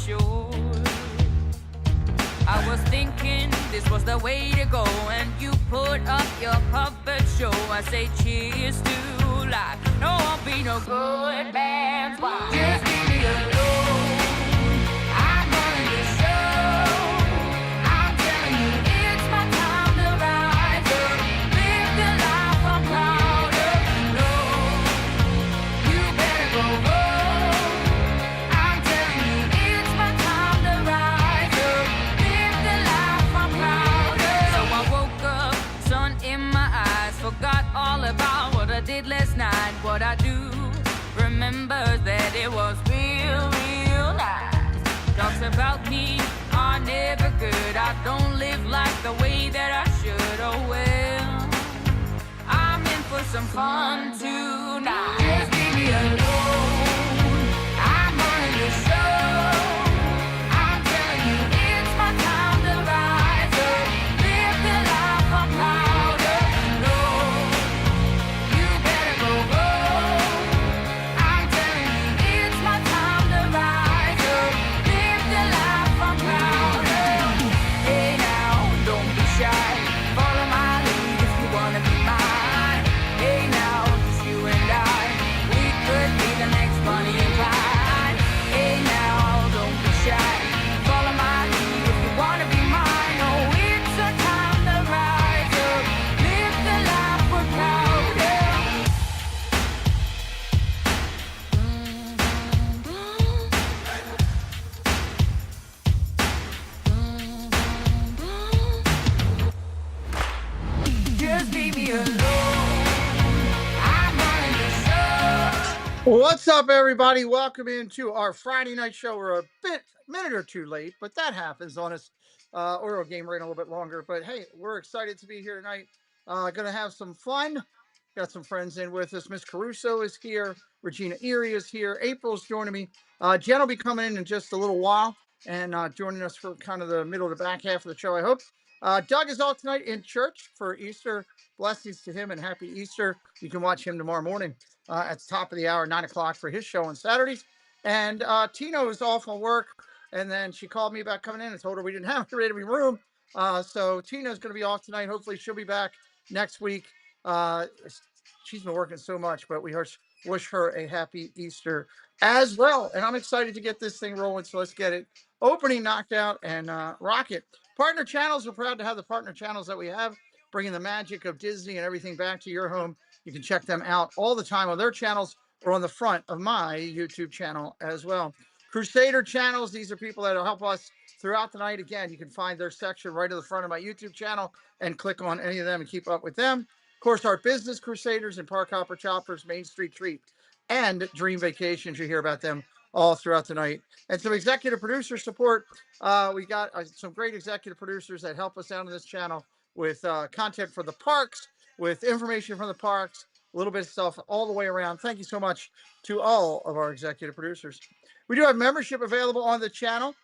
sure. I was thinking this was the way to go, and you put up your puppet show. I say cheers to life. No, won't be no good man's wife. Just leave me alone. I'm running the show. I'm telling you, it's my time to rise up. Live the life I'm proud of. No, you better go home. I'm telling you, it's my time to rise up. Live the life I'm proud of. So I woke up, sun in my eyes, forgot all about what I did last night. What I do remember that it was real, real nice. Talks about me are never good. I don't live like the way that I should. Oh well, I'm in for some fun tonight. Just leave me alone. I'm running the show. I'm telling you, it's my time to rise up. Live the life I'm proud of. No, you better go home. I'm telling you, it's my time to rise up. Live the life I'm proud of. Hey now, don't be shy. Follow my lead if you wanna be mine. Hey now, just you and I, we could be the next Bonnie and Clyde. Hey now, don't be shy. Follow my lead if you wanna be mine. Oh, it's our time to rise up. Live the life we're proud of. Just leave me alone. I'm running the show. What's up, everybody? Welcome into our Friday night show. We're a minute or two late, but that happens on us. Or a game ran a little bit longer. But hey, we're excited to be here tonight. Gonna have some fun. Got some friends in with us. Miss Caruso is here. Regina Erie is here. April's joining me. Jen will be coming in just a little while and joining us for kind of the middle to back half of the show, I hope. Doug is off tonight in church for Easter. Blessings to him and happy Easter. You can watch him tomorrow morning at the top of the hour, 9 o'clock for his show on Saturdays. And Tino is off on work. And then she called me about coming in and told her we didn't have a ready room. So Tina's going to be off tonight. Hopefully she'll be back next week. Uh, she's been working so much, but we wish her a happy Easter as well. And I'm excited to get this thing rolling. So let's get it opening knocked out and rock it. Partner channels, we're proud to have the partner channels that we have, bringing the magic of Disney and everything back to your home. You can check them out all the time on their channels or on the front of my YouTube channel as well. Crusader channels, these are people that will help us throughout the night. Again, you can find their section right at the front of my YouTube channel and click on any of them and keep up with them. Of course, our business crusaders and Park Hopper Choppers, Main Street Treat, and Dream Vacations. You hear about them all throughout the night. And some executive producer support. We got some great executive producers that help us out on this channel with content for the parks, with information from the parks, a little bit of stuff all the way around. Thank you so much to all of our executive producers. We do have membership available on the channel.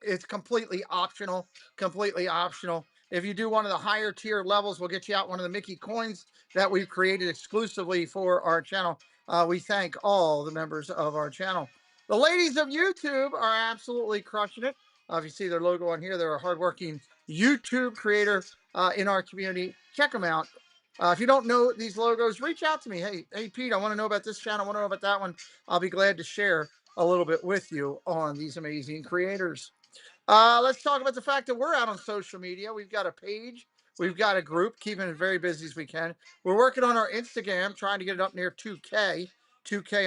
It's completely optional. Completely optional. If you do one of the higher tier levels, we'll get you out one of the Mickey coins that we've created exclusively for our channel. We thank all the members of our channel. The ladies of YouTube are absolutely crushing it. If you see their logo on here, they're a hardworking YouTube creator in our community. Check them out. If you don't know these logos, reach out to me. Hey, Pete, I want to know about this channel. I want to know about that one. I'll be glad to share a little bit with you on these amazing creators. Let's talk about the fact that we're out on social media. We've got a page. We've got a group, keeping it very busy as we can. We're working on our Instagram, trying to get it up near 2K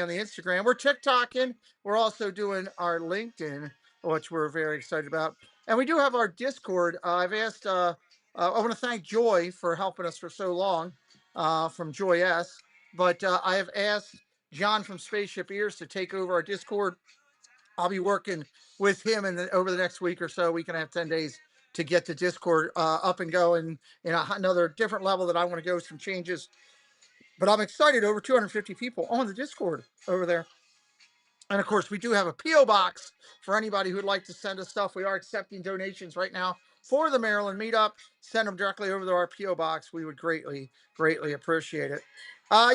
on the Instagram. We're TikToking. We're also doing our LinkedIn, which we're very excited about. And we do have our Discord. I've asked, I want to thank Joy for helping us for so long from Joy S. But I have asked John from Spaceship Ears to take over our Discord. I'll be working with him over the next week or so, week and a half, 10 days to get the Discord up and going in another different level that I want to go some changes. But I'm excited, over 250 people on the Discord over there. And of course, we do have a P.O. box for anybody who'd like to send us stuff. We are accepting donations right now for the Maryland meetup. Send them directly over to our P.O. box. We would greatly, greatly appreciate it.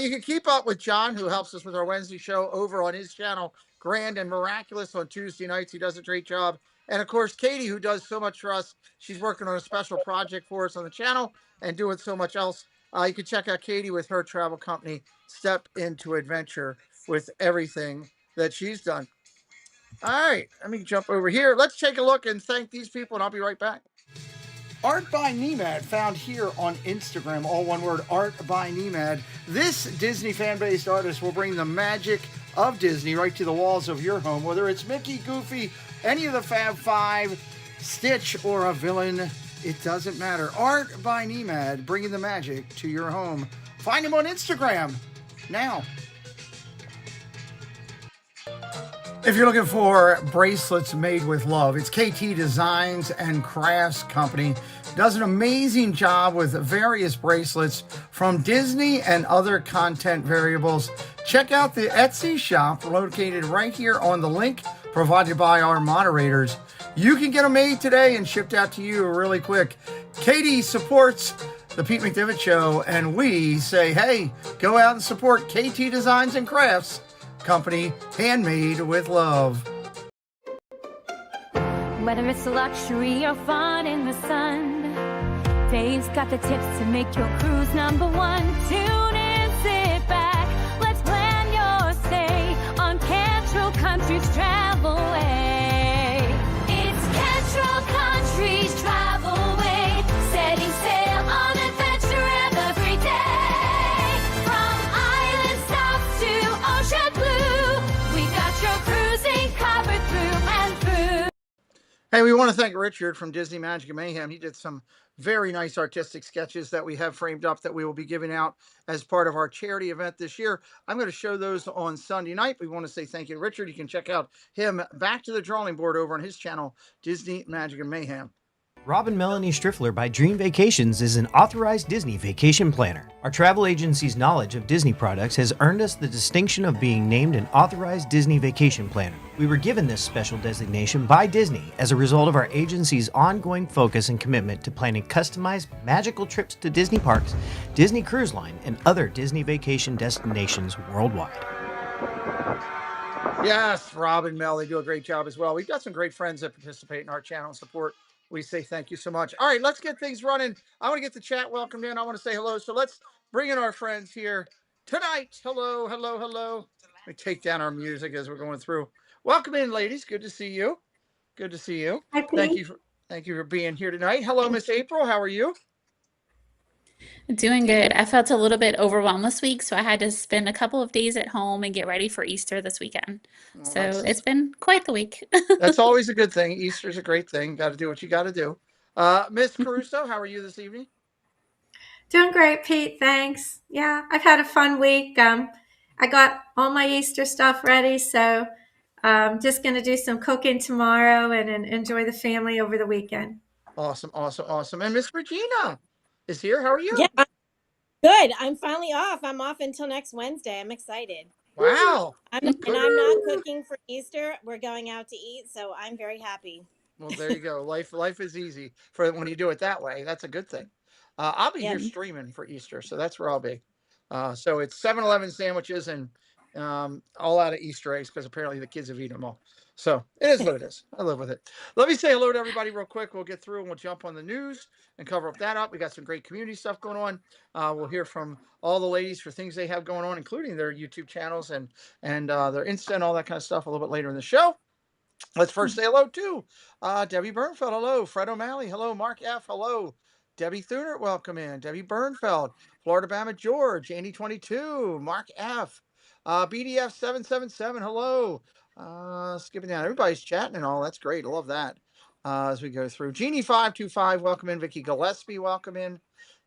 You can keep up with John, who helps us with our Wednesday show, over on his channel, Grand and Miraculous on Tuesday nights. He does a great job. And of course, Katie, who does so much for us. She's working on a special project for us on the channel and doing so much else. You can check out Katie with her travel company, Step Into Adventure, with everything that she's done. All right, let me jump over here. Let's take a look and thank these people, and I'll be right back. Art by Nemad, found here on Instagram, all one word, Art by Nemad. This Disney fan-based artist will bring the magic of Disney right to the walls of your home, whether it's Mickey, Goofy, any of the Fab Five, Stitch, or a villain, it doesn't matter. Art by Nemad, bringing the magic to your home. Find him on Instagram now. If you're looking for bracelets made with love, it's KT Designs and Crafts Company. Does an amazing job with various bracelets from Disney and other content variables. Check out the Etsy shop located right here on the link provided by our moderators. You can get them made today and shipped out to you really quick. Katie supports the Pete McDevitt Show, and we say, hey, go out and support KT Designs and Crafts Company, handmade with love. Whether it's luxury or fun in the sun, Dave's got the tips to make your cruise number one. Tune in, sit back, let's plan your stay on Cantrell Country's Travelway. It's Cantrell Country's Travelway, setting sail on adventure every day. From island south to ocean blue, we got your cruising covered through and through. Hey, we want to thank Richard from Disney Magic and Mayhem. He did some very nice artistic sketches that we have framed up that we will be giving out as part of our charity event this year. I'm going to show those on Sunday night. We want to say thank you to Richard. You can check out him back to the drawing board over on his channel, Disney Magic and Mayhem. Robin Melanie Striffler by Dream Vacations is an authorized Disney vacation planner. Our travel agency's knowledge of Disney products has earned us the distinction of being named an authorized Disney vacation planner. We were given this special designation by Disney as a result of our agency's ongoing focus and commitment to planning customized, magical trips to Disney parks, Disney Cruise Line, and other Disney vacation destinations worldwide. Yes, Rob and Mel, they do a great job as well. We've got some great friends that participate in our channel and support. We say thank you so much. All right, let's get things running. I want to get the chat welcomed in. I want to say hello. So let's bring in our friends here tonight. Hello, hello, hello. Let me take down our music as we're going through. Welcome in, ladies. Good to see you. Good to see you. Hi, Pete. Thank you for being here tonight. Hello, Miss April. How are you? Doing good. I felt a little bit overwhelmed this week, so I had to spend a couple of days at home and get ready for Easter this weekend. Well, So it's been quite the week. that's always a good thing. Easter's a great thing. Got to do what you got to do. Miss Caruso, how are you this evening? Doing great, Pete. Thanks. Yeah, I've had a fun week. I got all my Easter stuff ready, so I'm just going to do some cooking tomorrow and enjoy the family over the weekend. Awesome, awesome, awesome. And Miss Regina is here. How are you? Yeah, good. I'm finally off. I'm off until next Wednesday. I'm excited. Wow. I'm not cooking for Easter. We're going out to eat, so I'm very happy. Well, there you go. Life is easy for when you do it that way. That's a good thing. I'll be here streaming for Easter, so that's where I'll be. So it's 7-Eleven sandwiches and all out of Easter eggs because apparently the kids have eaten them all. So it is what it is. I live with it. Let me say hello to everybody real quick. We'll get through and we'll jump on the news and cover up that up. We got some great community stuff going on. We'll hear from all the ladies for things they have going on, including their YouTube channels and their Insta and all that kind of stuff a little bit later in the show. Let's first say hello to Debbie Bernfeld. Hello. Fred O'Malley. Hello. Mark F. Hello. Debbie Thuner, welcome in. Debbie Bernfeld. Florida Bama George. Andy 22. Mark F. BDF 777. Hello. Skipping down. Everybody's chatting and all. That's great. I love that. As we go through. Jeannie 525. Welcome in. Vicky Gillespie. Welcome in.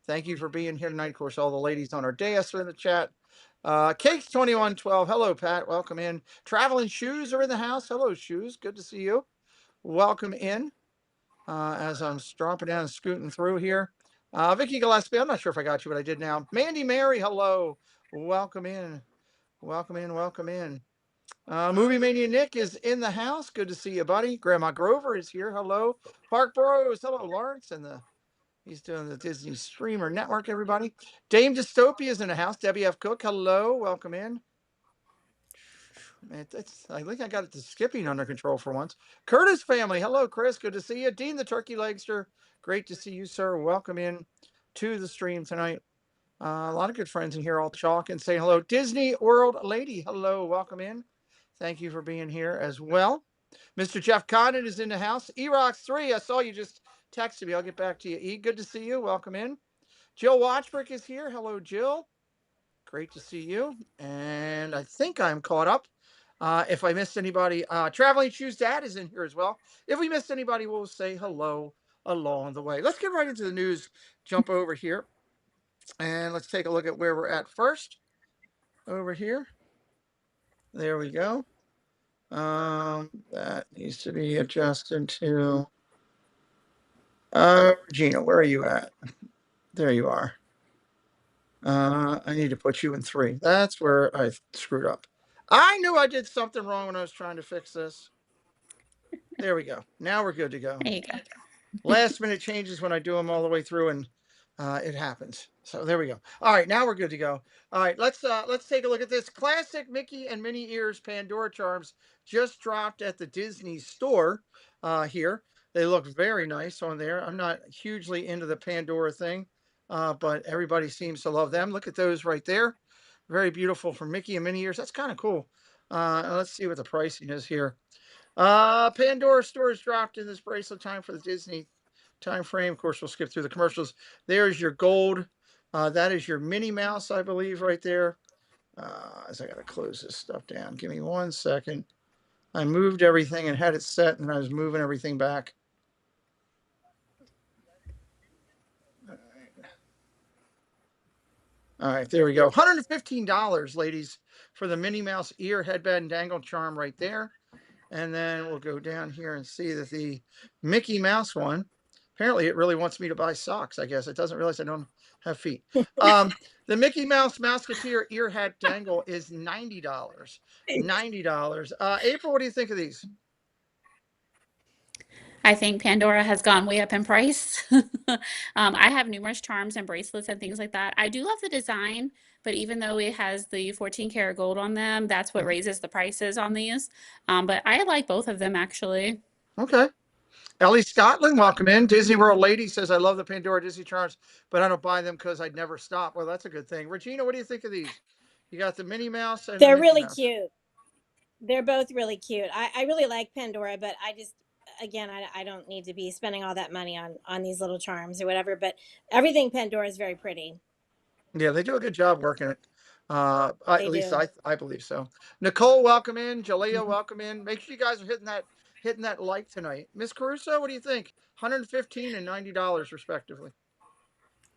Thank you for being here tonight. Of course, all the ladies on our dais are in the chat. Cakes 2112. Hello, Pat. Welcome in. Traveling Shoes are in the house. Hello, Shoes. Good to see you. Welcome in. As I'm dropping down and scooting through here. Vicky Gillespie, I'm not sure if I got you, but I did now. Mandy Mary, hello. Welcome in. Welcome in. Welcome in. Movie Mania Nick is in the house. Good to see you, buddy. Grandma Grover is here. Hello. Park Bros. Hello, Lawrence. He's doing the Disney Streamer Network, everybody. Dame Dystopia is in the house. Debbie F. Cook, hello. Welcome in. I think I got it to skipping under control for once. Curtis family, hello, Chris. Good to see you. Dean the Turkey Legster, great to see you, sir. Welcome in to the stream tonight. A lot of good friends in here, all chalk and saying hello. Disney World Lady, hello, welcome in. Thank you for being here as well. Mr. Jeff Condon is in the house. Erox3, I saw you just texted me. I'll get back to you. E, good to see you. Welcome in. Jill Watchbrook is here. Hello, Jill. Great to see you. And I think I'm caught up. If I missed anybody, Traveling Shoes Dad is in here as well. If we missed anybody, we'll say hello along the way. Let's get right into the news. Jump over here. And let's take a look at where we're at first. Over here. There we go. That needs to be adjusted to Gina, where are you at? There you are. I need to put you in 3. That's where I screwed up. I knew I did something wrong when I was trying to fix this. There we go. Now we're good to go. There you go. Last minute changes when I do them all the way through, and it happens. So there we go. All right, now we're good to go. All right, let's take a look at this. Classic Mickey and Minnie Ears Pandora charms just dropped at the Disney store here. They look very nice on there. I'm not hugely into the Pandora thing, but everybody seems to love them. Look at those right there. Very beautiful for Mickey and Minnie Ears. That's kind of cool. Let's see what the pricing is here. Pandora stores dropped in this bracelet time for the Disney time frame. Of course, we'll skip through the commercials. There's your gold. That is your Minnie Mouse, I believe, right there. As I got to close this stuff down. Give me 1 second. I moved everything and had it set, and I was moving everything back. All right, there we go. $115, ladies, for the Minnie Mouse ear headband dangle charm right there. And then we'll go down here and see that the Mickey Mouse one, apparently it really wants me to buy socks, I guess. It doesn't realize I don't have feet. The Mickey Mouse Mouseketeer ear hat dangle is $90. $90. April, what do you think of these? I think Pandora has gone way up in price. I have numerous charms and bracelets and things like that. I do love the design, but even though it has the 14 karat gold on them, that's what raises the prices on these. But I like both of them actually. Okay. Ellie Scotland, welcome in. Disney World Lady says, I love the Pandora Disney charms, but I don't buy them because I'd never stop. Well, that's a good thing. Regina, what do you think of these? You got the Minnie Mouse and They're the Mickey really Mouse. cute. They're both really cute. I really like Pandora, but I just, again, I don't need to be spending all that money on these little charms or whatever. But everything Pandora is very pretty. Yeah, they do a good job working it. At They least do. I believe so. Nicole, welcome in. Jalea, Mhm. welcome in. Make sure you guys are hitting that like tonight. Miss Caruso, what do you think? $115 and $90 respectively.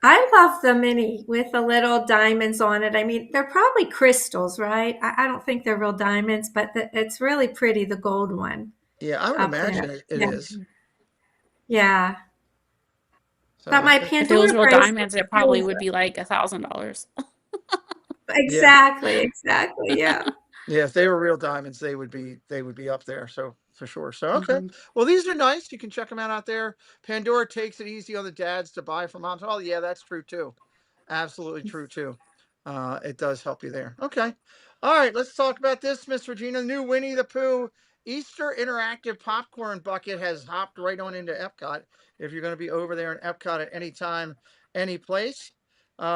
I love the mini with the little diamonds on it. I mean, they're probably crystals, right? I don't think they're real diamonds, but it's really pretty, the gold one Yeah, I would up there. imagine it Yeah. is. Yeah. So But my If it was Pandora real bracelet diamonds, it probably would be like $1,000. exactly, yeah. Yeah, if they were real diamonds, they would be up there. So for sure. So okay. Mhm. Well, these are nice. You can check them out there. Pandora takes it easy on the dads to buy from moms. Oh, yeah, that's true too. Absolutely true too. It does help you there. Okay. All right, let's talk about this, Miss Regina. New Winnie the Pooh Easter interactive popcorn bucket has hopped right on into Epcot. If you're going to be over there in Epcot at any time, any place,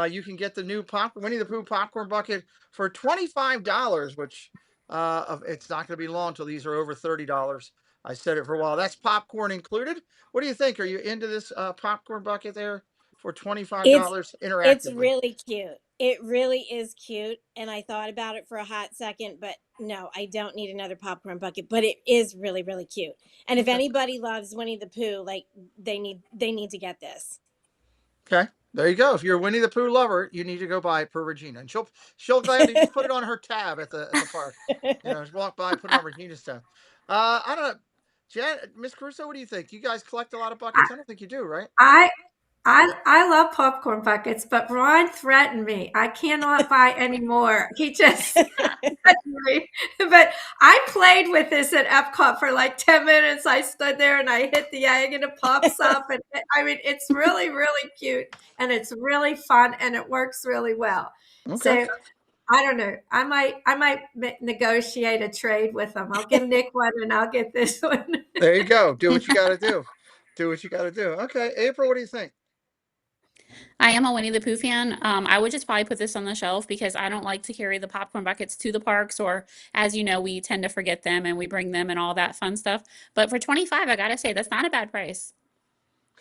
you can get the new Winnie the Pooh popcorn bucket for $25, which it's not going to be long until these are over $30. I said it for a while. That's popcorn included. What do you think? Are you into this popcorn bucket there for $25 It's interactively? really cute. It really is cute. And I thought about it for a hot second, but no, I don't need another popcorn bucket. But it is really, really cute. And if Okay. anybody loves Winnie the Pooh, like they need to get this. Okay. There you go. If you're a Winnie the Pooh lover, you need to go buy it per Regina, and she'll gladly just put it on her tab at the park. You know, just walk by, put it on Regina's tab. I don't know, Jan, Miss Crusoe, what do you think? You guys collect a lot of buckets? I don't think you do, right? I I love popcorn buckets, but Ron threatened me. I cannot buy any more. He just threatened me. But I played with this at Epcot for like 10 minutes. I stood there and I hit the egg and it pops up. And I mean, it's really, really cute and it's really fun and it works really well. Okay. So I don't know. I might negotiate a trade with them. I'll give Nick one and I'll get this one. There you go. Do what you got to do. Do what you got to do. Okay, April, what do you think? I am a Winnie the Pooh fan. I would just probably put this on the shelf because I don't like to carry the popcorn buckets to the parks, or as you know, we tend to forget them and we bring them and all that fun stuff. But for 25, I gotta say that's not a bad price.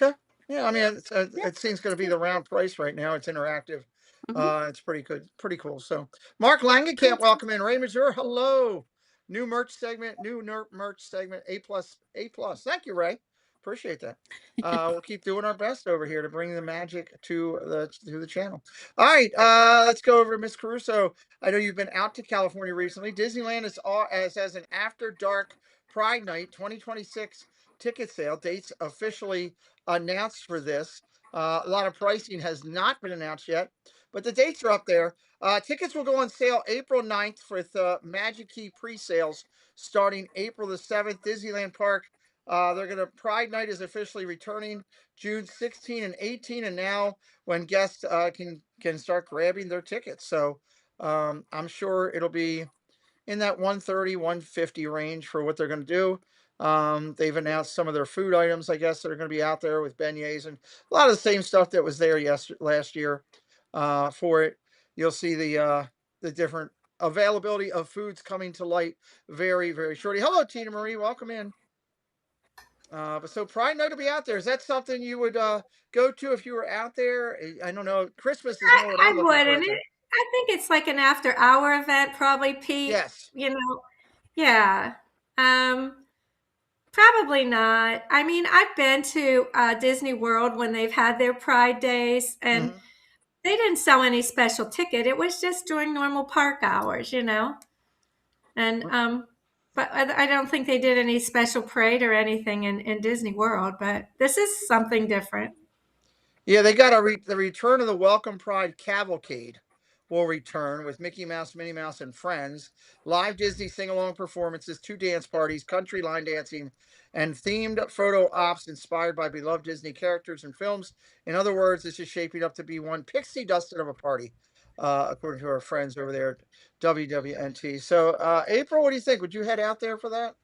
Okay. Yeah, I mean, Yeah, it seems going to it's be good. the round price right now. It's interactive. Hmm. It's pretty good, pretty cool. So, Mark Langenkamp, welcome in. Ray Mazur, hello. New merch segment. A plus, A plus. Thank you, Ray. Appreciate that. We'll keep doing our best over here to bring the magic to the channel. All right, let's go over to Miss Caruso. I know you've been out to California recently. Disneyland is all as an after dark Pride Night 2026 ticket sale. Dates officially announced for this. A lot of pricing has not been announced yet, but the dates are up there. Tickets will go on sale April 9th with Magic Key pre-sales starting April the 7th. Disneyland Park, they're going to, Pride Night is officially returning June 16 and 18, and now when guests can start grabbing their tickets. So I'm sure it'll be in that 130, 150 range for what they're going to do. They've announced some of their food items, I guess, that are going to be out there with beignets and a lot of the same stuff that was there last year for it. You'll see the different availability of foods coming to light very, very shortly. Hello, Tina Marie. Welcome in. But so Pride Night will be out there. Is that something you would go to if you were out there? I don't know. Christmas is more what I I'm looking would, and forward to. I think it's like an after-hour event, probably, Pete. Yes. Yeah. Um, Probably not. I mean, I've been to Disney World when they've had their Pride days, and Hmm. they didn't sell any special ticket. It was just during normal park hours. And but I don't think they did any special parade or anything in Disney World. But this is something different. Yeah, they got the return of the Welcome Pride Cavalcade will return with Mickey Mouse, Minnie Mouse, and friends. Live Disney sing along performances, two dance parties, country line dancing, and themed photo ops inspired by beloved Disney characters and films. In other words, this is shaping up to be one pixie dusted of a party, according to our friends over there at WWNT. So, April, what do you think? Would you head out there for that?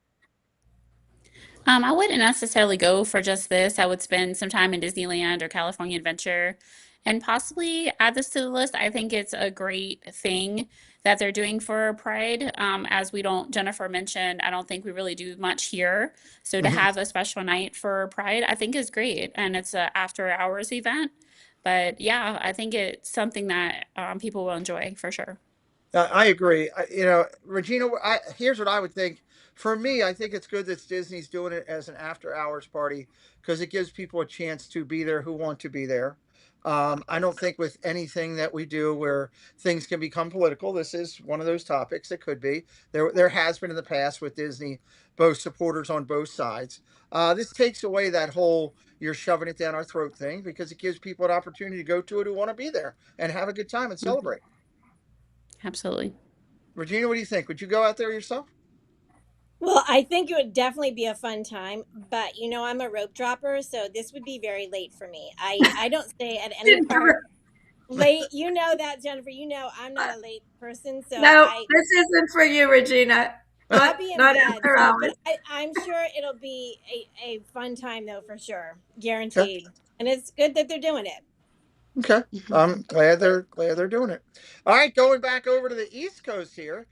I wouldn't necessarily go for just this. I would spend some time in Disneyland or California Adventure and possibly add this to the list. I think it's a great thing that they're doing for Pride. As we don't, Jennifer mentioned, I don't think we really do much here. So to Mhm. have a special night for Pride, I think is great. And it's a after hours event. But yeah, I think it's something that people will enjoy for sure. I agree. Regina, here's what I would think. For me, I think it's good that Disney's doing it as an after hours party because it gives people a chance to be there who want to be there. I don't think with anything that we do where things can become political, this is one of those topics. It could be. There has been in the past with Disney, both supporters on both sides. This takes away that whole you're shoving it down our throat thing because it gives people an opportunity to go to it who want to be there and have a good time and Mhm. celebrate. Absolutely. Regina, what do you think? Would you go out there yourself? Well, I think it would definitely be a fun time, but I'm a rope dropper, so this would be very late for me. I don't stay at any park late. You know that, Jennifer. I'm not a late person, so No, I this isn't for you, Regina. I'll Not be in not bed. after So, but hours. I'm sure it'll be a fun time though, for sure, Okay. guaranteed. And it's good that they're doing it. Okay. I'm glad they're doing it. All right, going back over to the East Coast here.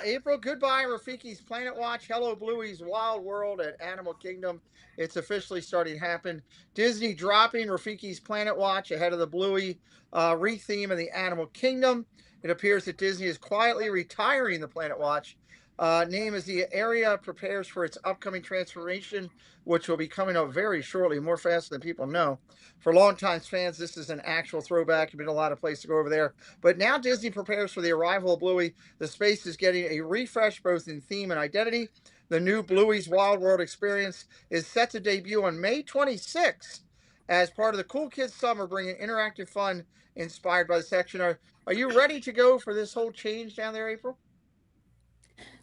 April, goodbye, Rafiki's Planet Watch. Hello, Bluey's Wild World at Animal Kingdom. It's officially starting to happen. Disney dropping Rafiki's Planet Watch ahead of the Bluey retheme of the Animal Kingdom. It appears that Disney is quietly retiring the Planet Watch. Name as the area prepares for its upcoming transformation, which will be coming up very shortly, more faster than people know. For longtime fans, this is an actual throwback. You've been a lot of places to go over there. But now Disney prepares for the arrival of Bluey. The space is getting a refresh both in theme and identity. The new Bluey's Wild World experience is set to debut on May 26th as part of the Cool Kids Summer, bringing interactive fun inspired by the section. Are you ready to go for this whole change down there, April?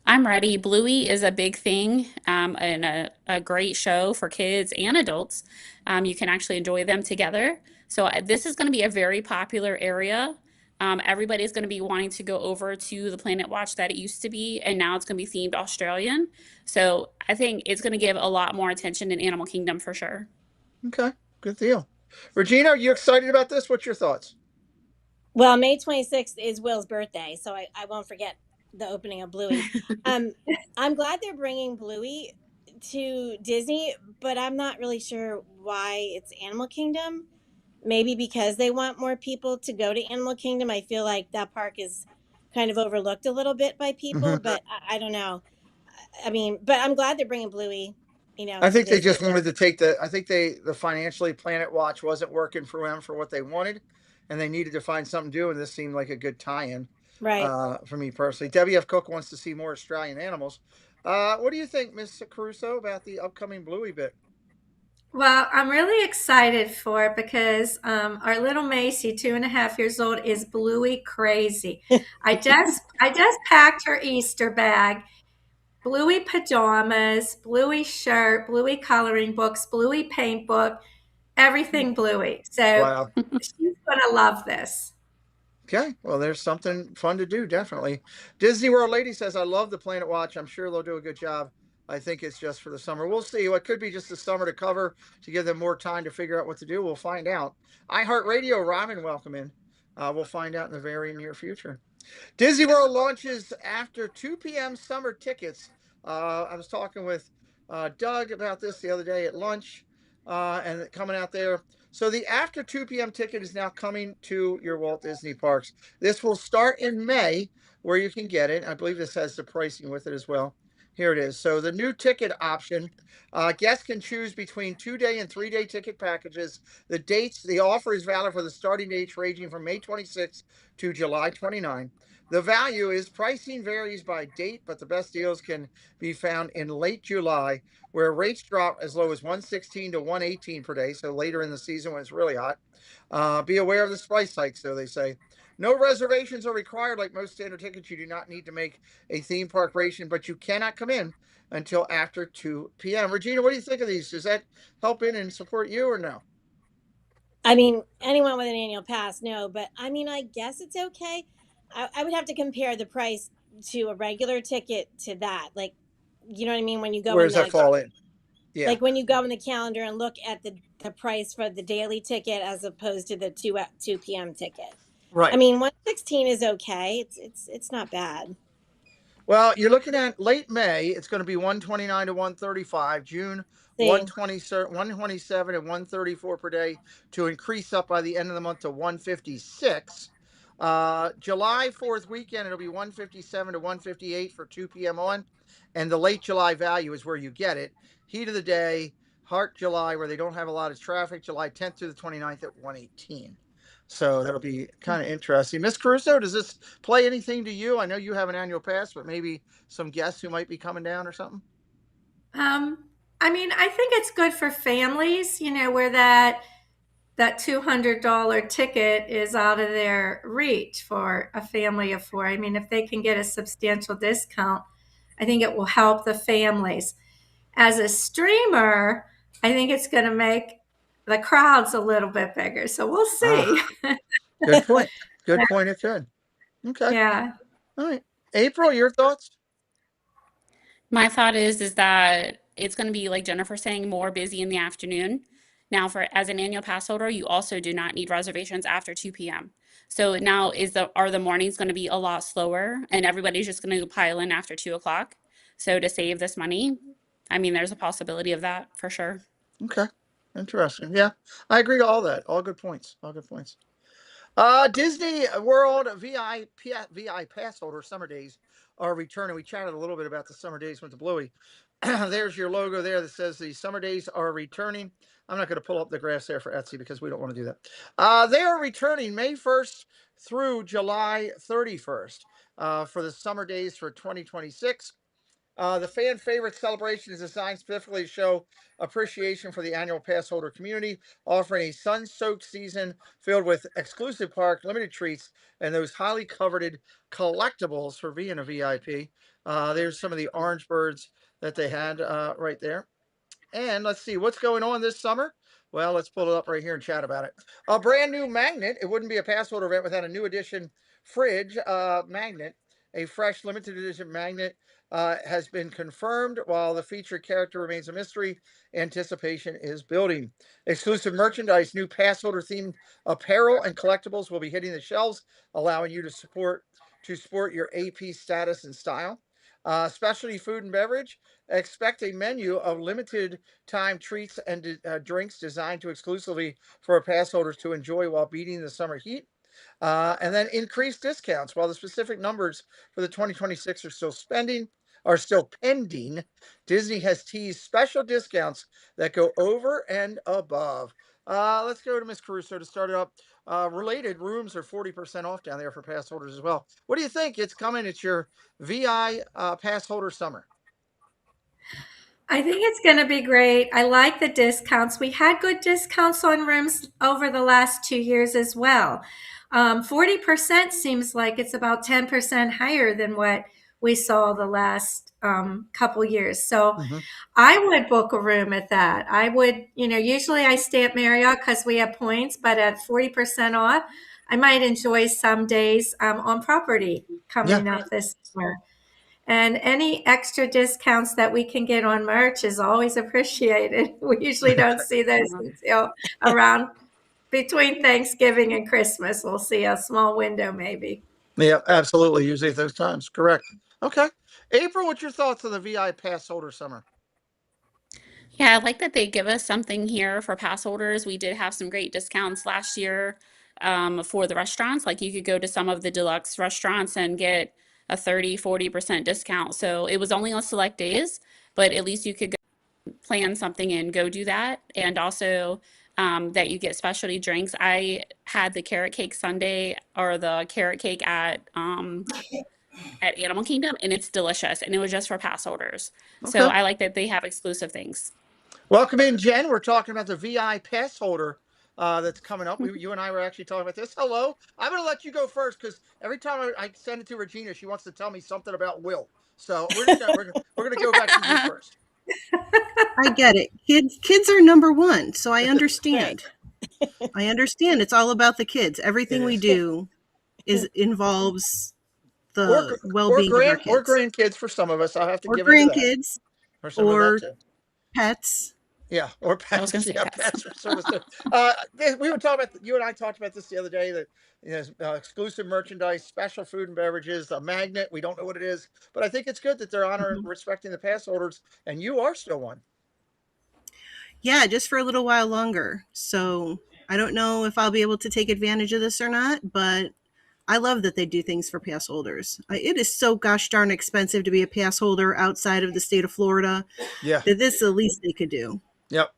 I'm ready. Bluey is a big thing and a great show for kids and adults. You can actually enjoy them together. So this is going to be a very popular area. Everybody's going to be wanting to go over to the Planet Watch that it used to be, and now it's going to be themed Australian. So I think it's going to give a lot more attention in Animal Kingdom for sure. Okay, good deal. Regina, are you excited about this? What's your thoughts? Well, May 26th is Will's birthday, so I won't forget the opening of Bluey. Um, I'm glad they're bringing Bluey to Disney, but I'm not really sure why it's Animal Kingdom. Maybe because they want more people to go to Animal Kingdom. I feel like that park is kind of overlooked a little bit by people, Hmm. but I don't know. I mean, but I'm glad they're bringing Bluey, I to think they Disney. just wanted to take the. I think the financially Planet Watch wasn't working for them for what they wanted, and they needed to find something to do. And this seemed like a good tie-in Right. for me personally. WF Cook wants to see more Australian animals. What do you think, Miss Caruso, about the upcoming Bluey bit? Well, I'm really excited for it because our little Macy, 2.5 years old, is Bluey crazy. I just packed her Easter bag, Bluey pajamas, Bluey shirt, Bluey coloring books, Bluey paint book, everything Bluey. So Wow. she's gonna love this. Okay, well, there's something fun to do, definitely. Disney World Lady says, I love the Planet Watch. I'm sure they'll do a good job. I think it's just for the summer. We'll see. What could be just the summer to cover to give them more time to figure out what to do. We'll find out. iHeartRadio, Robin, welcome in. We'll find out in the very near future. Disney World launches after 2 p.m. summer tickets. I was talking with Doug about this the other day at lunch and coming out there. So the after 2 p.m. ticket is now coming to your Walt Disney parks. This will start in May, where you can get it. I believe this has the pricing with it as well. Here it is. So the new ticket option, guests can choose between 2-day and 3-day ticket packages. The offer is valid for the starting dates ranging from May 26th to July 29. The value is pricing varies by date, but the best deals can be found in late July, where rates drop as low as 116 to 118 per day. So later in the season when it's really hot. Be aware of the price hikes, though, they say. No reservations are required like most standard tickets. You do not need to make a theme park reservation, but you cannot come in until after 2 p.m. Regina, what do you think of these? Does that help in and support you or no? I mean, anyone with an annual pass, no, but I mean, I guess it's okay. I would have to compare the price to a regular ticket to that. Like, you know what I mean? When you go Where in does that the fall in? Yeah, like when you go in the calendar and look at the price for the daily ticket as opposed to the 2 p.m. ticket. I right. mean, 116 is okay. It's not bad. Well, you're looking at late May. It's going to be 129 to 135. June See, 127 and 134 per day to increase up by the end of the month to 156. July 4th weekend, it'll be 157 to 158 for 2 p.m. on. And the late July value is where you get it. Heat of the day, Heart July, where they don't have a lot of traffic, July 10th through the 29th at 118. So that'll be kind of interesting. Miss Caruso, does this play anything to you? I know you have an annual pass, but maybe some guests who might be coming down or something. Um, I mean, I think it's good for families, where that $200 ticket is out of their reach for a family of four. I mean, if they can get a substantial discount, I think it will help the families. As a streamer, I think it's going to make the crowds a little bit bigger. So we'll see. Ah, good point. Good point. It could. Okay. Yeah. All right. April, your thoughts? My thought is that it's going to be like Jennifer saying more busy in the afternoon. Now, for as an annual pass holder, you also do not need reservations after 2 p.m. So now are the mornings going to be a lot slower and everybody's just going to pile in after 2 o'clock? So to save this money, I mean, there's a possibility of that for sure. Okay. Interesting. Yeah, I agree to all that. All good points. All good points. Disney World VI pass holder summer days are returning. We chatted a little bit about the summer days with the Bluey. There's your logo there that says the summer days are returning. I'm not going to pull up the graphs there for Etsy because we don't want to do that. They are returning May 1st through July 31st for the summer days for 2026. The fan favorite celebration is designed specifically to show appreciation for the annual pass holder community, offering a sun soaked season filled with exclusive park, limited treats, and those highly coveted collectibles for being a VIP. There's some of the orange birds that they had right there. And let's see what's going on this summer. Well, let's pull it up right here and chat about it. A brand new magnet. It wouldn't be a pass holder event without a new edition fridge magnet. A fresh limited edition magnet has been confirmed. While the featured character remains a mystery, anticipation is building. Exclusive merchandise, new pass holder themed apparel and collectibles will be hitting the shelves, allowing you to sport your AP status and style. Specialty food and beverage. Expect a menu of limited time treats and drinks designed to exclusively for pass holders to enjoy while beating the summer heat. And then increased discounts. While the specific numbers for the 2026 are still pending, Disney has teased special discounts that go over and above. Let's go to Miss Caruso to start it up. Related rooms are 40% off down there for pass holders as well. What do you think? It's coming. It's your VI pass holder summer. I think it's going to be great. I like the discounts. We had good discounts on rooms over the last 2 years as well. 40% seems like it's about 10% higher than what we saw the last couple years. So I would book a room at that. I would, usually I stay at Marriott because we have points, but at 40% off, I might enjoy some days on property coming up this summer. And any extra discounts that we can get on merch is always appreciated. We usually don't see those until around between Thanksgiving and Christmas. We'll see a small window maybe. Yeah, absolutely. Usually at those times. Correct. Okay. April, what's your thoughts on the VI pass holder summer? Yeah, I like that they give us something here for pass holders. We did have some great discounts last year for the restaurants. Like you could go to some of the deluxe restaurants and get a 30-40% discount. So it was only on select days, but at least you could go plan something and go do that. And also that you get specialty drinks. I had the carrot cake sundae or the carrot cake at Animal Kingdom, and it's delicious. And it was just for pass holders. So Okay. I like that they have exclusive things. Welcome in, Jen. We're talking about the VI pass holder that's coming up. You and I were actually talking about this. Hello. I'm going to let you go first because every time I send it to Regina, she wants to tell me something about Will. So we're going to go back to you first. I get it. Kids are number one, so I understand. I understand. It's all about the kids. Everything we do involves the well-being of our kids. Or grandkids for some of us. I'll have to give grandkids, or some or of that too. Pets. Yeah, or pets. I was going to say pets. We were talking about, you and I talked about this the other day, that exclusive merchandise, special food and beverages, a magnet. We don't know what it is, but I think it's good that they're respecting the pass holders, and you are still one. Yeah, just for a little while longer. So I don't know if I'll be able to take advantage of this or not, but I love that they do things for pass holders. It is so gosh darn expensive to be a pass holder outside of the state of Florida. Yeah. That this is the least they could do. Yep.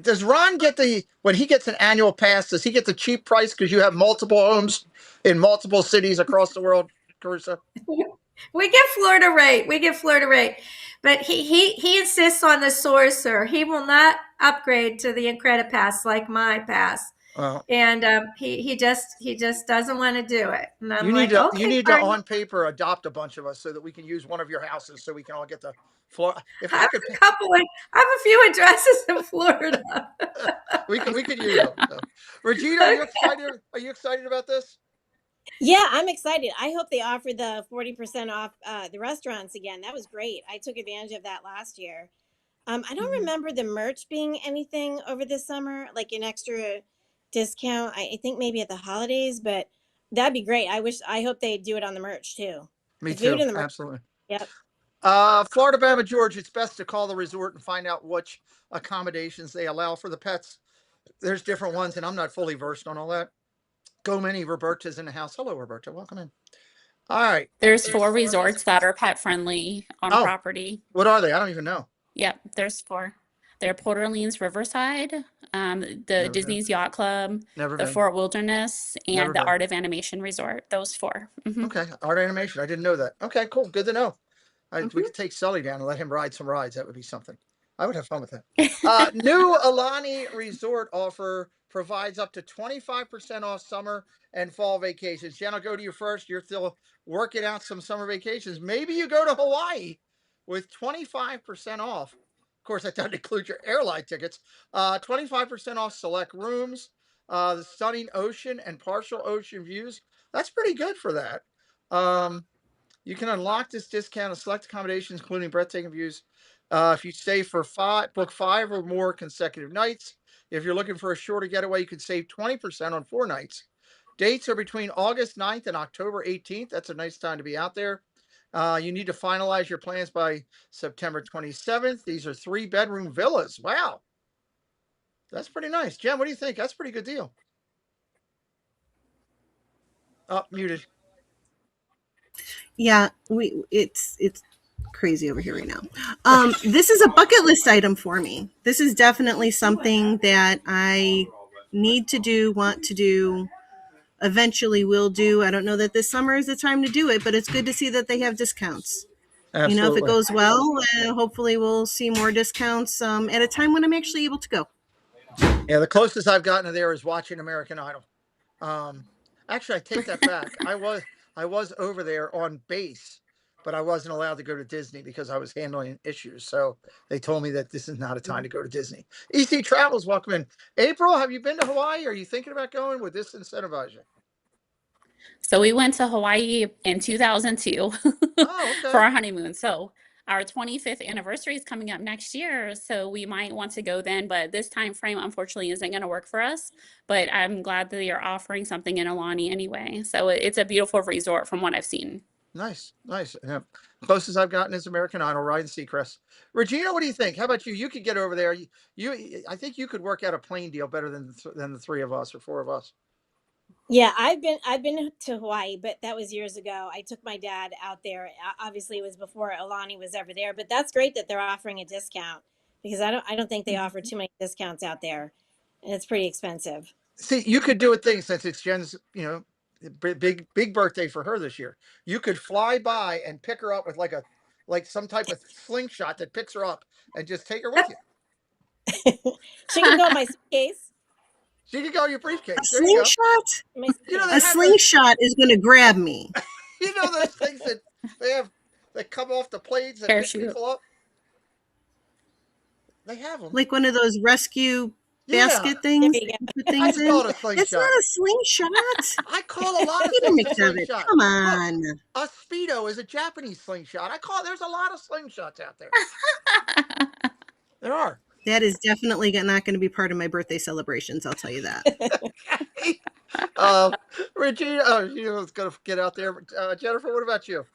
Does Ron get when he gets an annual pass, does he get the cheap price because you have multiple homes in multiple cities across the world, Carissa? We get Florida rate. But he insists on the Sorcerer. He will not upgrade to the Incredipass like my pass. And he just doesn't want to do it. And I'm you need to on paper adopt a bunch of us so that we can use one of your houses so we can all get the Florida. I have a few addresses in Florida. we could use them. So. Regina, are you excited about this? Yeah, I'm excited. I hope they offer the 40% off the restaurants again. That was great. I took advantage of that last year. I don't remember the merch being anything over this summer, like an extra discount. I think maybe at the holidays, but that'd be great. I hope they do it on the merch too. Me too. Absolutely. Yep. Florida, Bama, Georgia, it's best to call the resort and find out which accommodations they allow for the pets. There's different ones, and I'm not fully versed on all that. Go many. Roberta's in the house. Hello, Roberta. Welcome in. All right. There's 4 resorts that are pet friendly on property. What are they? I don't even know. Yep, there's 4. They're Port Orleans Riverside, the Disney's Yacht Club, the Fort Wilderness, and the Art of Animation Resort. Those 4. Okay, Art Animation. I didn't know that. Okay, cool. Good to know. We could take Sully down and let him ride some rides. That would be something. I would have fun with that. New Alani Resort offer provides up to 25% off summer and fall vacations. Jen, I'll go to you first. You're still working out some summer vacations. Maybe you go to Hawaii with 25% off. course, that doesn't include your airline tickets. 25% off select rooms, the stunning ocean and partial ocean views. That's pretty good for that. Um, you can unlock this discount on select accommodations, including breathtaking views. If you stay for book 5 or more consecutive nights. If you're looking for a shorter getaway, you can save 20% on 4 nights. Dates are between August 9th and October 18th. That's a nice time to be out there. You need to finalize your plans by September 27th. These are 3-bedroom villas. Wow. That's pretty nice. Jen, what do you think? That's a pretty good deal. Oh, muted. Yeah, it's crazy over here right now. This is a bucket list item for me. This is definitely something that I need to do, want to do, eventually will do. I don't know that this summer is the time to do it, but it's good to see that they have discounts. You know, if it Absolutely. goes well, hopefully we'll see more discounts at a time when I'm actually able to go. Yeah, the closest I've gotten to there is watching American Idol. Um, Actually, I take that back. I was over there on base, but I wasn't allowed to go to Disney because I was handling issues. So they told me that this is not a time to go to Disney. EC Travels, welcome in. April, have you been to Hawaii? Are you thinking about going? Would this incentivize you? So we went to Hawaii in 2002 Oh, for okay. our honeymoon. So our 25th anniversary is coming up next year, so we might want to go then, but this time frame unfortunately isn't going to work for us. But I'm glad that they are offering something in Alani anyway. So it's a beautiful resort from what I've seen. Nice, nice. Yeah. Closest I've gotten is American Idol, Ryan Seacrest. Regina, what do you think? How about you? You could get over there. I think you could work out a plane deal better than the 3 of us or 4 of us. Yeah, I've been to Hawaii, but that was years ago. I took my dad out there. Obviously, it was before Alani was ever there, but that's great that they're offering a discount because I don't think they offer too many discounts out there, and it's pretty expensive. See, you could do a thing since it's Jen's, big birthday for her this year. You could fly by and pick her up with like some type of slingshot that picks her up and just take her with you. She can go in my suitcase. She could go in your A briefcase. There you go. slingshot? My You know suitcase. they A have those. slingshot is going to grab me. You know those things that they have that come off the planes that pick Parachute. people up. They have them. Like one of those rescue Yeah, basket There things you that go. you put I things just in. call it a It's slingshot. not a slingshot. I call a lot of things a Gimmicks of it. slingshot. Come Look, on. a speedo is a Japanese slingshot. There's a lot of slingshots out there. There are. That is definitely not going to be part of my birthday celebrations. I'll tell you that. uh, Regina, was going to get out there. Jennifer, what about you?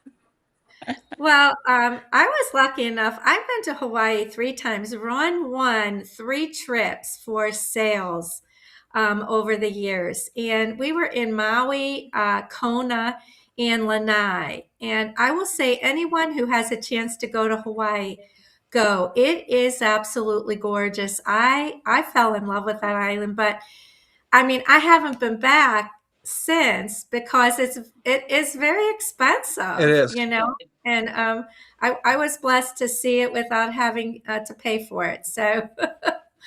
Well, I was lucky enough. I've been to Hawaii 3 times. Ron won 3 trips for sales over the years. And we were in Maui, Kona, and Lanai. And I will say, anyone who has a chance to go to Hawaii, go. It is absolutely gorgeous. I fell in love with that island, but I mean, I haven't been back since because it is very It expensive, is. and I was blessed to see it without having to pay for it. So,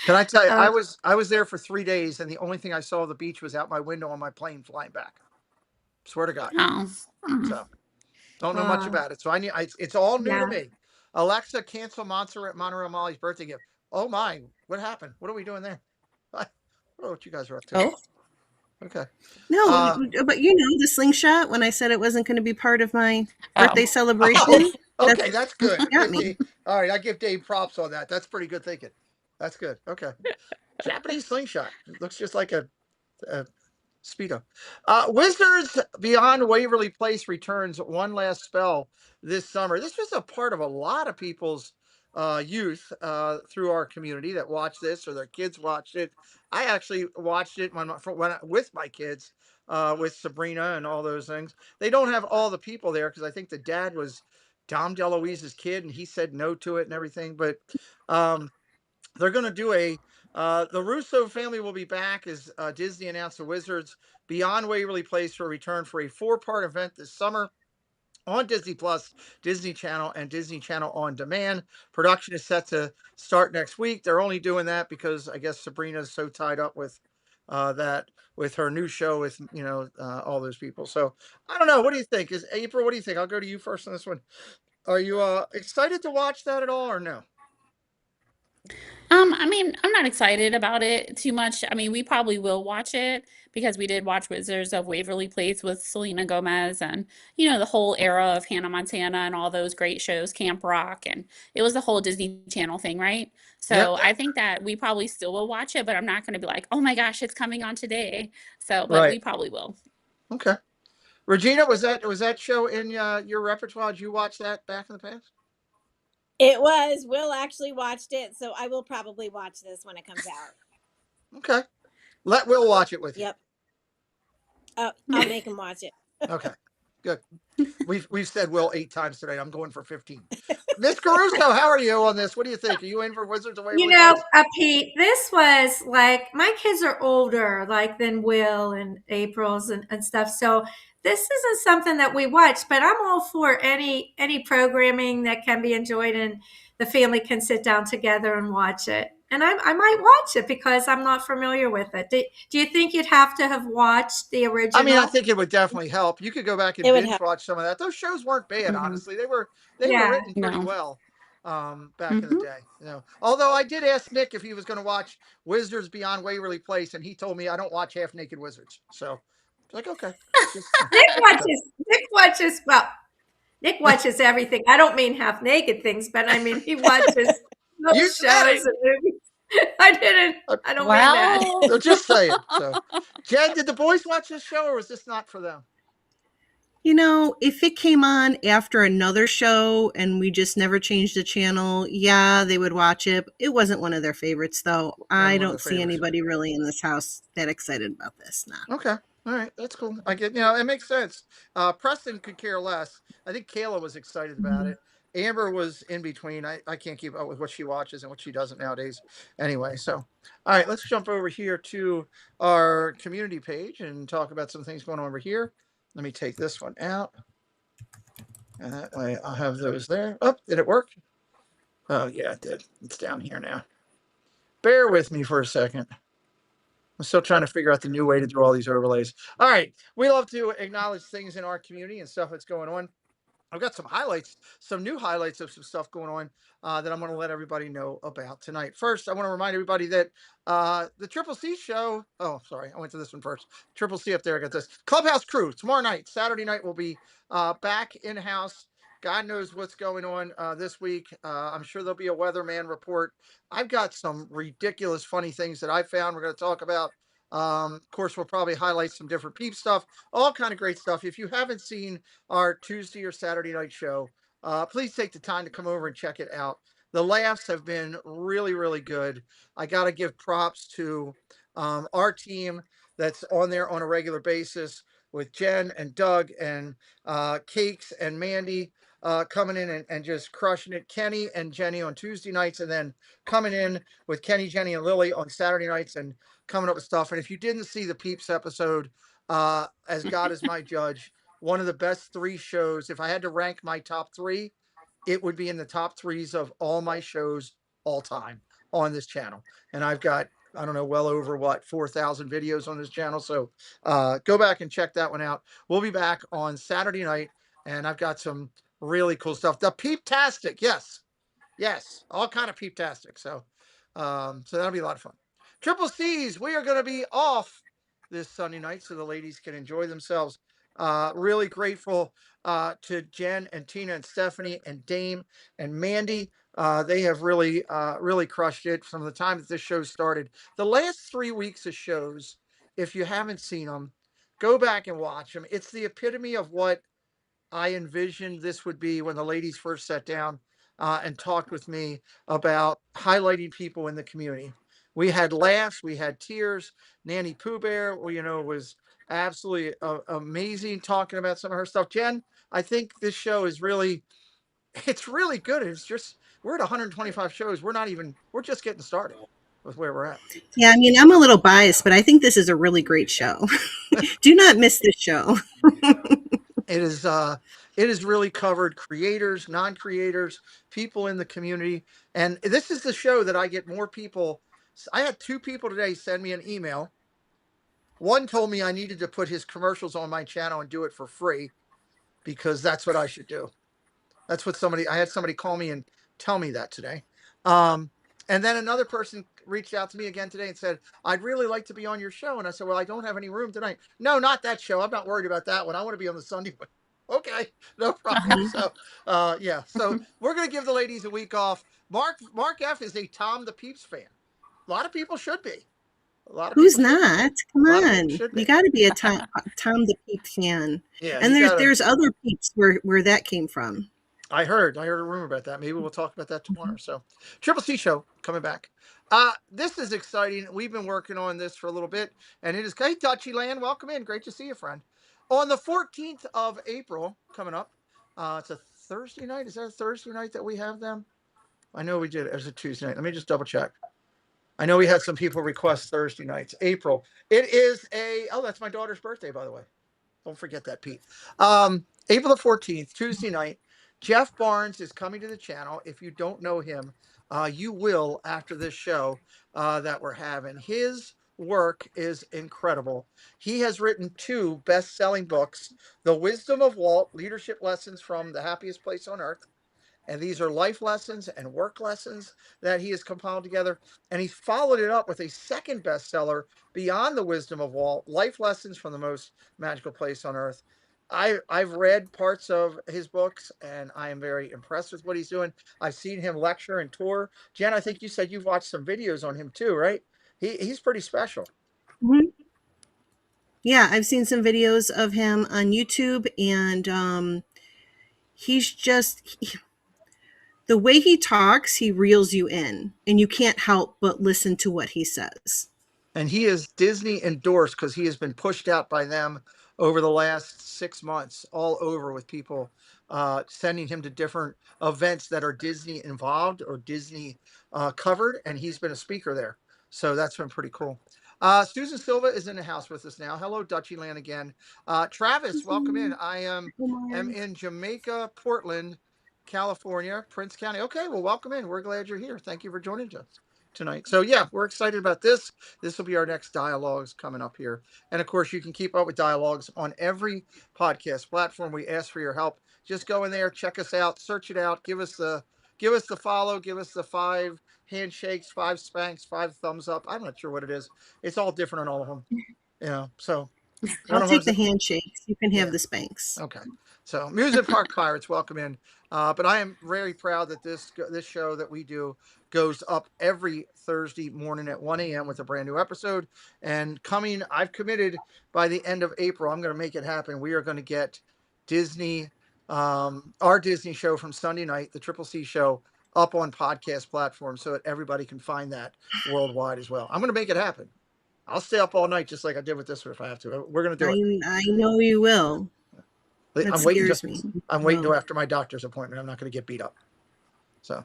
Can I tell you, um, I was there for 3 days, and the only thing I saw of the beach was out my window on my plane flying back. Swear to God. Oh. So don't know much uh, about it. So it's all new to yeah. me. Alexa, cancel Monterey Molly's birthday gift. Oh my, what happened? What are we doing there? I don't know what you guys are up to. Oh. Okay. No, Uh, but the slingshot, when I said it wasn't going to be part of my birthday Oh. celebration, okay, that's good. got me. All right, I give Dave props on that. That's pretty good thinking. That's good. Okay. Japanese slingshot. It looks just like a Speedo. Wizards Beyond Waverly Place returns one last spell this summer. This was a part of a lot of people's youth through our community that watched this or their kids watched it. I actually watched it with my kids with Sabrina and all those things. They don't have all the people there because I think the dad was Dom DeLuise's kid and he said no to it and everything. But um, they're going to do the Russo family will be back as Disney announced the Wizards Beyond Waverly Place for a return for a 4-part event this summer on Disney Plus, Disney Channel, and Disney Channel On Demand. Production is set to start next week. They're only doing that because I guess Sabrina's so tied up with that with her new show with all those people. So I don't know. What do you think? Is April? What do you think? I'll go to you first on this one. Are you excited to watch that at all or no? I mean, I'm not excited about it too much. I mean, we probably will watch it because we did watch Wizards of Waverly Place with Selena Gomez and, the whole era of Hannah Montana and all those great shows, Camp Rock, and it was the whole Disney Channel thing, right? Yep. So I think that we probably still will watch it, but I'm not going to be like, oh my gosh, it's coming on today. So, but Right. we probably will. Okay. Regina, was that show in your repertoire? Did you watch that back in the past? It was. Will actually watched it, so I will probably watch this when it comes out. Okay. Let Will watch it with you. Yep. Oh, I'll make him watch it. Okay. Good. We've said Will 8 times today. I'm going for 15. Miss Caruso, how are you on this? What do you think? Are you in for Wizards of You Waverly know, Place? Pete, this was like my kids are older, like than Will and April's and stuff. So this isn't something that we watch, but I'm all for any programming that can be enjoyed and the family can sit down together and watch it. And I might watch it because I'm not familiar with it. Do you think you'd have to have watched the I mean, I original? think it would definitely help. You could go back and It would binge help. watch some of that. Those shows weren't bad, Hmm. honestly. They were Yeah. written pretty No. well back in the Hmm. day. Although I did ask Nick if he was going to watch Wizards Beyond Waverly Place, and he told me I don't watch half naked wizards. So it's like, okay, just Nick watches everything. I don't mean half naked things, but I mean he watches you most said shows it. and movies. I didn't. I don't mean that. Well, I'm just saying. So, Jen, did the boys watch this show, or was this not for them? If it came on after another show and we just never changed the channel, yeah, they would watch it. It wasn't one of their favorites, though. I Wasn't one of don't their see favorites. anybody really in this house that excited about this. Nah. Okay. All right. That's cool. I get, it makes sense. Preston could care less. I think Kayla was excited about it. Amber was in between. I can't keep up with what she watches and what she doesn't nowadays. Anyway, so, all right, let's jump over here to our community page and talk about some things going on over here. Let me take this one out. And that way I'll have those there. Oh, did it work? Oh, yeah, it did. It's down here now. Bear with me for a second. I'm still trying to figure out the new way to do all these overlays. All right. We love to acknowledge things in our community and stuff that's going on. I've got some highlights, some new highlights of some stuff going on that I'm going to let everybody know about tonight. First, I want to remind everybody that the Triple C show. Oh, sorry. I went to this one first. Triple C up there. I got this. Clubhouse Crew. Tomorrow night, Saturday night, will be back in house. God knows what's going on this week. I'm sure there'll be a weatherman report. I've got some ridiculous, funny things that I found we're going to talk about. Of course, we'll probably highlight some different peep stuff, all kind of great stuff. If you haven't seen our Tuesday or Saturday night show, please take the time to come over and check it out. The laughs have been really, really good. I got to give props to our team that's on there on a regular basis with Jen and Doug and Cakes and Mandy coming in and just crushing it. Kenny and Jenny on Tuesday nights, and then coming in with Kenny, Jenny, and Lily on Saturday nights and coming up with stuff. And if you didn't see the Peeps episode, As God is My Judge, one of the best 3 shows. If I had to rank my top 3, it would be in the top 3s of all my shows all time on this channel. And I've got, I don't know, well over 4,000 videos on this channel. So go back and check that one out. We'll be back on Saturday night, and I've got some really cool stuff. The Peeptastic, yes, all kind of Peeptastic. So that'll be a lot of fun. Triple C's, we are going to be off this Sunday night so the ladies can enjoy themselves. Really grateful to Jen and Tina and Stephanie and Dame and Mandy. They have really, really crushed it from the time that this show started. The last 3 weeks of shows, if you haven't seen them, go back and watch them. It's the epitome of what I envisioned this would be when the ladies first sat down and talked with me about highlighting people in the community. We had laughs, we had tears. Nanny Pooh Bear, was absolutely amazing talking about some of her stuff. Jen, I think this show is really, it's really good. It's just, we're at 125 shows. We're just getting started with where we're at. Yeah, I mean, I'm a little biased, but I think this is a really great show. Do not miss this show. It is really covered creators, non-creators, people in the community. And this is the show that I get more people. I had 2 people today send me an email. One told me I needed to put his commercials on my channel and do it for free because that's what I should do. That's what I had somebody call me and tell me that today. And then another person reached out to me again today and said, I'd really like to be on your show. And I said, well, I don't have any room tonight. No, not that show. I'm not worried about that one. I want to be on the Sunday one. Okay, no problem. Mhm. So, yeah. So we're going to give the ladies a week off. Mark F is a Tom the Peeps fan. A lot of people should be. A lot of Who's people should be. not? Come A lot of people on. should You be. got to be a Tom the Peep fan. Yeah, And you there's got to. there's other peeps where that came from. I heard a rumor about that. Maybe we'll talk about that tomorrow. So, Triple C show coming back. This is exciting. We've been working on this for a little bit, and it is hey Dutchy Land, welcome in. Great to see you, friend. On the 14th of April, coming up. It's a Thursday night. Is that a Thursday night that we have them? I know we did. It was a Tuesday night. Let me just double check. I know we had some people request Thursday nights. April. It is that's my daughter's birthday, by the way. Don't forget that, Pete. April the 14th, Tuesday night. Jeff Barnes is coming to the channel. If you don't know him, you will after this show that we're having. His work is incredible. He has written 2 best-selling books, The Wisdom of Walt, Leadership Lessons from the Happiest Place on Earth, and these are life lessons and work lessons that he has compiled together. And he's followed it up with a second bestseller, Beyond the Wisdom of Walt, Life Lessons from the Most Magical Place on Earth. I've read parts of his books, and I am very impressed with what he's doing. I've seen him lecture and tour. Jen, I think you said you've watched some videos on him too, right? He's pretty special. Mhm. Yeah, I've seen some videos of him on YouTube, and he's just the way he talks, he reels you in, and you can't help but listen to what he says. And he is Disney endorsed because he has been pushed out by them over the last 6 months, all over with people sending him to different events that are Disney involved or Disney covered, and he's been a speaker there. So that's been pretty cool. Susan Silva is in the house with us now. Hello, Dutchy Land again. Travis, welcome in. I am in Jamaica, Portland, California, Prince County. Okay, well, welcome in. We're glad you're here. Thank you for joining us tonight. So yeah, we're excited about this. This will be our next dialogues coming up here. And of course, you can keep up with dialogues on every podcast platform. We ask for your help. Just go in there, check us out, search it out, give us the follow, give us the 5 handshakes, 5 spanks, 5 thumbs up. I'm not sure what it is. It's all different on all of them. So one I'll of take them's the handshakes. You can have yeah. the spanks. Okay. So Music Park Pirates, welcome in. But I am very proud that this show that we do goes up every Thursday morning at 1 a.m. with a brand new episode. And I've committed by the end of April, I'm going to make it happen. We are going to get Disney, our Disney show from Sunday night, the Triple C show, up on podcast platforms so that everybody can find that worldwide as well. I'm going to make it happen. I'll stay up all night just like I did with this one if I have to. We're going to do it. I know you will. That I'm waiting scares me. I'm waiting till after my doctor's appointment. I'm not going to get beat up. So,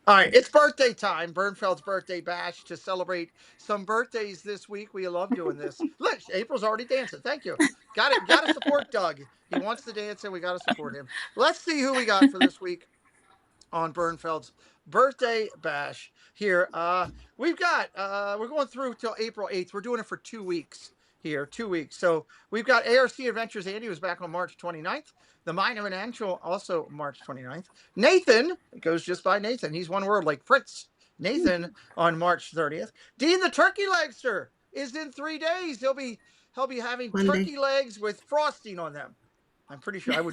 all right, it's birthday time. Bernfeld's birthday bash to celebrate some birthdays this week. We love doing this. Look, April's already dancing. Thank you. Got it. Got to support Doug. He wants to dance, and we got to support him. Let's see who we got for this week on Bernfeld's birthday bash here. We've got we're going through till April 8th. We're doing it for 2 weeks here, 2 weeks. So we've got ARC Adventures Andy was back on March 29th. The Mind of an Angel also March 29th. Nathan, it goes just by Nathan. He's one word like Prince. Nathan on March 30th. Dean the Turkey Legster is in 3 days. He'll be having Monday. turkey legs with frosting on them. I'm pretty sure I'm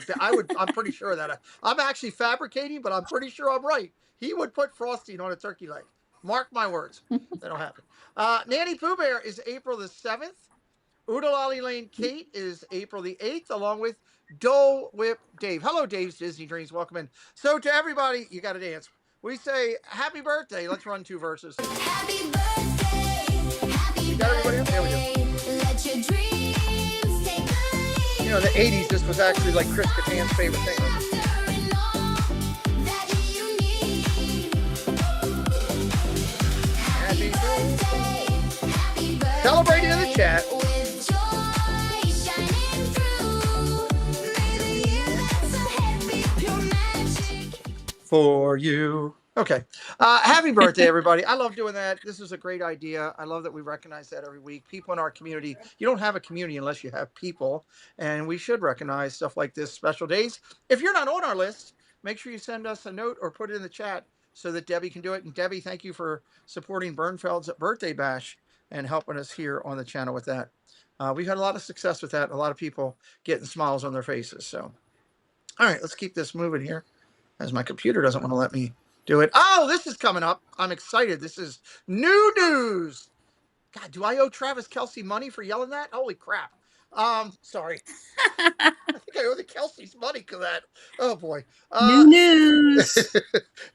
pretty sure of that. I'm actually fabricating, but I'm pretty sure I'm right. He would put frosting on a turkey leg. Mark my words. That'll happen. Nanny Pooh Bear is April the 7th. Oodalali Lane Kate is April the 8th, along with Dole Whip Dave. Hello, Dave's Disney Dreams. Welcome in. So to everybody, you got to dance. We say happy birthday. Let's run 2 verses. Happy birthday, happy got everybody up? There we go. birthday. Let your dreams take the lead. In the 80s, this was actually like Chris Kattan's favorite thing. Happy birthday. Celebrating in the chat. With joy shining through. May the year that's ahead be pure magic. For you. Okay. Happy birthday, everybody. I love doing that. This is a great idea. I love that we recognize that every week. People in our community, you don't have a community unless you have people, and we should recognize stuff like this, special days. If you're not on our list, make sure you send us a note or put it in the chat so that Debbie can do it. And Debbie, thank you for supporting Bernfeld's birthday bash and helping us here on the channel with that. We've had a lot of success with that. A lot of people getting smiles on their faces. So, all right, let's keep this moving here, as my computer doesn't want to let me do it. Oh, this is coming up. I'm excited. This is new news. God, do I owe Travis Kelsey money for yelling that? Holy crap. Sorry. I think I owe the Kelseys money for that. Oh boy. New news.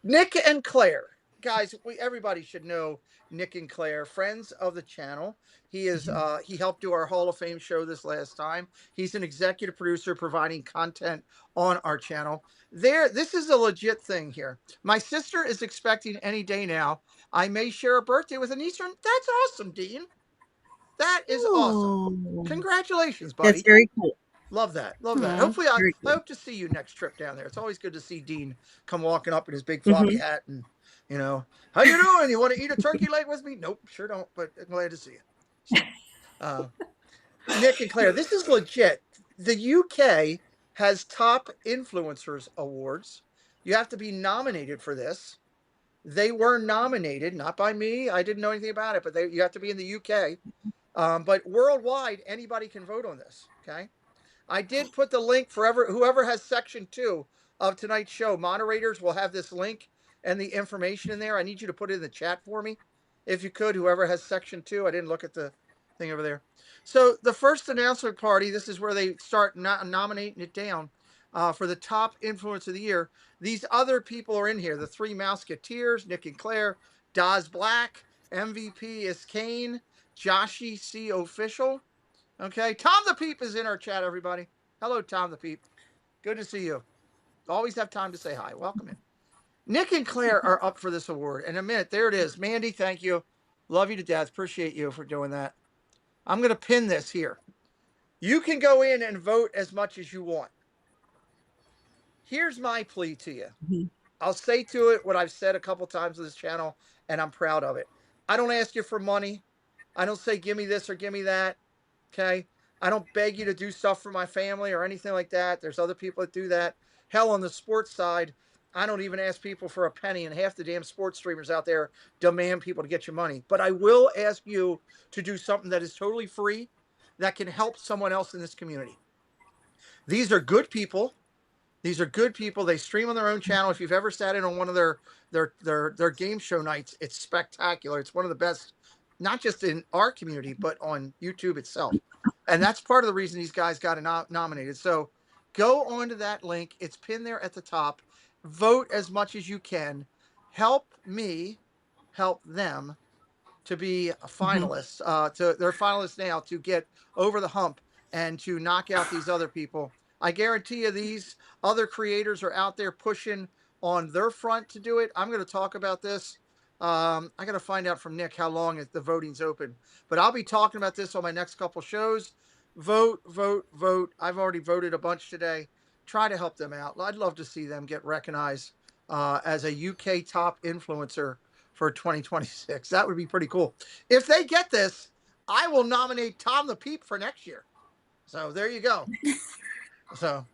Nick and Claire. Guys, everybody should know Nick and Claire, friends of the channel. He is he helped do our Hall of Fame show this last time. He's an executive producer providing content on our channel. This is a legit thing here. My sister is expecting any day now. I may share a birthday with an Eastern. That's awesome, Dean. That is awesome. Oh, Congratulations, buddy. that's very cool. Love that. Love that. Aw. Hopefully, I Very cool. hope to see you next trip down there. It's always good to see Dean come walking up in his big floppy Mhm. hat and, how you doing? You want to eat a turkey leg with me? Nope, sure don't, but I'm glad to see you. So, Nick and Claire, this is legit. The UK has top influencers awards. You have to be nominated for this. They were nominated, not by me. I didn't know anything about it, but you have to be in the UK. But worldwide, anybody can vote on this. Okay. I did put the link for whoever has section 2 of tonight's show. Moderators will have this link and the information in there. I need you to put it in the chat for me, if you could. Whoever has section 2, I didn't look at the thing over there. So the first announcement party, this is where they start nominating it down for the top influence of the year. These other people are in here: the Three Mouseketeers, Nick and Claire, Daz Black, MVP is Kane, Joshy C Official. Okay, Tom the Peep is in our chat, everybody. Hello, Tom the Peep. Good to see you. Always have time to say hi. Welcome in. Nick and Claire are up for this award. In a minute, there it is. Mandy, thank you. Love you to death. Appreciate you for doing that. I'm going to pin this here. You can go in and vote as much as you want. Here's my plea to you. Mhm. I'll say to it what I've said a couple times on this channel, and I'm proud of it. I don't ask you for money. I don't say, give me this or give me that. Okay. I don't beg you to do stuff for my family or anything like that. There's other people that do that. Hell, on the sports side, I don't even ask people for a penny, and half the damn sports streamers out there demand people to get you money. But I will ask you to do something that is totally free that can help someone else in this community. These are good people. These are good people. They stream on their own channel. If you've ever sat in on one of their game show nights, it's spectacular. It's one of the best, not just in our community, but on YouTube itself. And that's part of the reason these guys got nominated. So go onto that link. It's pinned there at the top. Vote as much as you can. Help me help them to be a finalist. They're finalists now to get over the hump and to knock out these other people. I guarantee you these other creators are out there pushing on their front to do it. I'm going to talk about this. I got to find out from Nick how long the voting's open. But I'll be talking about this on my next couple shows. Vote, vote, vote. I've already voted a bunch today. Try to help them out. I'd love to see them get recognized as a UK top influencer for 2026. That would be pretty cool. If they get this, I will nominate Tom the Peep for next year. So there you go. So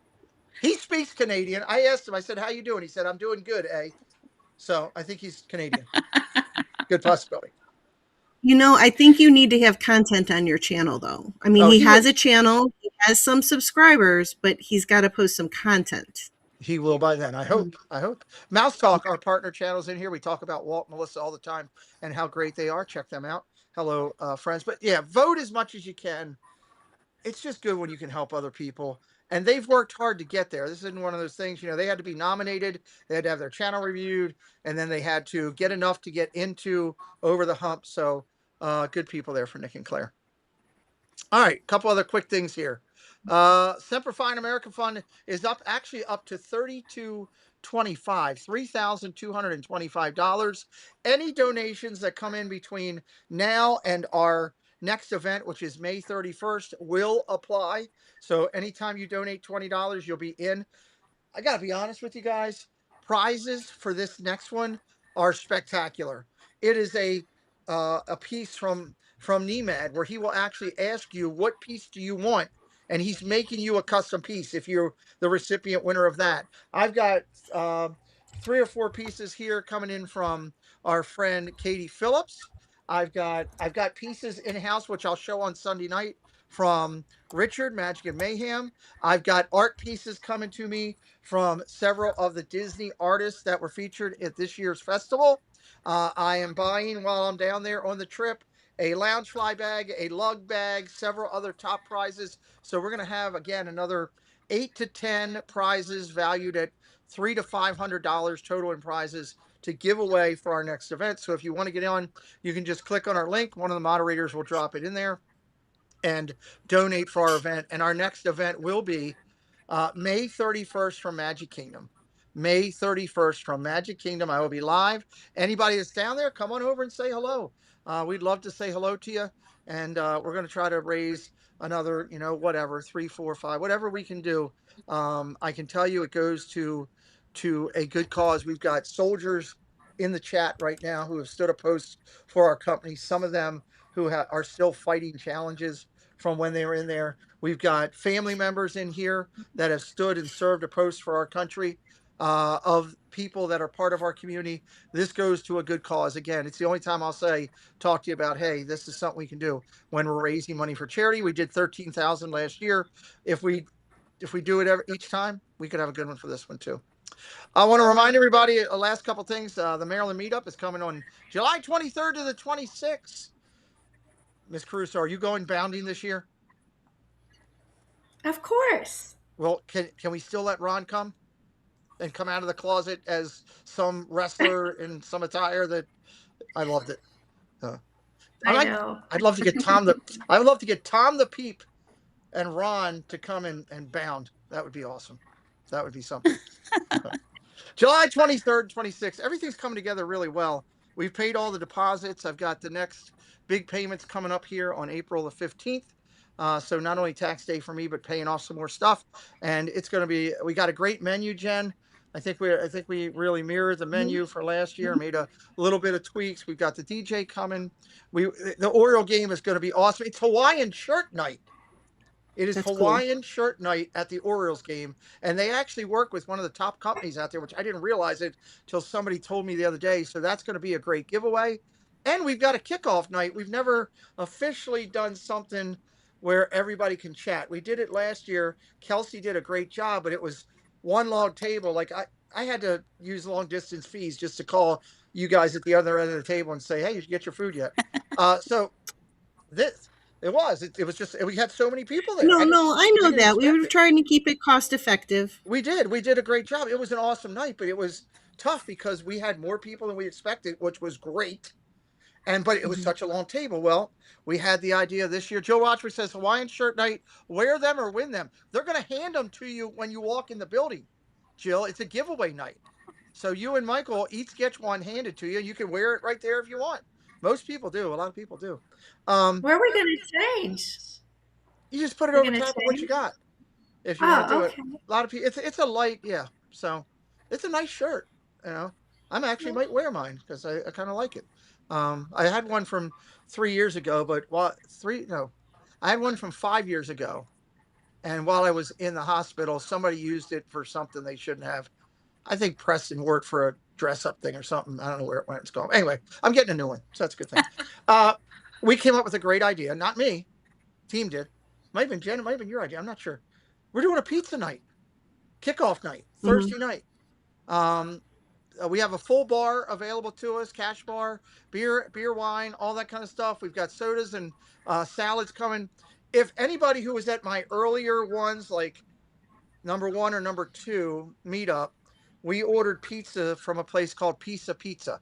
he speaks Canadian. I asked him, I said, how you doing? He said, I'm doing good, eh? So I think he's Canadian. Good possibility. I think you need to have content on your channel, though. I mean, he has a channel, he has some subscribers, but he's got to post some content. He will by then. I hope. Mouse Talk, our partner channels in here. We talk about Walt and Melissa all the time and how great they are. Check them out. Hello, friends. But yeah, vote as much as you can. It's just good when you can help other people. And they've worked hard to get there. This isn't one of those things, they had to be nominated, they had to have their channel reviewed, and then they had to get enough to get into over the hump. So good people there for Nick and Claire. All right, a couple other quick things here. Semper Fi America Fund is up to $3,225. Any donations that come in between now and our next event, which is May 31st, will apply. So anytime you donate $20, you'll be in. I got to be honest with you guys. Prizes for this next one are spectacular. It is a piece from Nemad where he will actually ask you, what piece do you want? And he's making you a custom piece if you're the recipient winner of that. I've got 3 or 4 pieces here coming in from our friend Katie Phillips. I've got pieces in house which I'll show on Sunday night from Richard Magic and Mayhem. I've got art pieces coming to me from several of the Disney artists that were featured at this year's festival. I am buying while I'm down there on the trip a Loungefly bag, a lug bag, several other top prizes. So we're going to have again another 8 to 10 prizes valued at $300 to $500 total in prizes to give away for our next event. So if you want to get on, you can just click on our link. One of the moderators will drop it in there and donate for our event. And our next event will be May 31st from Magic Kingdom. May 31st from Magic Kingdom. I will be live. Anybody that's down there, come on over and say hello. We'd love to say hello to you. And we're going to try to raise another, whatever, 3, 4, 5, whatever we can do. I can tell you it goes to a good cause. We've got soldiers in the chat right now who have stood a post for our company. Some of them who are still fighting challenges from when they were in there. We've got family members in here that have stood and served a post for our country, of people that are part of our community. This goes to a good cause. Again, it's the only time I'll talk to you about, hey, this is something we can do when we're raising money for charity. We did 13,000 last year. If we do it each time, we could have a good one for this one too. I want to remind everybody the last couple things. The Maryland meetup is coming on July 23rd to the 26th. Miss Caruso, are you going bounding this year? Of course. Well, can we still let Ron come and come out of the closet as some wrestler in some attire that I loved it. I know. I'd love to get Tom the Peep and Ron to come and bound. That would be awesome. That would be something. July 23rd, 26th. Everything's coming together really well. We've paid all the deposits. I've got the next big payments coming up here on April the 15th. So not only tax day for me, but paying off some more stuff. And it's going to be, we got a great menu, Jen. I think we really mirrored the menu for last year, made a little bit of tweaks. We've got the DJ coming. The Oriole game is going to be awesome. It's Hawaiian shirt night. It is That's Hawaiian shirt night at the Orioles game. And they actually work with one of the top companies out there, which I didn't realize it till somebody told me the other day. So that's going to be a great giveaway. And we've got a kickoff night. We've never officially done something where everybody can chat. We did it last year. Kelsey did a great job, but it was one long table. Like I had to use long distance fees just to call you guys at the other end of the table and say, hey, you should get your food yet. So it was just, we had so many people there. No, I know that. We were trying to keep it cost effective. We did a great job. It was an awesome night, but it was tough because we had more people than we expected, which was great. But it was such a long table. Well, we had the idea this year. Joe Rochford says Hawaiian shirt night, wear them or win them. They're going to hand them to you when you walk in the building, Jill. It's a giveaway night. So you and Michael each get one handed to you. You can wear it right there if you want. Most people do. A lot of people do. Where are we going to change? You just put it over top of what you got. If you want to do it. A lot of people, it's a light, yeah. So it's a nice shirt, I actually might wear mine because I kind of like it. I had one from 3 years ago, but I had one from 5 years ago. And while I was in the hospital, somebody used it for something they shouldn't have. I think Preston worked for a dress up thing or something. I don't know where it's going. Anyway, I'm getting a new one. So that's a good thing. We came up with a great idea. Not me. Team did. Might have been Jen. It might have been your idea. I'm not sure. We're doing a pizza night. Kickoff night. Thursday night. We have a full bar available to us, cash bar, beer, wine, all that kind of stuff. We've got sodas and salads coming. If anybody who was at my earlier ones, like number 1 or number 2 meetup, we ordered pizza from a place called Pizza,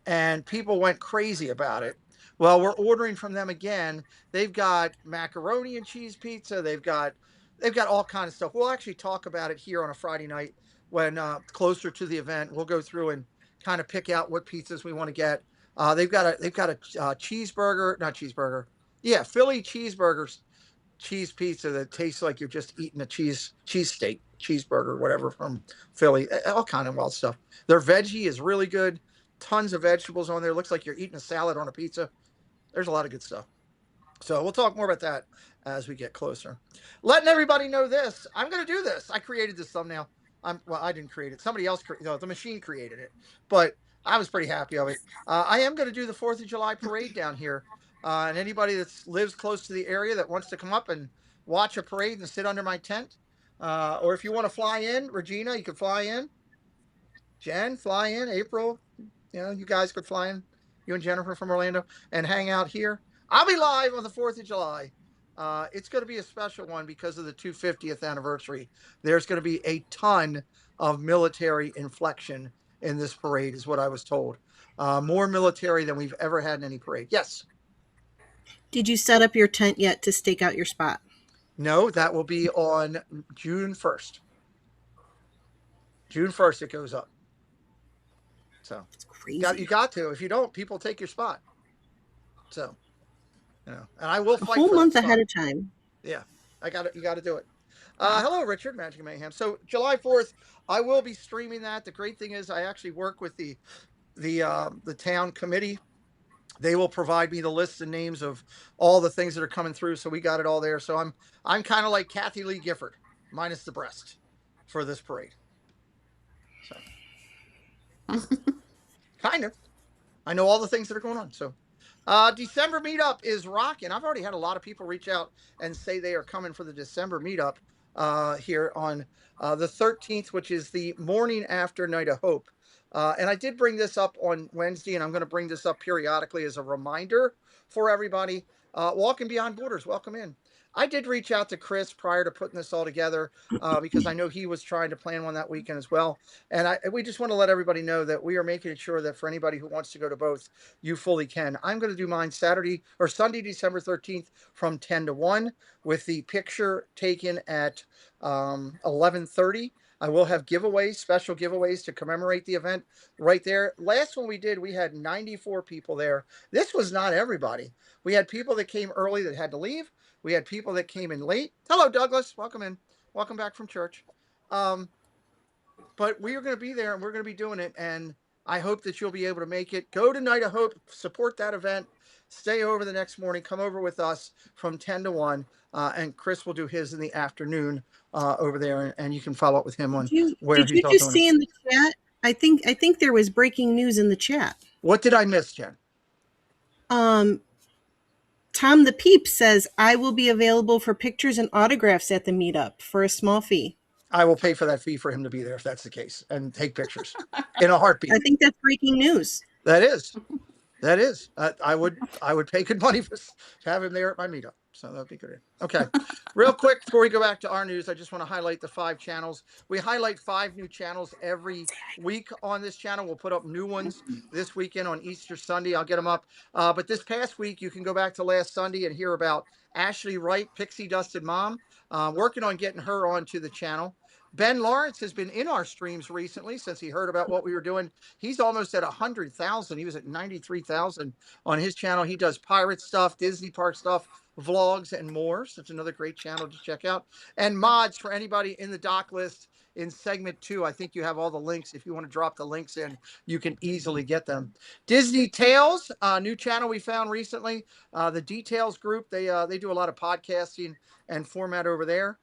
and people went crazy about it. Well, we're ordering from them again. They've got macaroni and cheese pizza. They've got all kinds of stuff. We'll actually talk about it here on a Friday night when closer to the event. We'll go through and kind of pick out what pizzas we want to get. They've got a cheeseburger, not cheeseburger. Yeah, Philly cheeseburgers, cheese pizza that tastes like you're just eating a cheese steak, cheeseburger, whatever from Philly. All kind of wild stuff. Their veggie is really good. Tons of vegetables on there. Looks like you're eating a salad on a pizza. There's a lot of good stuff. So we'll talk more about that as we get closer. Letting everybody know this. I'm going to do this. I created this thumbnail. Well, I didn't create it. Somebody else, the machine created it, but I was pretty happy of it. I am going to do the 4th of July parade down here. And anybody that lives close to the area that wants to come up and watch a parade and sit under my tent, or if you want to fly in, Regina, you can fly in. Jen, fly in. April, you guys could fly in. You and Jennifer from Orlando and hang out here. I'll be live on the 4th of July. It's going to be a special one because of the 250th anniversary. There's going to be a ton of military inflection in this parade, is what I was told. More military than we've ever had in any parade. Yes. Did you set up your tent yet to stake out your spot? No, that will be on June 1st. June 1st it goes up. So it's crazy. You got to. If you don't, people take your spot. So, and I will fight a whole for month that ahead spot. of time. Yeah, you got to do it. Hello, Richard, Magic Mayhem. So July 4th, I will be streaming that. The great thing is I actually work with the town committee. They will provide me the lists and names of all the things that are coming through. So we got it all there. So I'm kind of like Kathy Lee Gifford, minus the breast, for this parade. So kind of. I know all the things that are going on. So December meetup is rocking. I've already had a lot of people reach out and say they are coming for the December meetup here on the 13th, which is the morning after Night of Hope. And I did bring this up on Wednesday, and I'm going to bring this up periodically as a reminder for everybody. Walking Beyond Borders, welcome in. I did reach out to Chris prior to putting this all together because I know he was trying to plan one that weekend as well. And we just want to let everybody know that we are making sure that for anybody who wants to go to both, you fully can. I'm going to do mine Sunday, December 13th from 10 to 1 with the picture taken at 11:30. I will have giveaways, special giveaways to commemorate the event right there. Last one we did, we had 94 people there. This was not everybody. We had people that came early that had to leave. We had people that came in late. Hello, Douglas. Welcome in. Welcome back from church. But we are going to be there and we're going to be doing it. And I hope that you'll be able to make it. Go to Night of Hope, support that event, stay over the next morning, come over with us from 10 to 1. And Chris will do his in the afternoon over there. And you can follow up with him on where did he's you just see in the chat? I think there was breaking news in the chat. What did I miss, Jen? Tom the Peep says, I will be available for pictures and autographs at the meetup for a small fee. I will pay for that fee for him to be there if that's the case and take pictures in a heartbeat. I think that's breaking news. That is. I would pay good money to have him there at my meetup. So that'd be good. Okay. Real quick, before we go back to our news, I just want to highlight the 5 channels. We highlight 5 new channels every week on this channel. We'll put up new ones this weekend on Easter Sunday. I'll get them up. But this past week, you can go back to last Sunday and hear about Ashley Wright, Pixie Dusted Mom, working on getting her onto the channel. Ben Lawrence has been in our streams recently since he heard about what we were doing. He's almost at 100,000. He was at 93,000 on his channel. He does pirate stuff, Disney park stuff, vlogs, and more. So it's another great channel to check out. And mods for anybody in the doc list in segment 2. I think you have all the links. If you want to drop the links in, you can easily get them. Disney Tales, a new channel we found recently. The Details group, they do a lot of podcasting and format over there.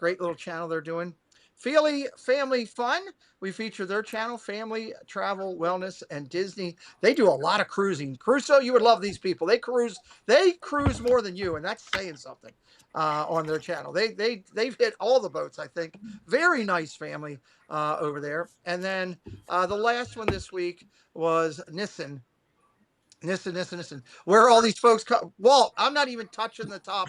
Great little channel they're doing. Feely Family Fun, we feature their channel, Family, Travel, Wellness, and Disney. They do a lot of cruising. Crusoe, you would love these people. They cruise more than you, and that's saying something on their channel. They've hit all the boats, I think. Very nice family over there. And then the last one this week was Nissen. Where are all these folks come? Walt, I'm not even touching the top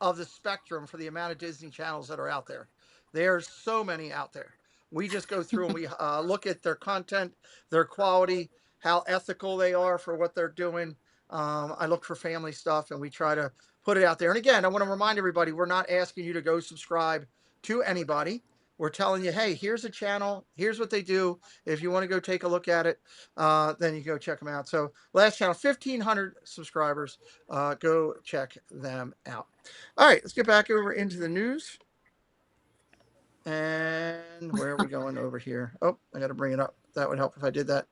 of the spectrum for the amount of Disney channels that are out there. There's so many out there. We just go through and we look at their content, their quality, how ethical they are for what they're doing. I look for family stuff and we try to put it out there. And again, I want to remind everybody, we're not asking you to go subscribe to anybody. We're telling you, hey, here's a channel. Here's what they do. If you want to go take a look at it, then you go check them out. So last channel, 1,500 subscribers. Go check them out. All right, let's get back over into the news. And where are we going over here? Oh, I got to bring it up. That would help if I did that.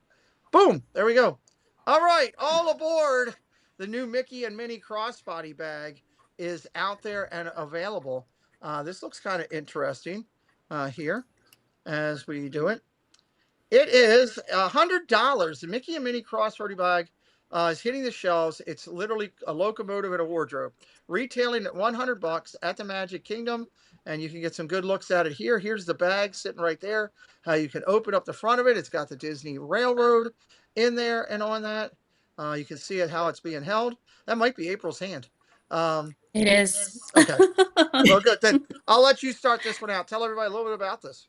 Boom. There we go. All right. All aboard. The new Mickey and Minnie crossbody bag is out there and available. This looks kind of interesting here. as we do it. It is $100. The Mickey and Minnie crossbody bag is hitting the shelves. It's literally a locomotive and a wardrobe, retailing at $100 at the Magic Kingdom, and you can get some good looks at it here. Here's the bag sitting right there. How you can open up the front of it. It's got the Disney Railroad in there, and on that, you can see it how it's being held. That might be April's hand. It is. Okay. Well, good. Then I'll let you start this one out. Tell everybody a little bit about this.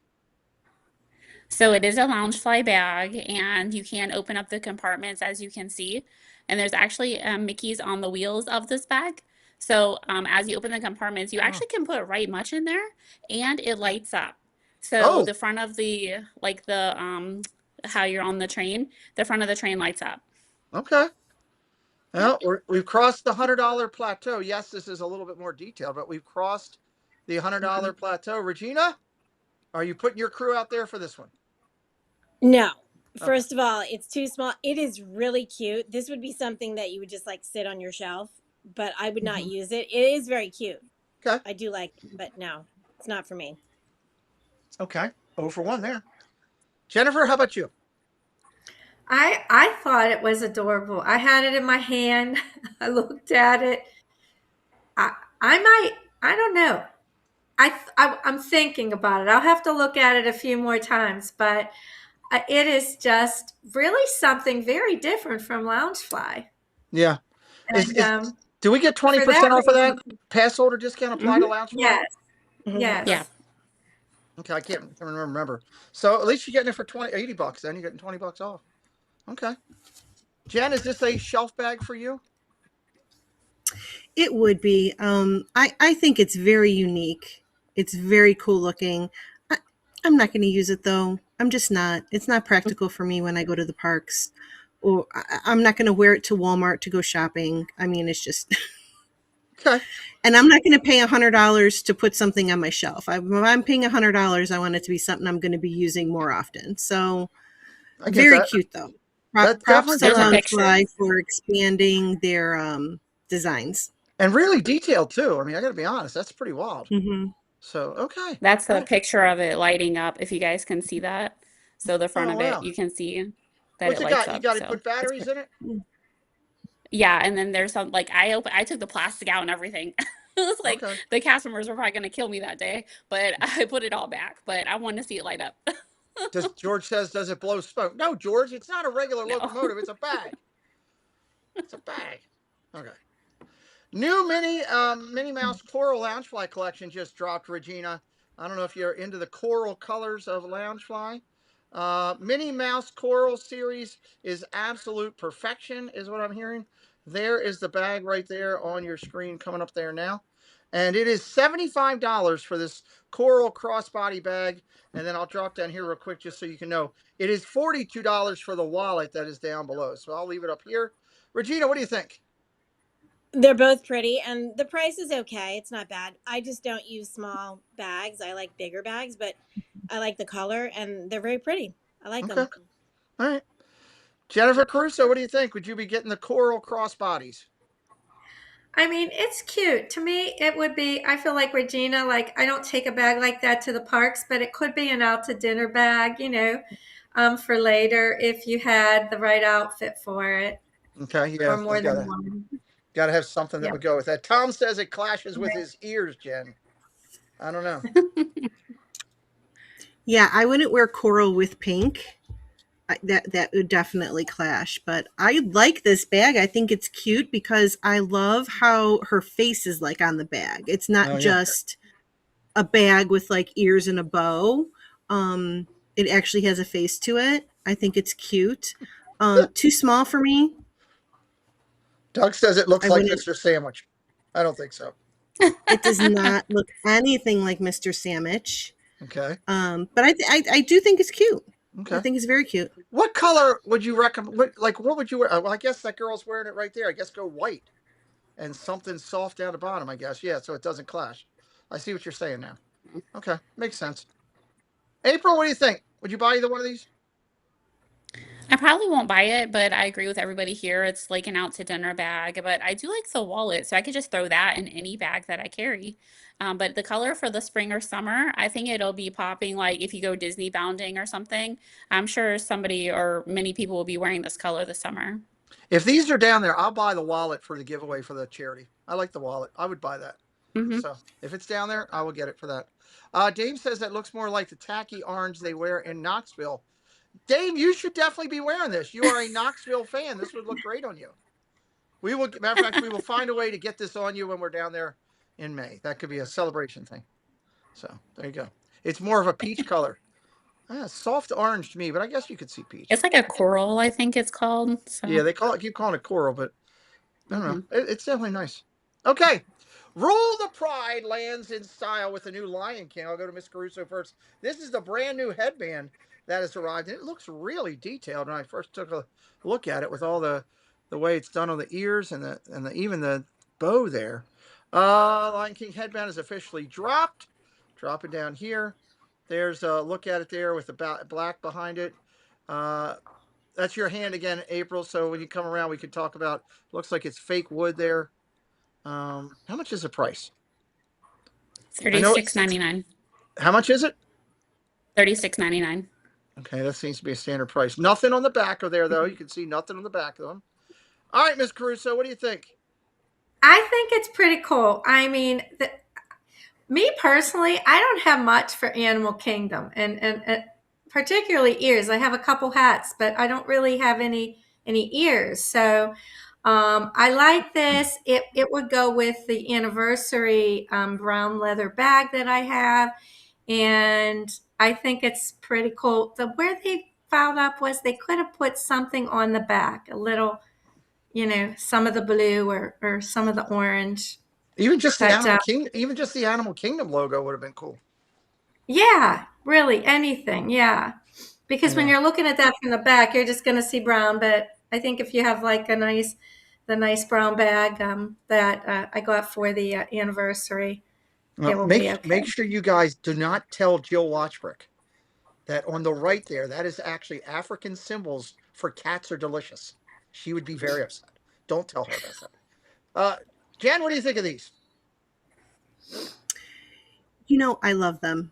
So it is a Loungefly bag, and you can open up the compartments as you can see. And there's actually Mickey's on the wheels of this bag. So as you open the compartments, you actually can put right much in there, and it lights up. So Oh. the front of the how you're on the train, the front of the train lights up. Okay. Well, we've crossed the $100 plateau. Yes, this is a little bit more detailed, but we've crossed the $100 plateau. Regina, are you putting your crew out there for this one? No. First of all, it's too small. It is really cute. This would be something that you would just like sit on your shelf, but I would not use it. It is very cute. Okay. I do like it, but no, it's not for me. Okay. 0 for 1 there. Jennifer, how about you? I thought it was adorable. I had it in my hand. I looked at it. I don't know. I'm thinking about it. I'll have to look at it a few more times, but it is just really something very different from Loungefly. Yeah. And, do we get 20% off of that? Pass holder discount applied to Loungefly? Yes. Yes. Yeah. Okay, I can't remember. So at least you're getting it for $80. Then you're getting $20 off. Okay. Jen, is this a shelf bag for you? It would be. I think it's very unique. It's very cool looking. I'm not going to use it though. I'm just not. It's not practical for me when I go to the parks. Or I'm not going to wear it to Walmart to go shopping. I mean, it's just. Okay. And I'm not going to pay $100 to put something on my shelf. If I'm paying $100, I want it to be something I'm going to be using more often. So, very cute though. Props to Loungefly for expanding their designs. And really detailed too. I mean, I got to be honest, that's pretty wild. Mm-hmm. So, okay. That's a picture of it lighting up, if you guys can see that. So the front of it, you can see that What's it it lights got? up. You got to put batteries in it? Yeah, and then there's some I took the plastic out and everything. It was like the cast members were probably gonna kill me that day, but I put it all back. But I wanted to see it light up. George says, does it blow smoke? No, George, it's not a regular locomotive. It's a bag. It's a bag. Okay. New Minnie Mouse Coral Loungefly collection just dropped, Regina. I don't know if you're into the coral colors of Loungefly. Minnie Mouse Coral series is absolute perfection, is what I'm hearing. There is the bag right there on your screen coming up there now. And it is $75 for this coral crossbody bag. And then I'll drop down here real quick just so you can know. It is $42 for the wallet that is down below. So I'll leave it up here. Regina, what do you think? They're both pretty, and the price is okay. It's not bad. I just don't use small bags. I like bigger bags, but I like the color, and they're very pretty. I like them. All right. Jennifer Caruso, what do you think? Would you be getting the coral crossbodies? I mean, it's cute. To me, it would be, I feel like Regina, like I don't take a bag like that to the parks, but it could be an out to dinner bag, for later if you had the right outfit for it. Okay, yeah. Or more than one. Got to have something that would go with that. Tom says it clashes with his ears, Jen. I don't know. Yeah, I wouldn't wear coral with pink. That would definitely clash. But I like this bag. I think it's cute because I love how her face is like on the bag. It's not just a bag with like ears and a bow. It actually has a face to it. I think it's cute. Too small for me. Doug says it looks like Mr. Sandwich. I don't think so. It does not look anything like Mr. Sandwich. Okay. But I do think it's cute. Okay. I think it's very cute. What color would you recommend? What would you wear? Well, I guess that girl's wearing it right there. I guess go white and something soft down the bottom, I guess. Yeah, so it doesn't clash. I see what you're saying now. Okay, makes sense. April, what do you think? Would you buy either one of these? I probably won't buy it, but I agree with everybody here. It's like an out to dinner bag, but I do like the wallet, so I could just throw that in any bag that I carry. But the color for the spring or summer, I think it'll be popping like if you go Disney bounding or something. I'm sure somebody or many people will be wearing this color this summer. If these are down there, I'll buy the wallet for the giveaway for the charity. I like the wallet. I would buy that. Hmm. So if it's down there, I will get it for that. Dave says that looks more like the tacky orange they wear in Knoxville. Dave, you should definitely be wearing this. You are a Knoxville fan. This would look great on you. We will, matter of fact, we will find a way to get this on you when we're down there in May. That could be a celebration thing. So there you go. It's more of a peach color. Soft orange to me, but I guess you could see peach. It's like a coral, I think it's called. Yeah, So, they keep calling it coral, but I don't know. hmm. It's definitely nice. Okay. Roll the Pride lands in style with the new Lion King. I'll go to Miss Caruso first. This is the brand new headband that has arrived. And it looks really detailed when I first took a look at it with all the way it's done on the ears and even the bow there. Lion King headband is officially dropped. Drop it down here. There's a look at it there with the black behind it. That's your hand again, April. So when you come around, we could talk about. Looks like it's fake wood there. How much is the price? I know it's. 36.99. How much is it? 36.99. Okay, that seems to be a standard price. Nothing on the back of there, though. You can see nothing on the back of them. All right, Miss Caruso, what do you think? I think it's pretty cool. I mean, me personally, I don't have much for Animal Kingdom, and particularly ears. I have a couple hats, but I don't really have any ears. So I like this. It would go with the anniversary brown leather bag that I have, and I think it's pretty cool. Where they fouled up was they could have put something on the back, a little, some of the blue or some of the orange. Even just the But Animal Kingdom logo would have been cool. yeah, really anything. Yeah. Because when Yeah. you're looking at that from the back, you're just going to see brown. But I think if you have like the nice brown bag that I got for the anniversary, it will be Make okay. sure you guys do not tell Jill Watchbrick that on the right there, that is actually African symbols for cats are delicious. She would be very upset. Don't tell her about that. Uh, Jan, what do you think of these? I love them.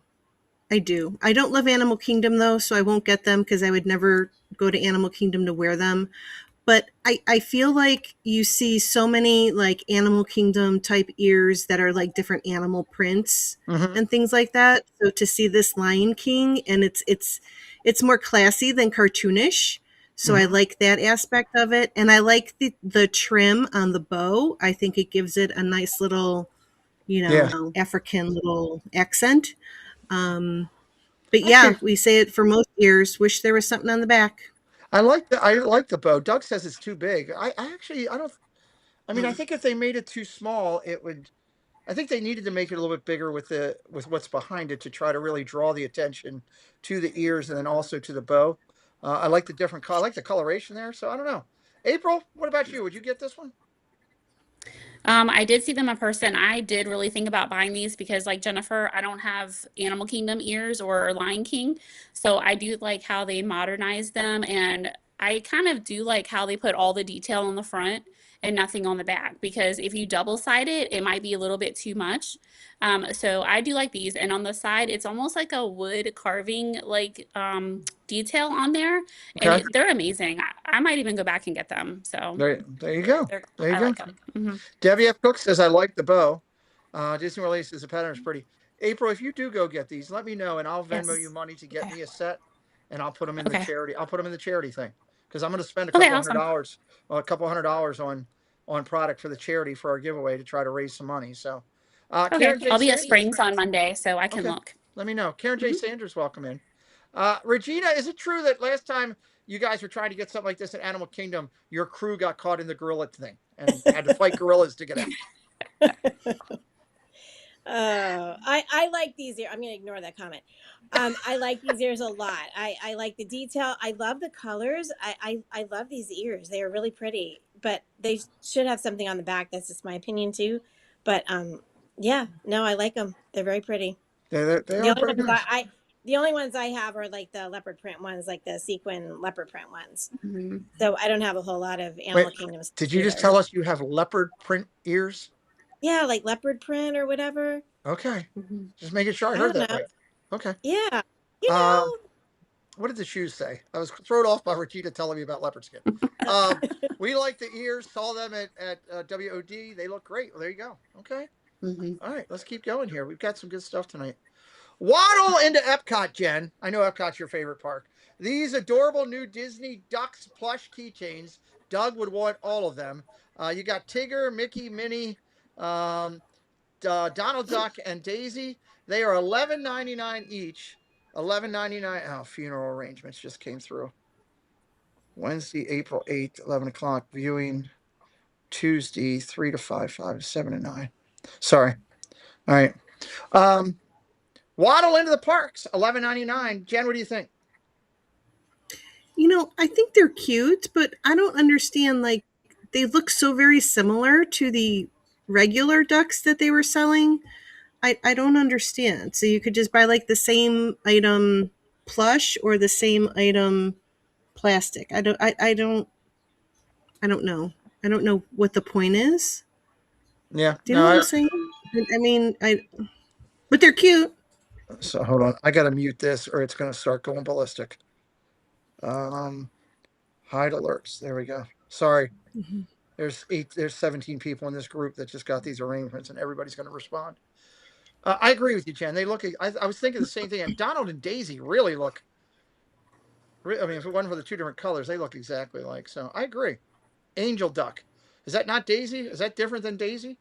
I do. I don't love Animal Kingdom though, so I won't get them because I would never go to Animal Kingdom to wear them. But I feel like you see so many like Animal Kingdom type ears that are like different animal prints Mm-hmm. and things like that. So to see this Lion King, and it's more classy than cartoonish. So I Mm-hmm. like that aspect of it. And I like the trim on the bow. I think it gives it a nice little, Yeah. African little accent. But Okay. yeah, we say it for most ears. Wish there was something on the back. I like the bow. Doug says it's too big. I actually I don't I mean I think if they made it too small, it would I think they needed to make it a little bit bigger with what's behind it to try to really draw the attention to the ears and then also to the bow. I like the different color. I like the coloration there. So I don't know. April, what about you? Would you get this one? I did see them in person. I did really think about buying these because, like Jennifer, I don't have Animal Kingdom ears or Lion King. So I do like how they modernized them. And I kind of do like how they put all the detail on the front and nothing on the back. Because if you double side it, it might be a little bit too much. So I do like these. And on the side, it's almost like a wood carving like detail on there. And Okay. they're amazing. I might even go back and get them. So There you go. There you I go. like them. Hmm. Debbie F. Cook says I like the bow. Disney releases the pattern is pretty. April, if you do go get these, let me know and I'll Venmo you Yes. money to get Okay. me a set, and I'll put them in the Okay. charity. I'll put them in the charity thing because I'm going to spend Okay, awesome. a couple $100 on product for the charity for our giveaway to try to raise some money. So, Okay. Karen J. I'll be at Sanders, Springs on Monday, so I can okay, look. let me know. Karen J. Hmm. Sanders, welcome in. Regina, is it true that last time you guys were trying to get something like this at Animal Kingdom, your crew got caught in the gorilla thing and had to fight gorillas to get out? I like these ears. I'm gonna ignore that comment. I like these ears a lot. I like the detail. I love the colors. I love these ears. They are really pretty, but they should have something on the back. That's just my opinion too. But yeah, no, I like them. They're very pretty. They The are only pretty one is nice. the only ones I have are like the leopard print ones, like the sequin leopard print ones. Mm-hmm. So I don't have a whole lot of Wait, Animal Kingdom stuff did you just either. tell us you have leopard print ears? Yeah, like leopard print or whatever. Okay, Mm-hmm. just making sure I I heard don't that know. right. Okay. Yeah. Um, You what did the shoes say? I was thrown off by Regina telling me about leopard skin. know. We like the ears. Saw them at WOD. They look great. Well, there you go. Okay. Mm-hmm. All right. Let's keep going here. We've got some good stuff tonight. Waddle into Epcot, Jen. I know Epcot's your favorite park. These adorable new Disney Ducks plush keychains. Doug would want all of them. You got Tigger, Mickey, Minnie, Donald Duck, and Daisy. They are $11.99 each. $11.99. Oh, funeral arrangements just came through. Wednesday, April 8th, 11 o'clock. Viewing Tuesday, 3 to 5, 5 to 7 to 9. Sorry. All right. Waddle into the parks, $11.99. Jen, what do you think? You know, I think they're cute, but I don't understand. Like, they look so very similar to the regular ducks that they were selling. I don't understand. So you could just buy like the same item plush or the same item plastic. I don't know. I don't know what the point is. Yeah. Do you know what I'm saying? I mean, but they're cute. So hold on. I got to mute this or it's going to start going ballistic. Hide alerts. There we go. Sorry. Mhm. There's 17 people in this group that just got these arrangements and everybody's going to respond. I agree with you, Jen. They look, I was thinking the same thing. And Donald and Daisy really look, I mean, if it wasn't for the two different colors, they look exactly like. So I agree. Angel Duck. Is that not Daisy? Is that different than Daisy?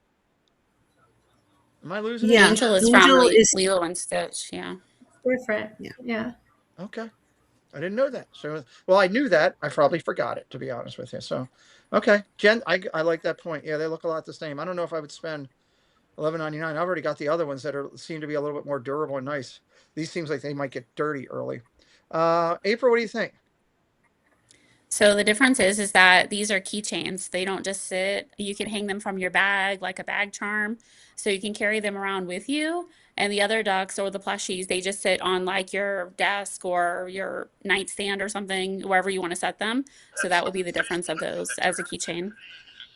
Am I losing it? Yeah, Angel is from Angel is Lilo and Stitch. Yeah. Different. Yeah. Yeah. Okay. I didn't know that. So, well, I knew that. I probably forgot it, to be honest with you. So, okay. Jen, I like that point. Yeah, they look a lot the same. I don't know if I would spend $11.99. I've already got the other ones that seem to be a little bit more durable and nice. These seems like they might get dirty early. April, what do you think? So the difference is that these are keychains. They don't just sit. You can hang them from your bag like a bag charm. So you can carry them around with you. And the other ducks or the plushies, they just sit on like your desk or your nightstand or something, wherever you want to set them. So that would be the difference of those as a keychain.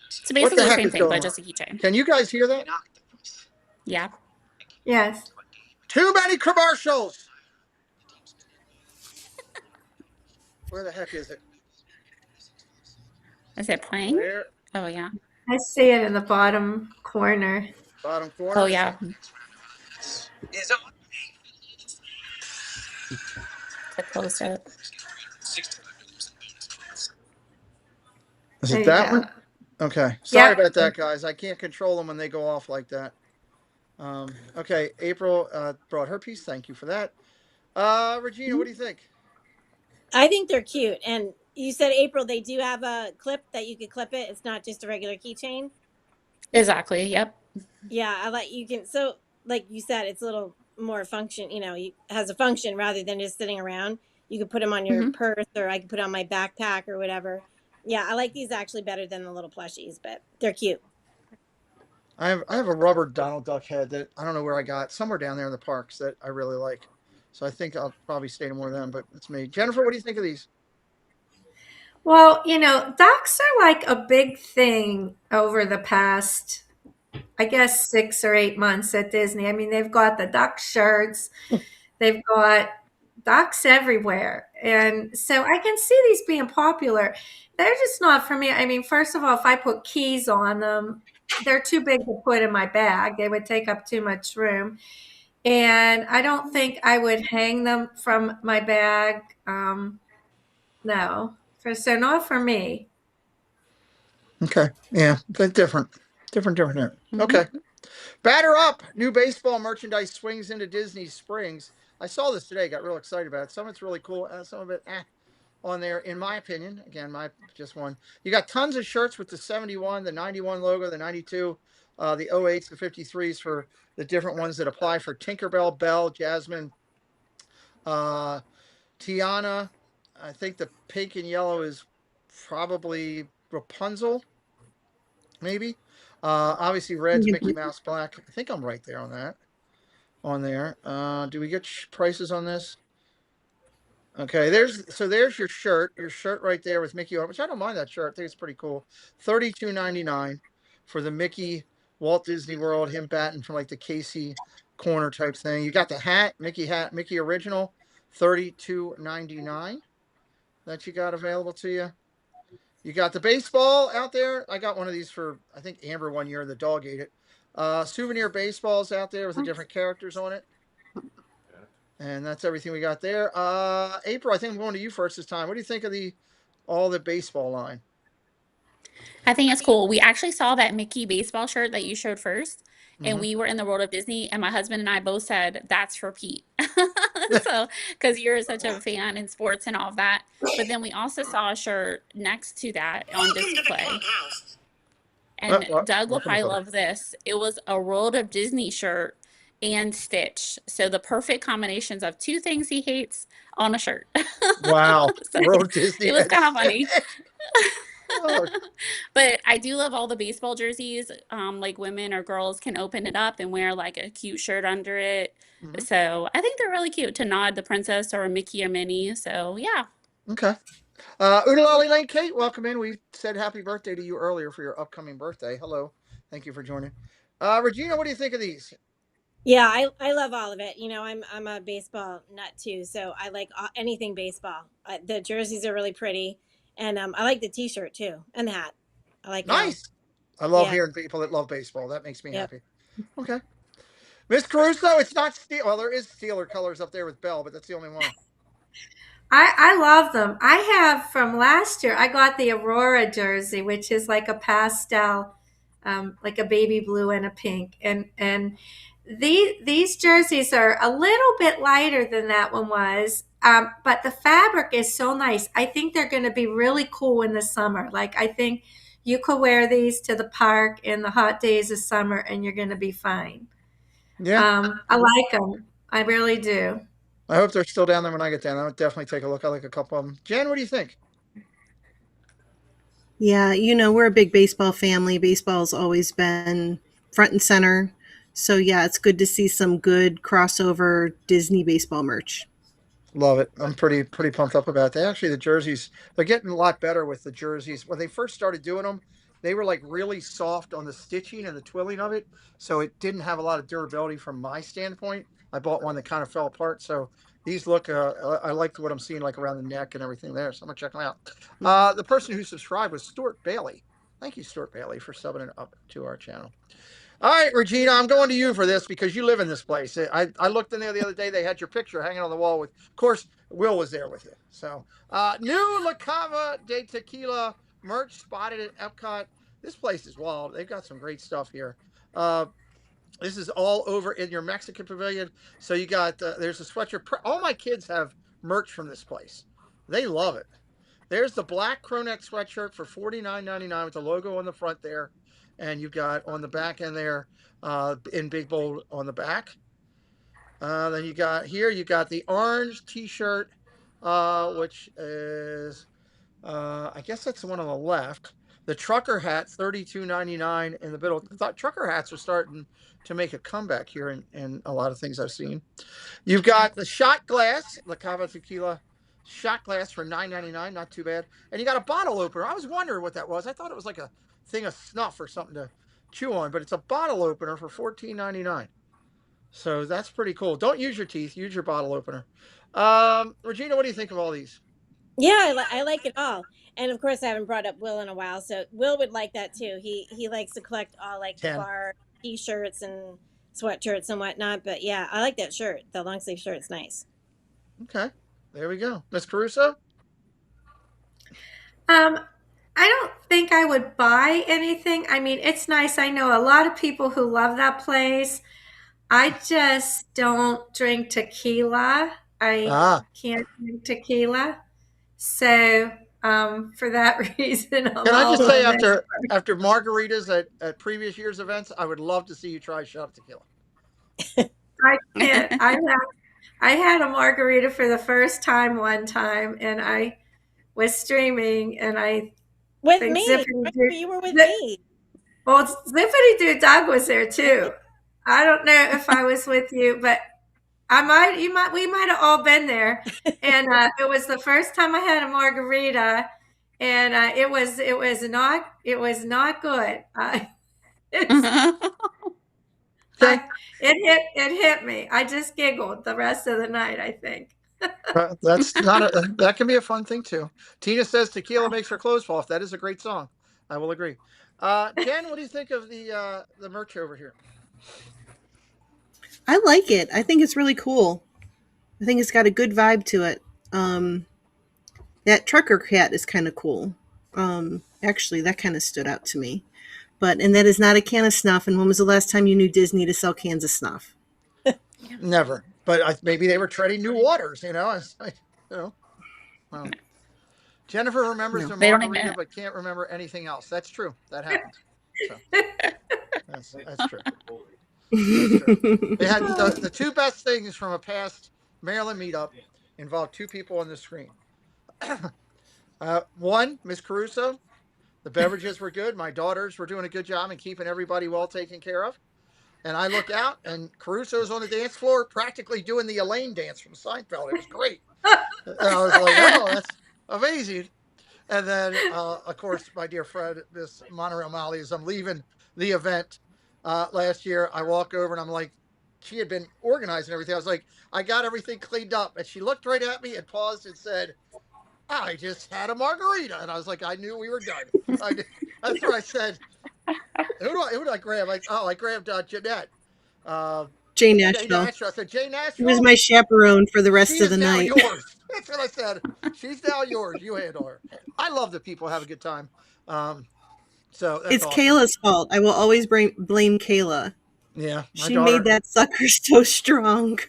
So What basically the the heck same is thing, going but on? just a keychain. Can you guys hear that? Yeah. Yes. Too many commercials. Where the heck is it? Is it playing? Where? Oh, yeah. I see it in the bottom corner. Bottom corner. Oh, yeah. To close it. Is There it you that go. one? Okay. Sorry Yep. about that, guys. I can't control them when they go off like that. Okay. April brought her piece. Thank you for that. Regina, what do you think? I think they're cute. And you said, April, they do have a clip that you could clip it. It's not just a regular keychain. Exactly. Yep. Yeah, I like you can so like you said, it's a little more function, has a function rather than just sitting around. You could put them on your Hmm. purse or I could put it on my backpack or whatever. Yeah, I like these actually better than the little plushies, but they're cute. I have a rubber Donald Duck head that I don't know where I got somewhere down there in the parks that I really like. So I think I'll probably stay to more of them, but it's me. Jennifer, what do you think of these? Well, ducks are like a big thing over the past, I guess, 6 or 8 months at Disney. I mean, they've got the duck shirts, they've got ducks everywhere. And so I can see these being popular. They're just not for me. I mean, first of all, if I put keys on them, they're too big to put in my bag. They would take up too much room. And I don't think I would hang them from my bag. No, so not for me. Okay. Yeah, but different. Different. Hmm. Okay. Batter up. New baseball merchandise swings into Disney Springs. I saw this today, got real excited about it. Some of it's really cool, some of it on there, in my opinion. Again, my just one. You got tons of shirts with the 71, the 91 logo, the 92, the 08s, the 53s for the different ones that apply for Tinkerbell, Belle, Jasmine, uh, Tiana. I think the pink and yellow is probably Rapunzel, maybe. Obviously, red's Mickey Mouse, black. I think I'm right there on that. on there. Do we get prices on this? Okay, there's your shirt right there with Mickey on, which I don't mind that shirt. I think it's pretty cool. $32.99 for the Mickey Walt Disney World, him batting from like the Casey corner type thing. You got the hat, Mickey original, $32.99 that you got available to you. You got the baseball out there. I got one of these for I think Amber one year. The dog ate it. Souvenir baseballs out there with the different characters on it. And that's everything we got there. April, I think I'm going to you first this time. What do you think of all the baseball line? I think it's cool. We actually saw that Mickey baseball shirt that you showed first, and Mm-hmm. we were in the World of Disney, and my husband and I both said, that's for Pete. So, because you're such a fan in sports and all of that. But then we also saw a shirt next to that on display. And Doug will probably love this. It was a World of Disney shirt and Stitch. So the perfect combinations of two things he hates on a shirt. Wow. So World of Disney. it was kind of funny. Oh, But I do love all the baseball jerseys. Like women or girls can open it up and wear like a cute shirt under it. mhm. So I think they're really cute to nod the princess or Mickey or Minnie. So yeah. Okay. Unalali Lane Kate, welcome in. We said happy birthday to you earlier for your upcoming birthday. Hello. Thank you for joining. Regina, what do you think of these? Yeah, I love all of it. You know, I'm a baseball nut too, so I like anything baseball. The jerseys are really pretty, and I like the T-shirt too and the hat. I like it all. Nice. I love Yeah. hearing people that love baseball. That makes me Yep. happy. Okay. Miss Caruso, it's not steel. Well, there is Steeler colors up there with Bell, but that's the only one. I love them. I have from last year, I got the Aurora jersey, which is like a pastel, like a baby blue and a pink. And these jerseys are a little bit lighter than that one was. But the fabric is so nice. I think they're going to be really cool in the summer. Like, I think you could wear these to the park in the hot days of summer and you're going to be fine. Yeah. I like them. I really do. I hope they're still down there when I get down. I'll definitely take a look. I like a couple of them. Jen, what do you think? Yeah, we're a big baseball family. Baseball's always been front and center. So yeah, it's good to see some good crossover Disney baseball merch. Love it. I'm pretty pumped up about that. Actually, the jerseys, they're getting a lot better with the jerseys. When they first started doing them, they were like really soft on the stitching and the twilling of it. So it didn't have a lot of durability from my standpoint. I bought one that kind of fell apart. So these look, I like what I'm seeing like around the neck and everything there. So I'm going to check them out. The person who subscribed was Stuart Bailey. Thank you, Stuart Bailey, for subbing up to our channel. All right, Regina, I'm going to you for this because you live in this place. I looked in there the other day. They had your picture hanging on the wall. Of course, Will was there with you. So, new La Cava de Tequila merch spotted at Epcot. This place is wild. They've got some great stuff here. This is all over in your Mexican pavilion. So you got, there's a sweatshirt. All my kids have merch from this place. They love it. There's the black crew neck sweatshirt for $49.99 with the logo on the front there. And you've got on the back end there in big bold on the back. Then you got the orange t-shirt, which is, I guess that's the one on the left. The trucker hat, $32.99 in the middle. I thought trucker hats are starting to make a comeback here in a lot of things I've seen. You've got the shot glass, La Cava Tequila shot glass for $9.99, not too bad. And you got a bottle opener. I was wondering what that was. I thought it was like a thing of snuff or something to chew on, but it's a bottle opener for $14.99. So that's pretty cool. Don't use your teeth, use your bottle opener. Regina, what do you think of all these? Yeah, I like it all. And of course, I haven't brought up Will in a while, so Will would like that too. He likes to collect all like 10. bar T-shirts and sweatshirts and whatnot. But yeah, I like that shirt. The long sleeve shirt's nice. Okay, there we go. Miss Caruso? I don't think I would buy anything. I mean, it's nice. I know a lot of people who love that place. I just don't drink tequila. I can't drink tequila. So, for that reason, I'm Can I just say, all on after margaritas at previous year's events, I would love to see you try a shot of tequila. I can't. I had a margarita for the first time one time, and I was streaming, and I With think me, Zippity Doo. you were with me. Well, Zippity Doo Dog was there too. I don't know if I was with you, but we might have all been there. And it was the first time I had a margarita, and it was not good. It's, Okay. it hit me. I just giggled the rest of the night, I think. That's not that can be a fun thing too. Tina says tequila makes her clothes fall off. That is a great song. I will agree. Jen, what do you think of the merch over here? I like it. I think it's really cool. I think it's got a good vibe to it. That trucker cat is kind of cool. Actually, that kind of stood out to me. And that is not a can of snuff. And when was the last time you knew Disney to sell cans of snuff? Never. But maybe they were treading new waters. You know, well, Jennifer remembers No. the They don't margarita, even. but can't remember anything else. That's true. That happens. So that's true. That's true. They had the two best things from a past Maryland meetup involved two people on the screen. One, Miss Caruso. The beverages were good. My daughters were doing a good job in keeping everybody well taken care of. And I look out, and Caruso's on the dance floor, practically doing the Elaine dance from Seinfeld. It was great. And I was like, "Oh, that's amazing." And then, of course, my dear friend, Miss Monorail Molly, as I'm leaving the event last year, I walk over and I'm like, she had been organizing everything. I was like, I got everything cleaned up. And she looked right at me and paused and said, I just had a margarita. And I was like, I knew we were done. That's what I said. Who do I grab? I grabbed Jeanette. Uh, Jay Jay Nashville. Nashville. I said, Jay He was Nashville, my chaperone for the she rest of is the now night. yours. That's what I said. She's now yours. You handle her. I love that people have a good time. Um, so that's It's awesome. Kayla's fault. I will always blame Kayla. Yeah, She made that sucker so strong.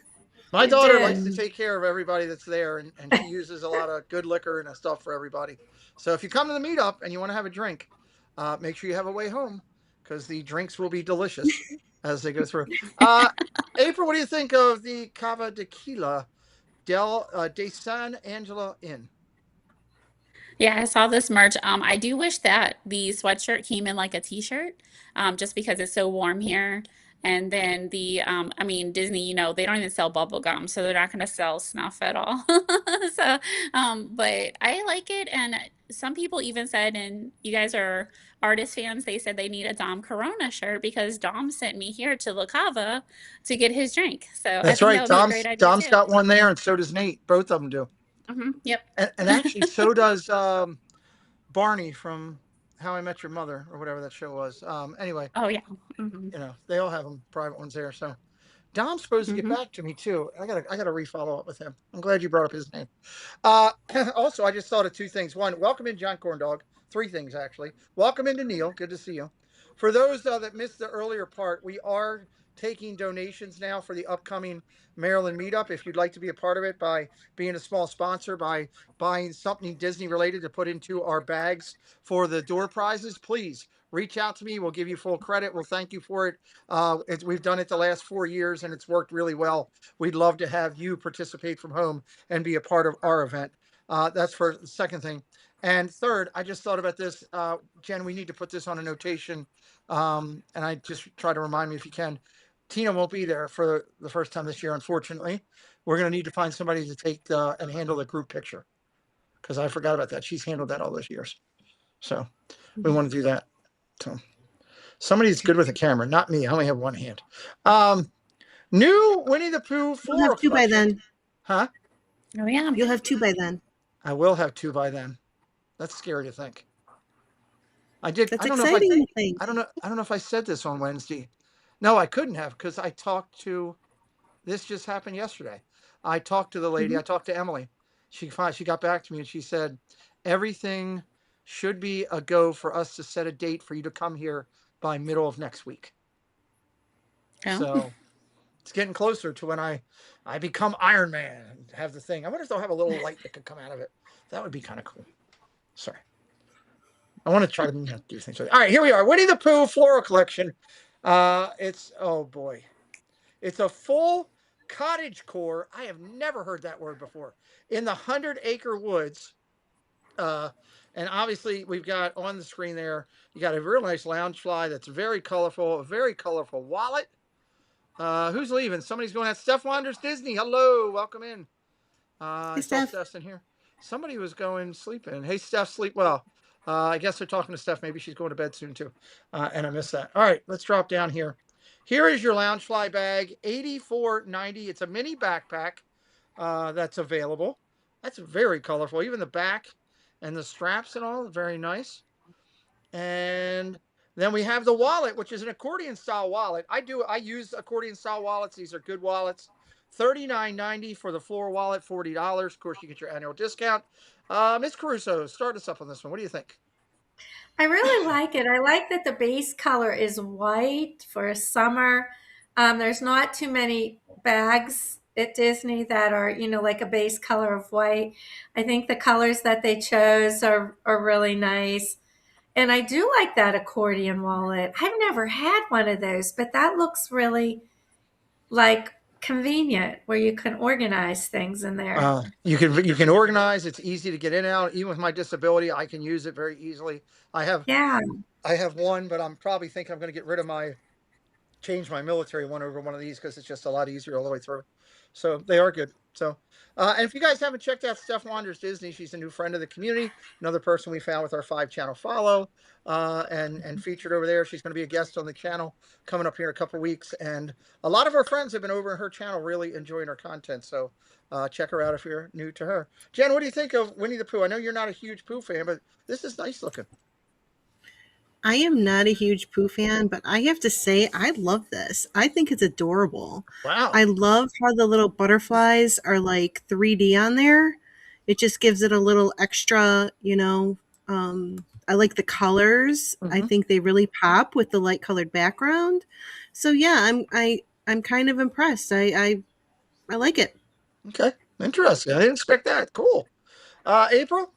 my You daughter did. likes to take care of everybody that's there, and she uses a lot of good liquor and stuff for everybody. So if you come to the meetup and you want to have a drink, make sure you have a way home because the drinks will be delicious as they go through. Uh, April, what do you think of the Cava Tequila de San Angelo Inn? Yeah, I saw this merch. I do wish that the sweatshirt came in like a t-shirt, just because it's so warm here. And then I mean, Disney, they don't even sell bubble gum, so they're not going to sell snuff at all. So, but I like it. And some people even said, and you guys are artist fans, they said they need a Dom Corona shirt because Dom sent me here to La Cava to get his drink. So I That's think that right. would be a great idea Dom's too. got one there, and so does Nate. Both of them do, Yep. and actually so does Barney from How I Met Your Mother or whatever that show was. Anyway, Oh yeah. Hmm. they all have them private ones there. So Dom's supposed to get Hmm. back to me too. I gotta refollow up with him. I'm glad you brought up his name. Also, I just thought of two things. One, welcome in John Corndog. Three things actually. Welcome into Neil. Good to see you. For those that missed the earlier part, we are taking donations now for the upcoming Maryland meetup. If you'd like to be a part of it by being a small sponsor, by buying something Disney related to put into our bags for the door prizes, please reach out to me. We'll give you full credit. We'll thank you for it. We've done it the last 4 years and it's worked really well. We'd love to have you participate from home and be a part of our event. That's for the second thing. And third, I just thought about this. Jen, we need to put this on a notation. And I just try to remind me if you can. Tina won't be there for the first time this year, unfortunately. We're going to need to find somebody to take and handle the group picture because I forgot about that. She's handled that all those years. So we want to do that. So somebody's good with a camera, not me. I only have one hand. New Winnie the Pooh You'll floral have two by collection. then. Huh? Oh yeah. You'll have two by then. I will have two by then. That's scary to think. I did. That's I don't know exciting if to think. I don't know. I don't know if I said this on Wednesday. No, I couldn't have because I talked to. This just happened yesterday. I talked to the lady. Mhm. I talked to Emily. She got back to me and she said everything should be a go for us to set a date for you to come here by middle of next week. Oh. So it's getting closer to when I become Iron Man and have the thing. I wonder if they'll have a little light that could come out of it. That would be kind of cool. Sorry. I want to try to do things. All right, here we are. Winnie the Pooh floral collection. It's oh boy, it's a full cottage core. I have never heard that word before. In the 100-acre woods. Uh, and obviously we've got on the screen there. You got a real nice lounge fly that's very colorful. A very colorful wallet. Who's leaving? Somebody's going at Steph Wanders Disney. Hello, welcome in. Hey, I saw Steph. Steph's in here. Somebody was going sleeping. Hey, Steph, sleep well. I guess they're talking to Steph. Maybe she's going to bed soon too. And I missed that. All right, let's drop down here. Here is your Loungefly bag, $84.90. It's a mini backpack that's available. That's very colorful. Even the back and the straps and all, very nice. And then we have the wallet, which is an accordion style wallet. I use accordion style wallets. These are good wallets. $39.90 for the floor wallet, $40. Of course, you get your annual discount. Miss Caruso, start us up on this one. What do you think? I really like it. I like that the base color is white for summer. There's not too many bags at Disney that are, like a base color of white. I think the colors that they chose are really nice. And I do like that accordion wallet. I've never had one of those, but that looks really like convenient where you can organize things in there. You can organize. It's easy to get in and out. Even with my disability, I can use it very easily. I have Yeah. I have one, but I'm probably thinking I'm going to get rid of change my military one over one of these because it's just a lot easier all the way through. So they are good. So, and if you guys haven't checked out Steph Wanders Disney, she's a new friend of the community, another person we found with our 5-channel follow, and featured over there. She's going to be a guest on the channel coming up here in a couple weeks, and a lot of our friends have been over in her channel, really enjoying her content. So, check her out if you're new to her. Jen, what do you think of Winnie the Pooh? I know you're not a huge Pooh fan, but this is nice looking. I am not a huge Pooh fan, but I have to say I love this. I think it's adorable. Wow. I love how the little butterflies are like 3D on there. It just gives it a little extra, I like the colors. I think they really pop with the light colored background. So yeah, I'm kind of impressed. I like it. Okay, interesting. I didn't expect that. Cool. April?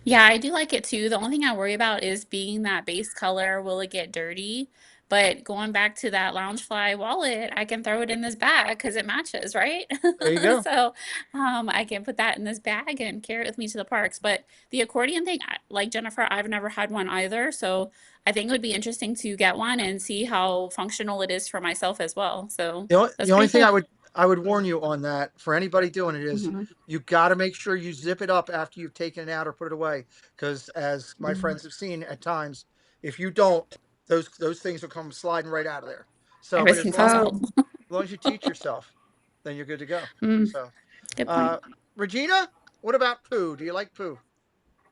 Yeah, I do like it too. The only thing I worry about is being that base color, will it get dirty? But going back to that Loungefly wallet, I can throw it in this bag because it matches, right? There you go. So I can put that in this bag and carry it with me to the parks. But the accordion thing, like Jennifer, I've never had one either. So I think it would be interesting to get one and see how functional it is for myself as well. So The that's only pretty thing cool. I would warn you on that for anybody doing it is Mhm. you got to make sure you zip it up after you've taken it out or put it away. Because as my Mhm. friends have seen at times, if you don't, those things will come sliding right out of there. So, but Everything falls out. as long as you teach yourself, then you're good to go. Mm, So, good point. uh, Regina, what about Pooh? Do you like Pooh?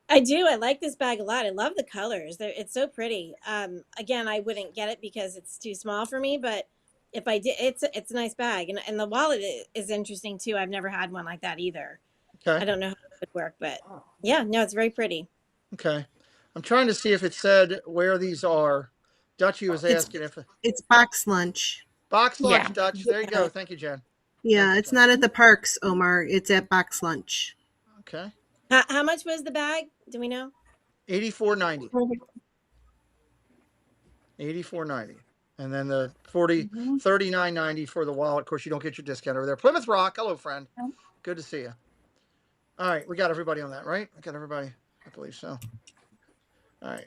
I do. I like this bag a lot. I love the colors. It's so pretty. Again, I wouldn't get it because it's too small for me, but if I did, it's a nice bag, and the wallet is interesting too. I've never had one like that either. I Okay. don't know how it would work, but yeah, no, it's very pretty. Okay. I'm trying to see if it said where these are. Dutchy was It's asking if it's box lunch. box lunch, Yeah. Dutch. There you go. Yeah. Thank you, Jen. Thank Yeah, you, it's Jen. not at the parks, Omar. It's at box lunch. Okay. How much was the bag? Do we know? 84.90. 84.90. And then the 39.90 for the wallet. Of course, you don't get your discount over there. Plymouth Rock. Hello, friend. Good to see you. All right, we got everybody on that, right? I got everybody. I believe so. All right.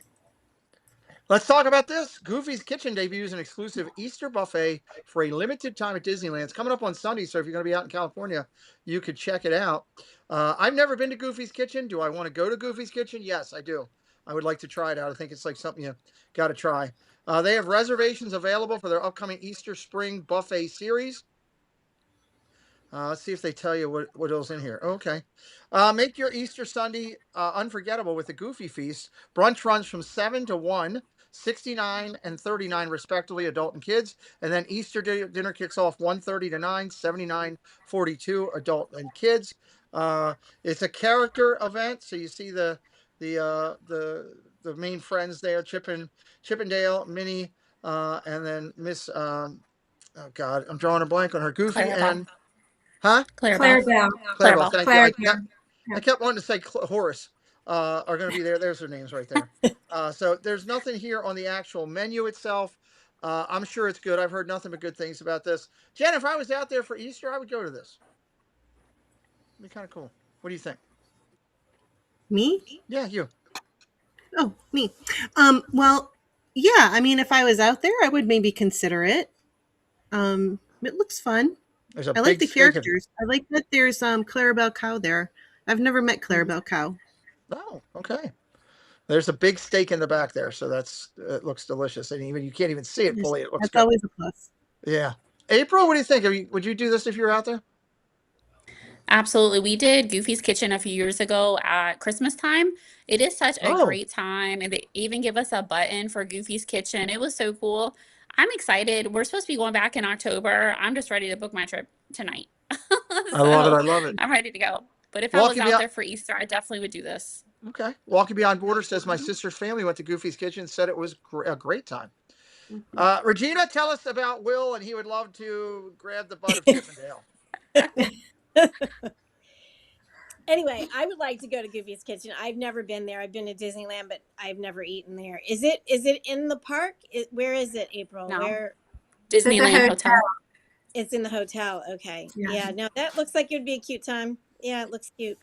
Let's talk about this. Goofy's Kitchen debuts an exclusive Easter buffet for a limited time at Disneyland. It's coming up on Sunday, so if you're going to be out in California, you could check it out. I've never been to Goofy's Kitchen. Do I want to go to Goofy's Kitchen? Yes, I do. I would like to try it out. I think it's like something you got to try. They have reservations available for their upcoming Easter Spring Buffet series. Let's see if they tell you what else in here. Okay. Make your Easter Sunday unforgettable with the Goofy Feast. Brunch runs from 7 to 1, 69 and 39 respectively, adult and kids. And then Easter dinner kicks off 1:30 to 9, 79:42 adult and kids. It's a character event, so you see the main friends there, Chip and Dale, Minnie, and then Miss oh God, I'm drawing a blank on her. Goofy Clarabelle. and huh? Clarabelle. Clarabelle. Clarabelle. Clarabelle. Thank you. I kept wanting to say Horace. Are going to be there. There's their names right there. So there's nothing here on the actual menu itself. I'm sure it's good. I've heard nothing but good things about this. Jen, if I was out there for Easter, I would go to this. It'd be kind of cool. What do you think? Me? Yeah, you. Oh, me. Well, yeah, I mean, if I was out there, I would maybe consider it. It looks fun. There's a I like big the steak. characters. I like that there's Clarabelle Cow there. I've never met Clarabelle Cow. Oh, okay. There's a big steak in the back there, so it looks delicious, and even you can't even see it Yes, fully. It looks that's good. always a plus. Yeah. April, what do you think? Would you do this if you were out there? Absolutely. We did Goofy's Kitchen a few years ago at Christmas time. It is such a Oh, great time, and they even give us a button for Goofy's Kitchen. It was so cool. I'm excited. We're supposed to be going back in October. I'm just ready to book my trip tonight. I love it. I So love it. I'm ready to go. But if I was Walking out beyond. there for Easter, I definitely would do this. Okay. Walking Beyond Borders says my sister's family went to Goofy's Kitchen, said it was a great time. Regina, tell us about Will, and he would love to grab the butt of Chippendale. Anyway, I would like to go to Goofy's Kitchen. I've never been there. I've been to Disneyland, but I've never eaten there. Is it in the park? Where is it, April? No, Where It's at the Disneyland hotel. Hotel. it's in the hotel? Okay. Yeah. Yeah, no, that looks like it would be a cute time. Yeah, it looks cute.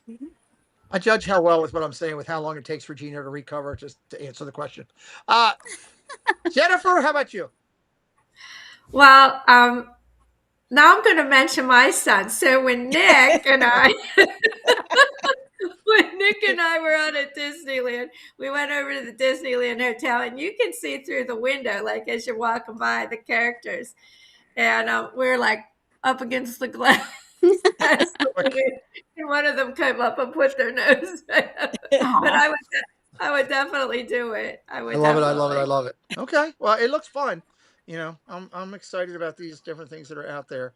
I judge how well with what I'm saying with how long it takes Regina to recover, just to answer the question. Uh, Jennifer, how about you? Well, now I'm going to mention my son. So when Nick and I were out at Disneyland, we went over to the Disneyland Hotel, and you can see through the window, like as you're walking by, the characters, and we're like up against the glass. And one of them came up and put their nose. But Aw. I would definitely do it. I would I love it. I love it. I definitely. love it. Okay. Well, it looks fun. I'm excited about these different things that are out there.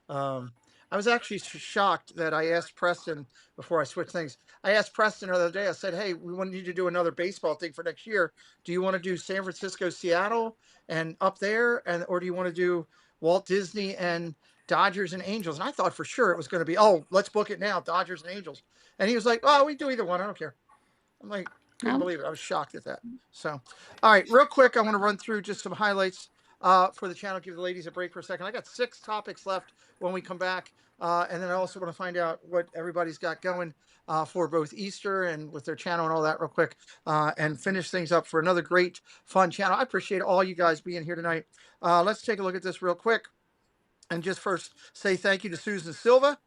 Um, I was actually shocked that I asked Preston before I switched things. I asked Preston the other day. I said, "Hey, we want you to do another baseball thing for next year. Do you want to do San Francisco, Seattle, and up there, or do you want to do Walt Disney and Dodgers and Angels?" And I thought for sure it was going to be, "Oh, let's book it now, Dodgers and Angels." And he was like, "Oh, we do either one. I don't care." I'm like, couldn't Oh, believe it. I was shocked at that. So, all right, real quick, I want to run through just some highlights for the channel. Give the ladies a break for a second. I got 6 topics left when we come back. And then I also want to find out what everybody's got going for both Easter and with their channel and all that real quick, and finish things up for another great, fun channel. I appreciate all you guys being here tonight. Let's take a look at this real quick. And just first say thank you to Susan Silva.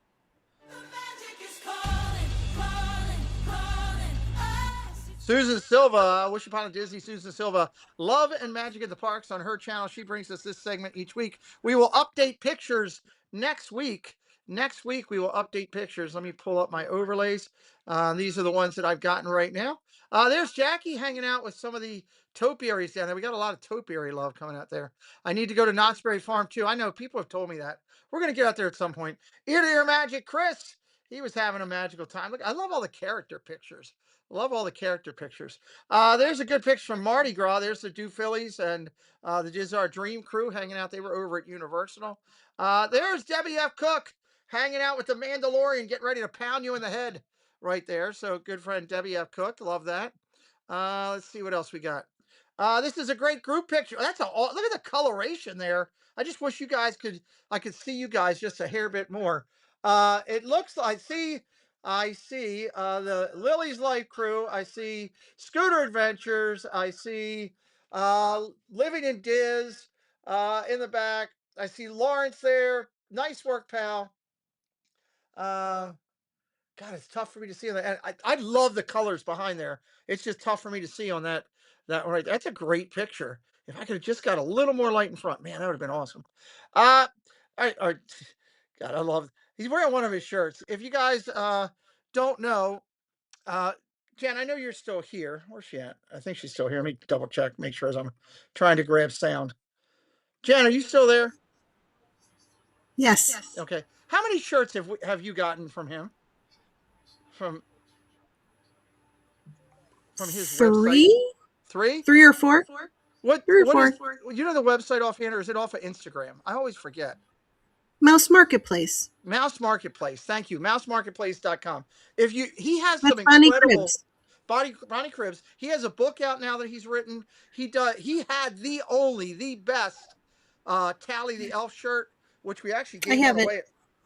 Susan Silva, Wish Upon a Disney, Susan Silva, Love and Magic at the Parks on her channel. She brings us this segment each week. We will update pictures next week. Next week, we will update pictures. Let me pull up my overlays. These are the ones that I've gotten right now. There's Jackie hanging out with some of the topiaries down there. We got a lot of topiary love coming out there. I need to go to Knott's Berry Farm too. I know people have told me that. We're going to get out there at some point. Ear to Ear Magic, Chris. He was having a magical time. Look, I love all the character pictures. Love all the character pictures. There's a good picture from Mardi Gras. There's the Dew Phillies and the Dizzar Dream crew hanging out. They were over at Universal. There's Debbie F. Cook hanging out with the Mandalorian, getting ready to pound you in the head right there. So good friend Debbie F. Cook. Love that. Let's see what else we got. This is a great group picture. Look at the coloration there. I just wish I could see you guys just a hair bit more. It looks like, I see the Lily's Life crew. I see Scooter Adventures. I see Living in Diz in the back. I see Lawrence there. Nice work, pal. Uh, God, it's tough for me to see on that. And I love the colors behind there. It's just tough for me to see on that one right. That's a great picture. If I could have just got a little more light in front, man, that would have been awesome. Uh, I God, I love. He's wearing one of his shirts. If you guys don't know, uh, Jen, I know you're still here. Where's she at? I think she's still here. Let me double check, make sure as I'm trying to grab sound. Jen, are you still there? Yes. Okay. How many shirts have you gotten from him? From his website? Three? 3? 3 or 4? What 3 or what is 4. you know the website offhand, or is it off of Instagram? I always forget. Mouse Marketplace. Mouse Marketplace. Thank you. Mousemarketplace.com. He has some That's Bonnie incredible Cribs. Bonnie Cribs. He has a book out now that he's written. He had the best Tally the Elf shirt, which we actually I gave have one it. away.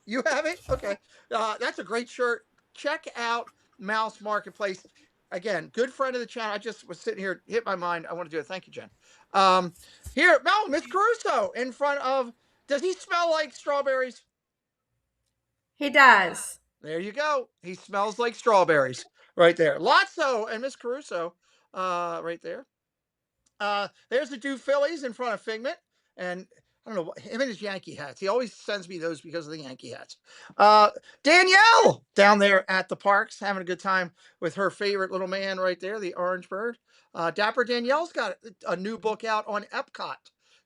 You have it? Okay. That's a great shirt. Check out Mouse Marketplace. Again, good friend of the channel. I just was sitting here, hit my mind. I want to do it. Thank you, Jen. Here, Miss Caruso in front of Does he smell like strawberries? He does. There you go. He smells like strawberries right there. Lotso and Miss Caruso, right there. There's the two Phillies in front of Figment, and I don't know him and his Yankee hats. He always sends me those because of the Yankee hats. Uh, Danielle down there at the parks having a good time with her favorite little man right there, the orange bird. Dapper Danielle's got a new book out on Epcot.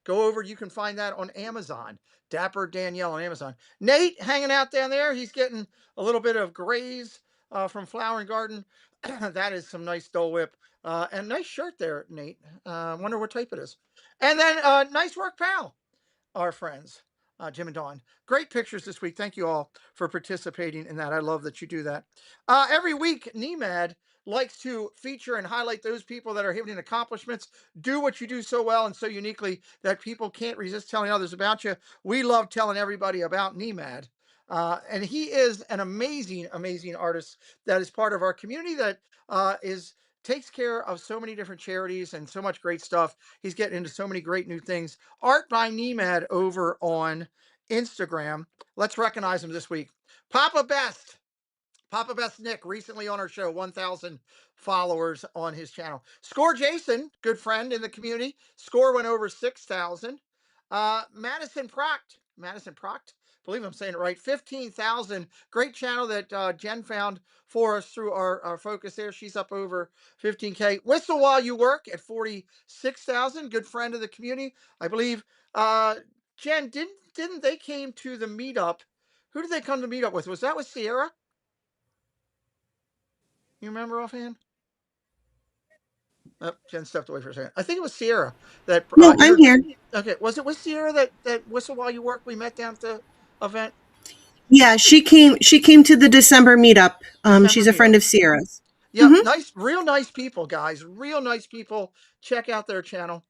Go over, you can find that on Amazon. Dapper Danielle on Amazon. Nate hanging out down there. He's getting a little bit of graze from Flower and Garden. That is some nice Dole Whip. And nice shirt there, Nate. Wonder what type it is. And then nice work, pal. Our friends, Jim and Dawn. Great pictures this week. Thank you all for participating in that. I love that you do that. Every week, NEMAD likes to feature and highlight those people that are having accomplishments, do what you do so well and so uniquely that people can't resist telling others about you. We love telling everybody about NEMAD. And he is an amazing, amazing artist that is part of our community that is takes care of so many different charities and so much great stuff. He's getting into so many great new things. Art by Nemad over on Instagram. Let's recognize him this week. Papa Best. Papa Best Nick, recently on our show, 1,000 followers on his channel. Score Jason, good friend in the community. Score went over 6,000. Madison Proct, believe I'm saying it right, 15,000. Great channel that Jen found for us through our focus there. She's up over 15K. Whistle While You Work at 46,000. Good friend of the community. I believe, Jen, didn't they came to the meetup? Who did they come to meet up with? Was that with Sierra? You remember offhand? Oh, Jen stepped away for a second. I think it was Sierra that. No, I'm here. Okay, was it with Sierra that Whistle While You Work we met down at the event? Yeah, she came. She came to the December meetup. December She's a friend meetup. of Sierra's. Yep, Mm-hmm. nice, real nice people, guys. Real nice people. Check out their channel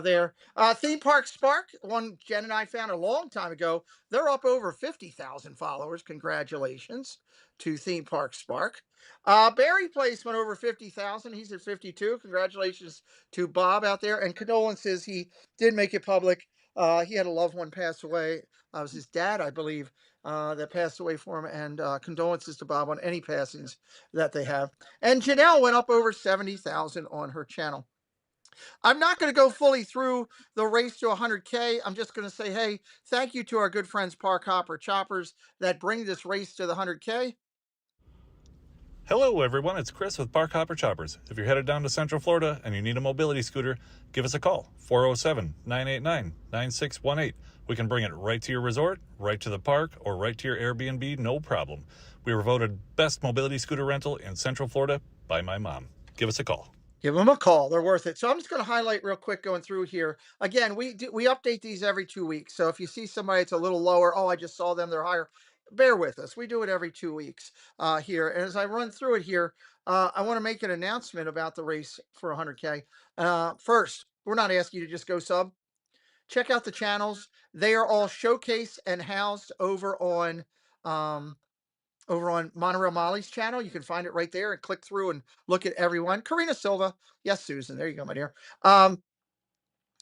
there. Theme Park Spark, one Jen and I found a long time ago. They're up over 50,000 followers. Congratulations to Theme Park Spark. Barry Place went over 50,000. He's at 52. Congratulations to Bob out there. And condolences, he did make it public. He had a loved one pass away. It was his dad, I believe, that passed away for him. And condolences to Bob on any passings that they have. And Janelle went up over 70,000 on her channel. I'm not going to go fully through the race to 100K. I'm just going to say, hey, thank you to our good friends Park Hopper Choppers that bring this race to the 100K. Hello, everyone. It's Chris with Park Hopper Choppers. If you're headed down to Central Florida and you need a mobility scooter, give us a call, 407-989-9618. We can bring it right to your resort, right to the park, or right to your Airbnb, no problem. We were voted best mobility scooter rental in Central Florida by my mom. Give us a call. Give them a call. They're worth it. So I'm just going to highlight real quick going through here. Again, we update these every 2 weeks. So if you see somebody that's a little lower, oh, I just saw them, they're higher. Bear with us. We do it every 2 weeks here. And as I run through it here, I want to make an announcement about the race for 100K. First, we're not asking you to just go sub. Check out the channels. They are all showcased and housed over on Monorail Molly's channel. You can find it right there and click through and look at everyone. Karina Silva. Yes, Susan. There you go, my dear.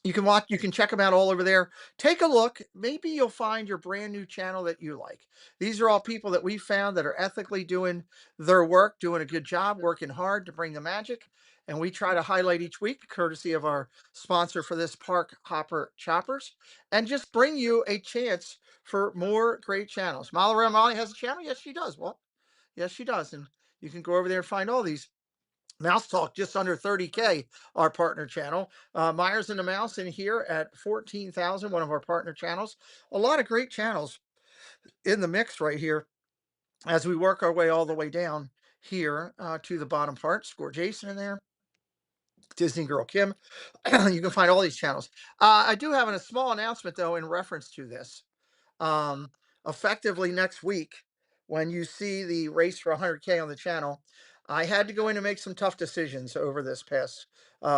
You can check them out all over there. Take a look. Maybe you'll find your brand new channel that you like. These are all people that we found that are ethically doing their work, doing a good job, working hard to bring the magic. And we try to highlight each week, courtesy of our sponsor for this, Park Hopper Choppers, and just bring you a chance for more great channels. Molly Molly has a channel? Yes, she does. Well, yes, she does. And you can go over there and find all these. Mouse Talk just under 30K, our partner channel. Myers and the Mouse in here at 14,000, one of our partner channels. A lot of great channels in the mix right here as we work our way all the way down here to the bottom part. Score Jason in there. Disney Girl Kim. You can find all these channels. I do have a small announcement, though, in reference to this. Um, Effectively next week, when you see the race for 100K on the channel, I had to go in and make some tough decisions over this past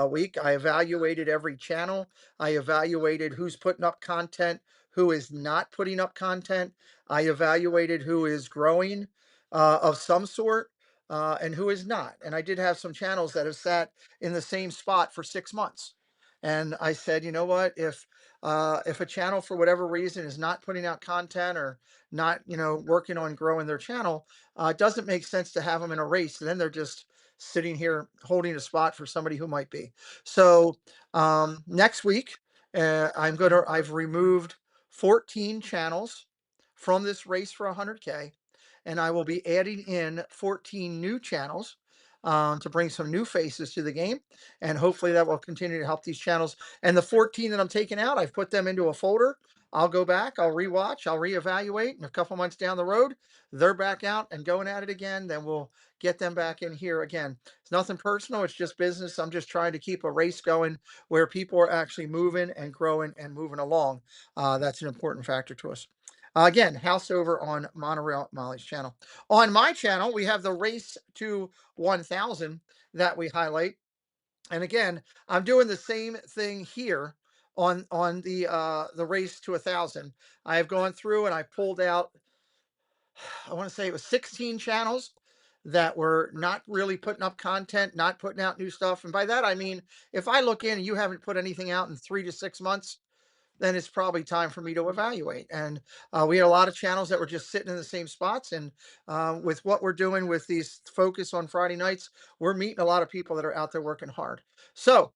week. I evaluated every channel. I evaluated who's putting up content, who is not putting up content. I evaluated who is growing of some sort and who is not. And I did have some channels that have sat in the same spot for 6 months. And I said, you know what? If If a channel for whatever reason is not putting out content or not, working on growing their channel, it doesn't make sense to have them in a race. Then they're just sitting here holding a spot for somebody who might be. So next week, I've removed 14 channels from this race for 100K, and I will be adding in 14 new channels to bring some new faces to the game. And hopefully that will continue to help these channels. And the 14 that I'm taking out, I've put them into a folder. I'll go back, I'll rewatch, I'll reevaluate, and a couple months down the road, they're back out and going at it again. Then we'll get them back in here again. It's nothing personal, it's just business. I'm just trying to keep a race going where people are actually moving and growing and moving along. That's an important factor to us. Again, house over on Monorail Molly's channel. On my channel, we have the race to 1,000 that we highlight. And again, I'm doing the same thing here on the race to 1,000. I have gone through and I pulled out, I want to say it was 16 channels that were not really putting up content, not putting out new stuff. And by that, I mean, if I look in and you haven't put anything out in 3 to 6 months, then it's probably time for me to evaluate. And we had a lot of channels that were just sitting in the same spots. And with what we're doing with these focus on Friday nights, we're meeting a lot of people that are out there working hard. So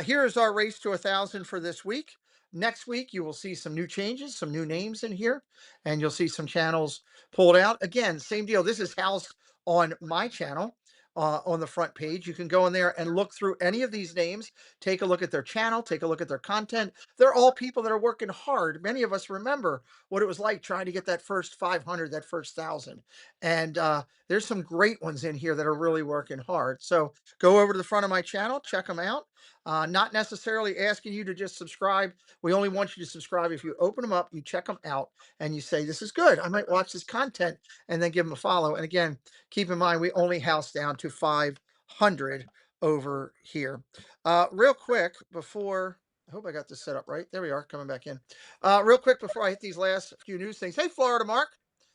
here is our race to 1,000 for this week. Next week, you will see some new changes, some new names in here, and you'll see some channels pulled out. Again, same deal. This is housed on my channel. On the front page, you can go in there and look through any of these names, take a look at their channel, take a look at their content. They're all people that are working hard. Many of us remember what it was like trying to get that first 500, that first 1,000. And there's some great ones in here that are really working hard. So go over to the front of my channel, check them out. Not necessarily asking you to just subscribe. We only want you to subscribe if you open them up, you check them out, and you say, this is good. I might watch this content, and then give them a follow. And again, keep in mind, we only house down to 500 over here. Real quick before, I hope I got this set up right. There we are, coming back in. Real quick before I hit these last few news things. Hey, Florida Mark.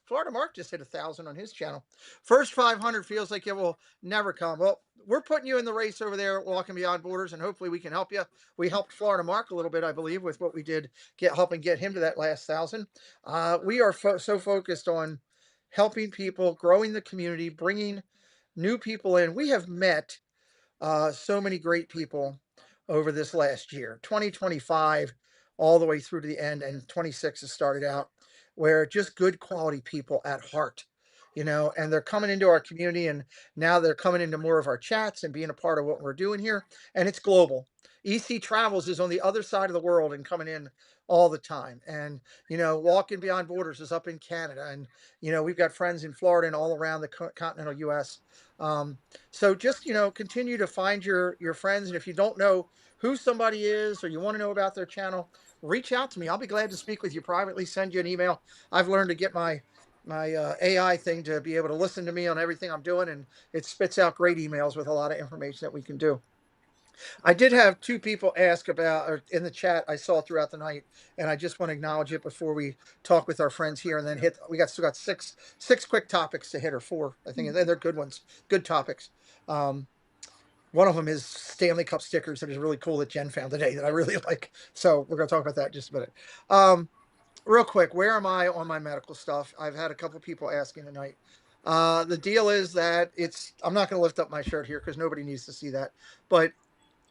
Florida Mark just hit 1,000 on his channel. First 500 feels like it will never come. Well, we're putting you in the race over there at Walking Beyond Borders, and hopefully we can help you. We helped Florida Mark a little bit, I believe, with what we did, helping get him to that last 1,000. We are so focused on helping people, growing the community, bringing new people in. We have met so many great people over this last year, 2025, all the way through to the end, and 26 has started out, where just good quality people at heart, and they're coming into our community, and now they're coming into more of our chats and being a part of what we're doing here. And it's global. EC Travels is on the other side of the world and coming in all the time. And, Walking Beyond Borders is up in Canada. And, we've got friends in Florida and all around the continental US. So just, continue to find your friends. And if you don't know who somebody is or you want to know about their channel, reach out to me. I'll be glad to speak with you privately, send you an email. I've learned to get my AI thing to be able to listen to me on everything I'm doing, and it spits out great emails with a lot of information that we can do. I did have two people ask about, or in the chat I saw throughout the night, and I just want to acknowledge it before we talk with our friends here, and then still got six quick topics to hit, or four, I think, and they're good ones, good topics. One of them is Stanley Cup stickers that is really cool that Jen found today that I really like. So we're going to talk about that in just a minute. Real quick, where am I on my medical stuff? I've had a couple people asking tonight. The deal is that I'm not going to lift up my shirt here because nobody needs to see that, but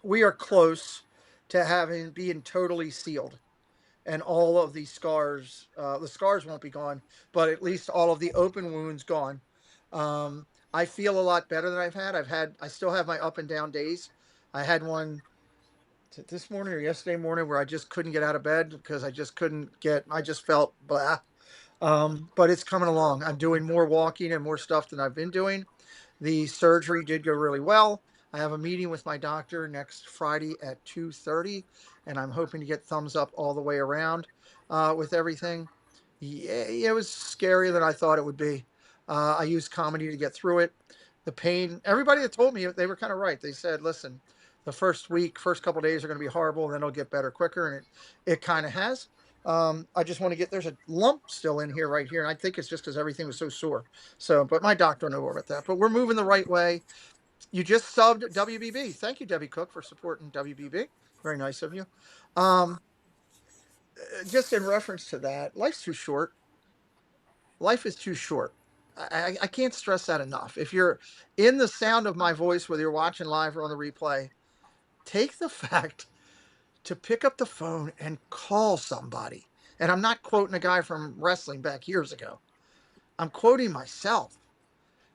we are close to being totally sealed, and all of these scars, the scars won't be gone, but at least all of the open wounds gone. I feel a lot better than I still have my up and down days. I had one this morning or yesterday morning where I just couldn't get out of bed because I just felt blah. But it's coming along. I'm doing more walking and more stuff than I've been doing. The surgery did go really well. I have a meeting with my doctor next Friday at 2:30, and I'm hoping to get thumbs up all the way around with everything. Yeah, it was scarier than I thought it would be. I used comedy to get through it. The pain, everybody that told me, they were kind of right. They said, listen, the first couple of days are going to be horrible, and then it'll get better quicker, and it kind of has. I just want to there's a lump still in here right here, and I think it's just because everything was so sore. So, but my doctor will know about that. But we're moving the right way. You just subbed WBB. Thank you, Debbie Cook, for supporting WBB. Very nice of you. just in reference to that, life's too short. Life is too short. I can't stress that enough. If you're in the sound of my voice, whether you're watching live or on the replay, take the fact to pick up the phone and call somebody. And I'm not quoting a guy from wrestling back years ago. I'm quoting myself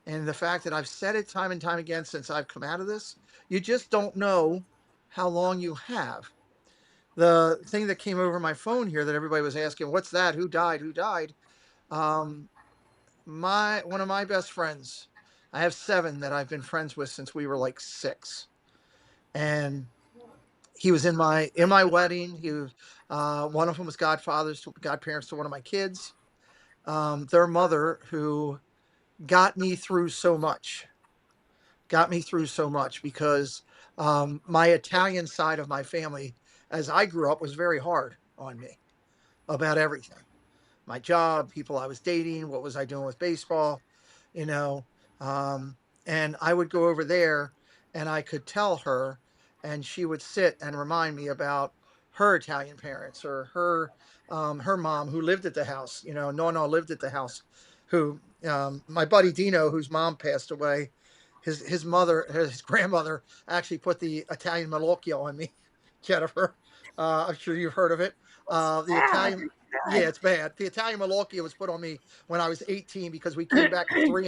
and the fact that I've said it time and time again since I've come out of this. You just don't know how long you have. The thing that came over my phone here that everybody was asking, what's that? Who died? Who died? Um, my one of my best friends. I have 7 that I've been friends with since we were like 6, and he was in my wedding. He was one of them was godparents to one of my kids. Their mother, who got me through so much, because my Italian side of my family, as I grew up, was very hard on me about everything. My job, people I was dating, what was I doing with baseball, you know. Um, and I would go over there and I could tell her, and she would sit and remind me about her Italian parents or her mom who lived at the house, no, lived at the house, who, my buddy Dino, whose mom passed away, his grandmother actually put the Italian malocchio on me, Jennifer. I'm sure you've heard of it. The Bad. Italian, yeah, it's bad. The Italian Malocchio was put on me when I was 18 because we came back at 3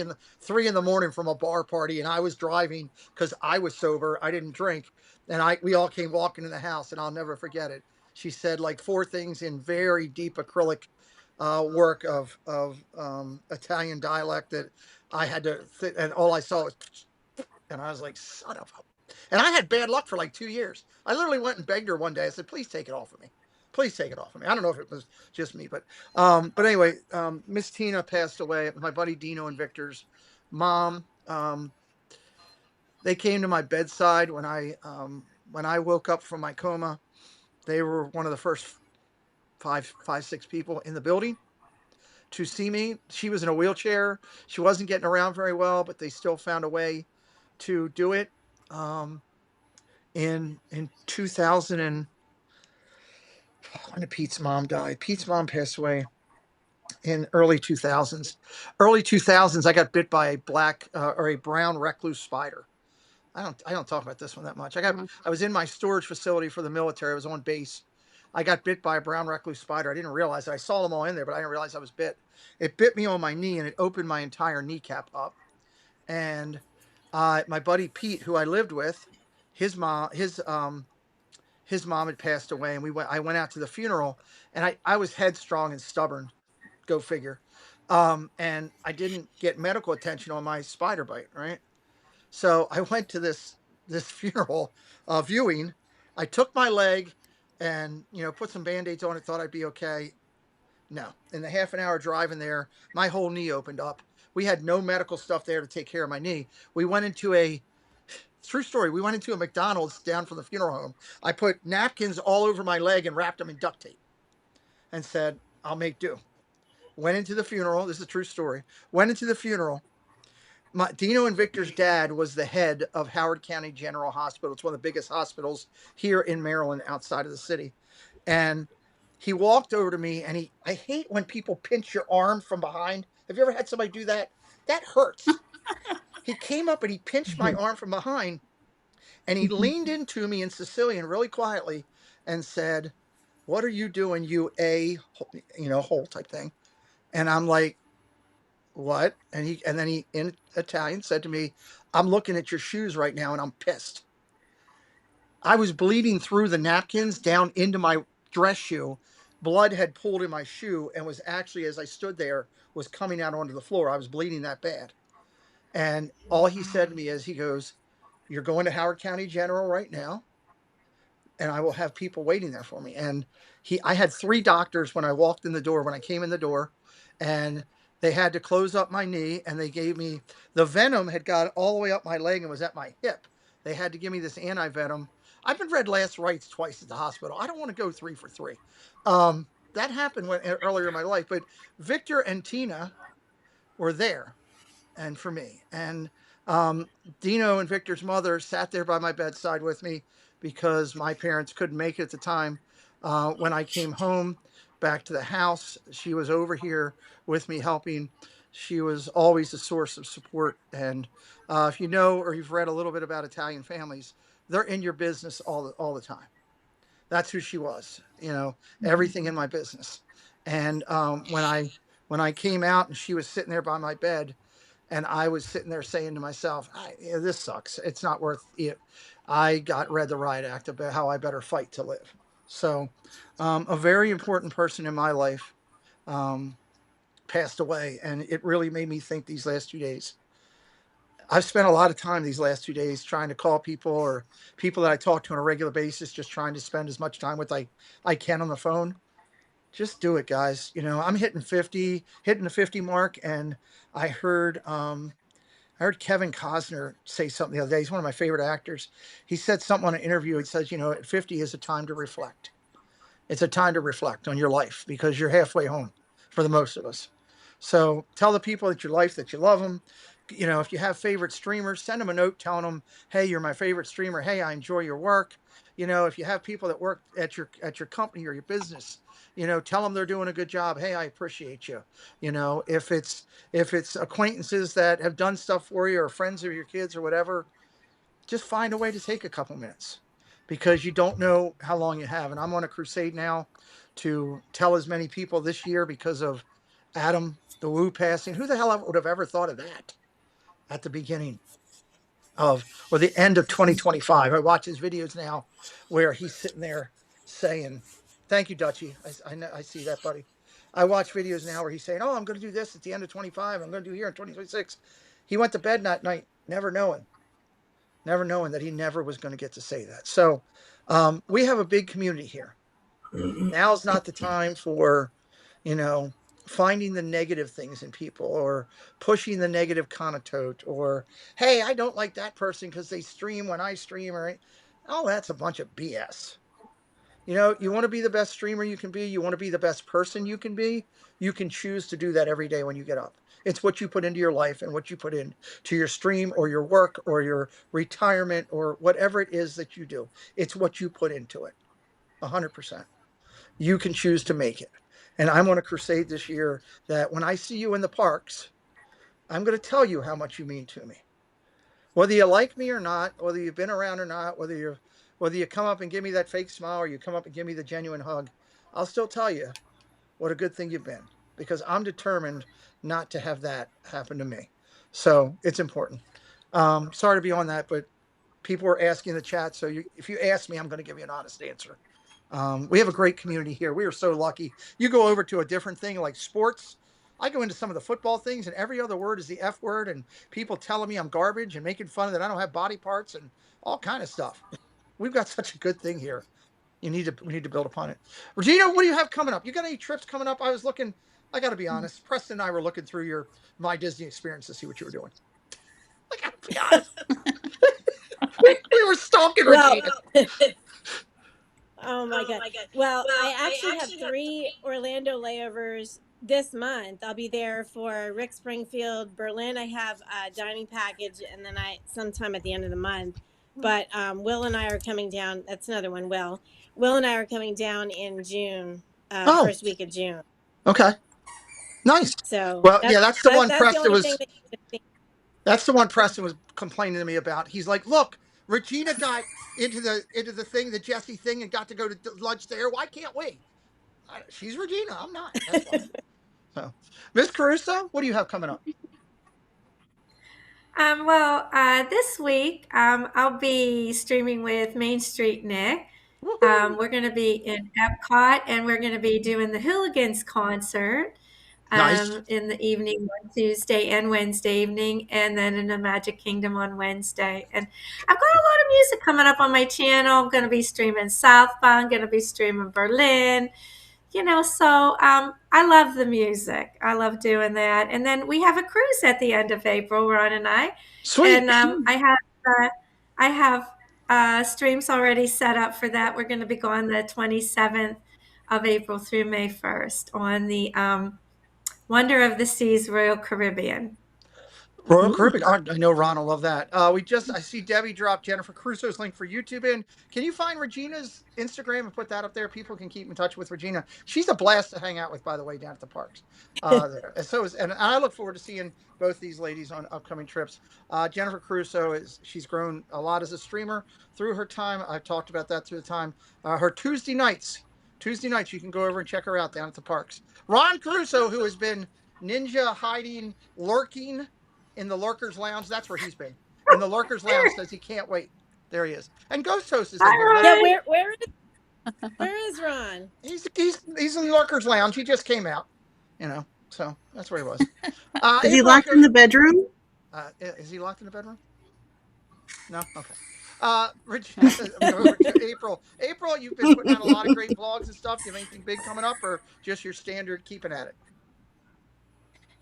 in the morning from a bar party, and I was driving because I was sober. I didn't drink, and we all came walking in the house, and I'll never forget it. She said like 4 things in very deep acrylic work of Italian dialect that I had to, and all I saw was, and I was like, son of a. And I had bad luck for like 2 years. I literally went and begged her one day. I said, please take it off of me. Please take it off of me. I don't know if it was just me, but anyway, Miss Tina passed away. My buddy Dino and Victor's mom. They came to my bedside when I woke up from my coma. They were one of the first 6 people in the building to see me. She was in a wheelchair. She wasn't getting around very well, but they still found a way to do it. In 2000, and when did Pete's mom die? Pete's mom passed away in early 2000s. Early 2000s, I got bit by a black or a brown recluse spider. I don't talk about this one that much. I was in my storage facility for the military. I was on base. I got bit by a brown recluse spider. I didn't realize it. I saw them all in there, but I didn't realize I was bit. It bit me on my knee and it opened my entire kneecap up. And my buddy Pete, who I lived with, his mom, his mom had passed away, and I went out to the funeral, and I was headstrong and stubborn, go figure. And I didn't get medical attention on my spider bite, right? So I went to this funeral viewing. I took my leg and put some band-aids on it, thought I'd be okay. No. In the half an hour driving there, my whole knee opened up. We had no medical stuff there to take care of my knee. We went into a True story. We went into a McDonald's down from the funeral home. I put napkins all over my leg and wrapped them in duct tape and said, I'll make do. Went into the funeral. This is a true story. Went into the funeral. Dino and Victor's dad was the head of Howard County General Hospital. It's one of the biggest hospitals here in Maryland outside of the city. And he walked over to me, and I hate when people pinch your arm from behind. Have you ever had somebody do that? That hurts. He came up and he pinched my arm from behind, and he leaned into me in Sicilian really quietly and said, what are you doing, you hole type thing? And I'm like, what? And then he in Italian said to me, I'm looking at your shoes right now and I'm pissed. I was bleeding through the napkins down into my dress shoe. Blood had pooled in my shoe and was actually, as I stood there, was coming out onto the floor. I was bleeding that bad. And all he said to me is, he goes, you're going to Howard County General right now, and I will have people waiting there for me. And I had 3 doctors when I came in the door, and they had to close up my knee, and they gave me, the venom had got all the way up my leg and was at my hip. They had to give me this anti-venom. I've been read last rites twice at the hospital. I don't want to go 3 for 3. That happened earlier in my life, but Victor and Tina were there, and for me. And Dino and Victor's mother sat there by my bedside with me because my parents couldn't make it at the time. When I came home back to the house, she was over here with me helping. She was always a source of support. And if you know or you've read a little bit about Italian families, they're in your business all the time. That's who she was. Everything in my business. And when I came out and she was sitting there by my bed, and I was sitting there saying to myself, "This sucks. It's not worth it." I got read the riot act about how I better fight to live. So, a very important person in my life um, passed away, and it really made me think these last 2 days. I've spent a lot of time these last 2 days trying to call people or people that I talk to on a regular basis, just trying to spend as much time with I can on the phone. Just do it, guys. I'm hitting 50, hitting the 50 mark, and I heard I heard Kevin Costner say something the other day. He's one of my favorite actors. He said something on an interview. He says, at 50 is a time to reflect. It's a time to reflect on your life because you're halfway home for the most of us. So tell the people that you life that you love them. If you have favorite streamers, send them a note telling them, "Hey, you're my favorite streamer. Hey, I enjoy your work." If you have people that work at your company or your business, tell them they're doing a good job. Hey, I appreciate you. If it's acquaintances that have done stuff for you or friends of your kids or whatever, just find a way to take a couple minutes because you don't know how long you have. And I'm on a crusade now to tell as many people this year because of Adam the Woo passing. Who the hell would have ever thought of that at the beginning of or the end of 2025? I watch his videos now where he's sitting there saying, "Thank you, Dutchie. I see that, buddy." I watch videos now where he's saying, "Oh, I'm going to do this at the end of 25. I'm going to do here in 2026." He went to bed that night never knowing that he never was going to get to say that. So we have a big community here. Now's not the time for, you know, finding the negative things in people or pushing the negative connotate or, hey, I don't like that person because they stream when I stream or, oh, that's a bunch of BS. You want to be the best streamer you can be. You want to be the best person you can be. You can choose to do that every day when you get up. It's what you put into your life and what you put in to your stream or your work or your retirement or whatever it is that you do. It's what you put into it. 100%. You can choose to make it. And I'm on a crusade this year that when I see you in the parks, I'm going to tell you how much you mean to me. Whether you like me or not, whether you've been around or not, whether you come up and give me that fake smile or you come up and give me the genuine hug, I'll still tell you what a good thing you've been because I'm determined not to have that happen to me. So it's important. Sorry to be on that, but people were asking in the chat. So if you ask me, I'm going to give you an honest answer. We have a great community here. We are so lucky. You go over to a different thing like sports. I go into some of the football things, and every other word is the F word, and people telling me I'm garbage and making fun of that I don't have body parts and all kind of stuff. We've got such a good thing here. We need to build upon it. Regina, what do you have coming up? You got any trips coming up? I was looking. I got to be honest. Preston and I were looking through your My Disney experience to see what you were doing. I got to be honest. we were stalking Well, Regina. oh my God. Well, I actually have three Orlando layovers this month. I'll be there for Rick Springfield, Berlin. I have a dining package, and then sometime at the end of the month. But Will and I are coming down. That's another one. Will and I are coming down in June, Oh, first week of June. okay. Nice. So Well, yeah, that's the one that's the Preston only thing was. that you can see. That's the one Preston was complaining to me about. He's like, "Look, Regina got into the thing, the Jesse thing, and got to go to lunch there. Why can't we?" She's Regina. I'm not. That's why. So, Miss Caruso, what do you have coming up? This week I'll be streaming with Main Street Nick. We're going to be in Epcot, and we're going to be doing the Hooligans concert Nice. in the evening on Tuesday and Wednesday evening, and then in the Magic Kingdom on Wednesday. And I've got a lot of music coming up on my channel. I'm going to be streaming Southbound, going to be streaming Berlin. So I love the music. I love doing that. And then we have a cruise at the end of April, Ron and I. Sweet. And I have streams already set up for that. We're going to be going the 27th of April through May 1st on the Wonder of the Seas Royal Caribbean. Royal Ooh. Caribbean. I know Ron will love that. I see Debbie drop Jennifer Crusoe's link for YouTube in. Can you find Regina's Instagram and put that up there? People can keep in touch with Regina. She's a blast to hang out with, by the way, down at the parks. There. And I look forward to seeing both these ladies on upcoming trips. Jennifer Crusoe she's grown a lot as a streamer through her time. I've talked about that through the time. Her Tuesday nights, you can go over and check her out down at the parks. Ron Crusoe, who has been ninja hiding, lurking in the Lurkers Lounge. That's where he's been. In the Lurkers Lounge, says he can't wait. There he is. And Ghost Host is in here. Yeah, Hi. where is Ron? He's in the Lurkers Lounge. He just came out. So that's where he was. Is he locked in the bedroom? Is he locked in the bedroom? No? Okay. Over to April. April, you've been putting out a lot of great vlogs and stuff. Do you have anything big coming up, or just your standard keeping at it?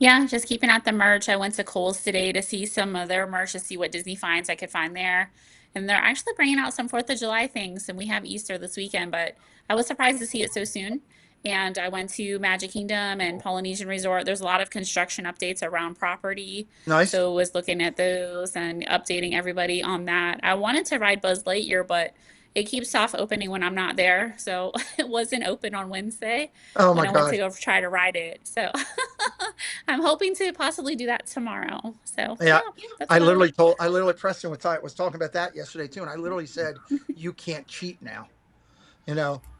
Yeah, just keeping at the merch. I went to Kohl's today to see some of their merch to see what Disney finds I could find there. And they're actually bringing out some 4th of July things, and we have Easter this weekend, but I was surprised to see it so soon. And I went to Magic Kingdom and Polynesian Resort. There's a lot of construction updates around property. Nice. So was looking at those and updating everybody on that. I wanted to ride Buzz Lightyear, but it keeps soft opening when I'm not there. So it wasn't open on Wednesday Oh when my I went to God. go try to ride it. So I'm hoping to possibly do that tomorrow. So Yeah. that's I about it. literally Preston was talking about that yesterday too, and I literally said, "You can't cheat now."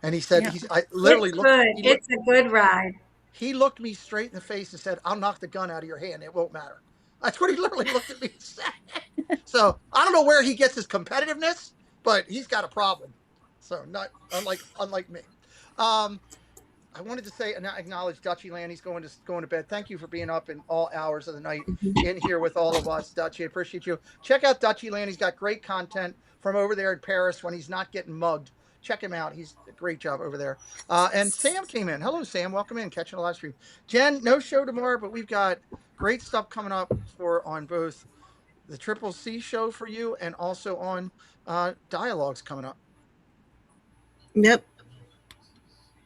And he said, Yeah. I literally It's good. It's a good ride. he looked me straight in the face and said, "I'll knock the gun out of your hand. It won't matter." That's what he literally looked at me and said. So I don't know where he gets his competitiveness, but he's got a problem. So not unlike me. Um, I wanted to say and acknowledge Dutchy Land. He's going to bed. Thank you for being up in all hours of the night in here with all of us, Dutchy. I appreciate you. Check out Dutchy Land. He's got great content from over there in Paris when he's not getting mugged. Check him out. He's a great job over there. And Sam came in. Hello, Sam. Welcome in. Catching a live stream. Jen, no show tomorrow, but we've got great stuff coming up on both the Triple C show for you and also on Dialogues coming up. Yep.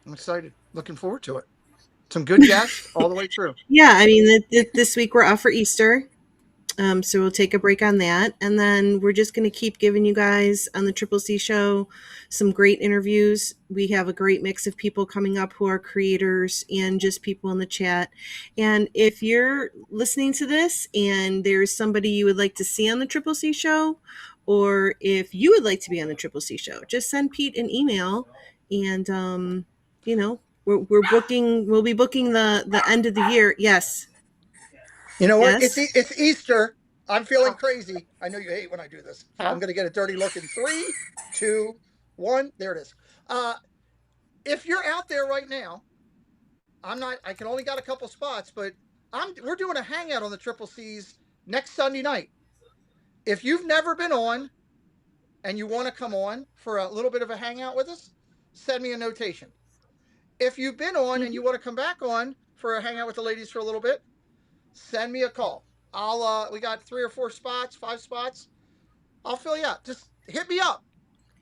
I'm excited. Looking forward to it. Some good guests all the way through. Yeah, I mean, this week we're off for Easter. So we'll take a break on that. And then we're just going to keep giving you guys on the Triple C show some great interviews. We have a great mix of people coming up who are creators and just people in the chat. And if you're listening to this and there's somebody you would like to see on the Triple C show, or if you would like to be on the Triple C show, just send Pete an email and, we'll be booking the end of the year. Yes. You know what? Yes. It's Easter. I'm feeling crazy. I know you hate when I do this. I'm going to get a dirty look in 3, 2, 1. There it is. If you're out there right now, I can only got a couple spots, but we're doing a hangout on the Triple C's next Sunday night. If you've never been on and you want to come on for a little bit of a hangout with us, send me a notation. If you've been on and you want to come back on for a hangout with the ladies for a little bit, send me a call. We got 3 or 4 spots, 5 spots. I'll fill you out. Just hit me up.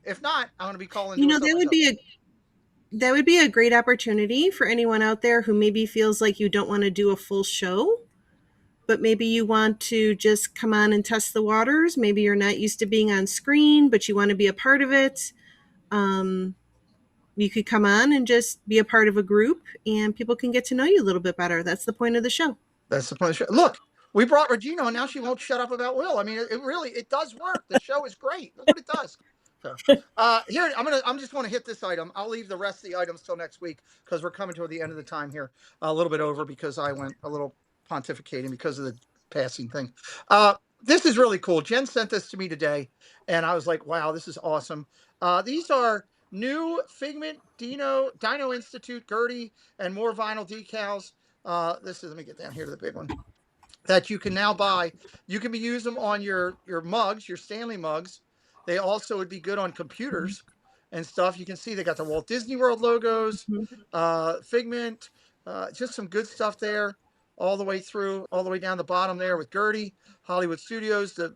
If not, I'm going to be calling. That would be a great opportunity for anyone out there who maybe feels like you don't want to do a full show, but maybe you want to just come on and test the waters. Maybe you're not used to being on screen, but you want to be a part of it. You could come on and just be a part of a group and people can get to know you a little bit better. That's the point of the show. That's the point of the show. Look, we brought Regina and now she won't shut up about Will. I mean, it does work. The show is great. Look what it does. So, here, I'm just want to hit this item. I'll leave the rest of the items till next week because we're coming to the end of the time here, a little bit over because I went a little pontificating because of the passing thing. This is really cool. Jen sent this to me today, and I was like, wow, this is awesome. These are new Figment Dino Institute Gertie and more vinyl decals. Let me get down here to the big one that you can now buy. You can use them on your mugs, your Stanley mugs. They also would be good on computers and stuff. You can see they got the Walt Disney World logos, Figment, just some good stuff there all the way through, all the way down the bottom there with Gertie, Hollywood Studios, the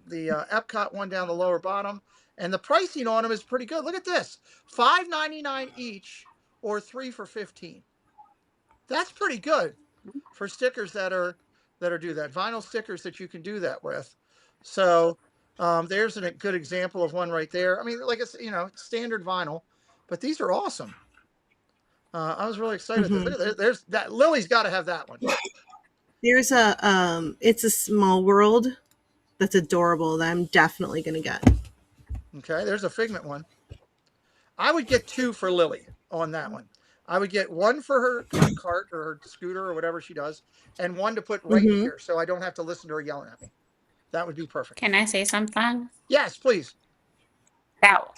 Epcot one down the lower bottom. And the pricing on them is pretty good. Look at this, $5.99 each or 3 for $15. That's pretty good for stickers that are that are do that. Vinyl stickers that you can do that with. So there's a good example of one right there. I mean, like it's standard vinyl, but these are awesome. I was really excited. There's that. Lily's got to have that one. There's it's a small world that's adorable that I'm definitely gonna get. Okay, there's a Figment one. I would get 2 for Lily on that one. I would get 1 for her cart or her scooter or whatever she does, and 1 to put right here, so I don't have to listen to her yelling at me. That would be perfect. Can I say something? Yes, please.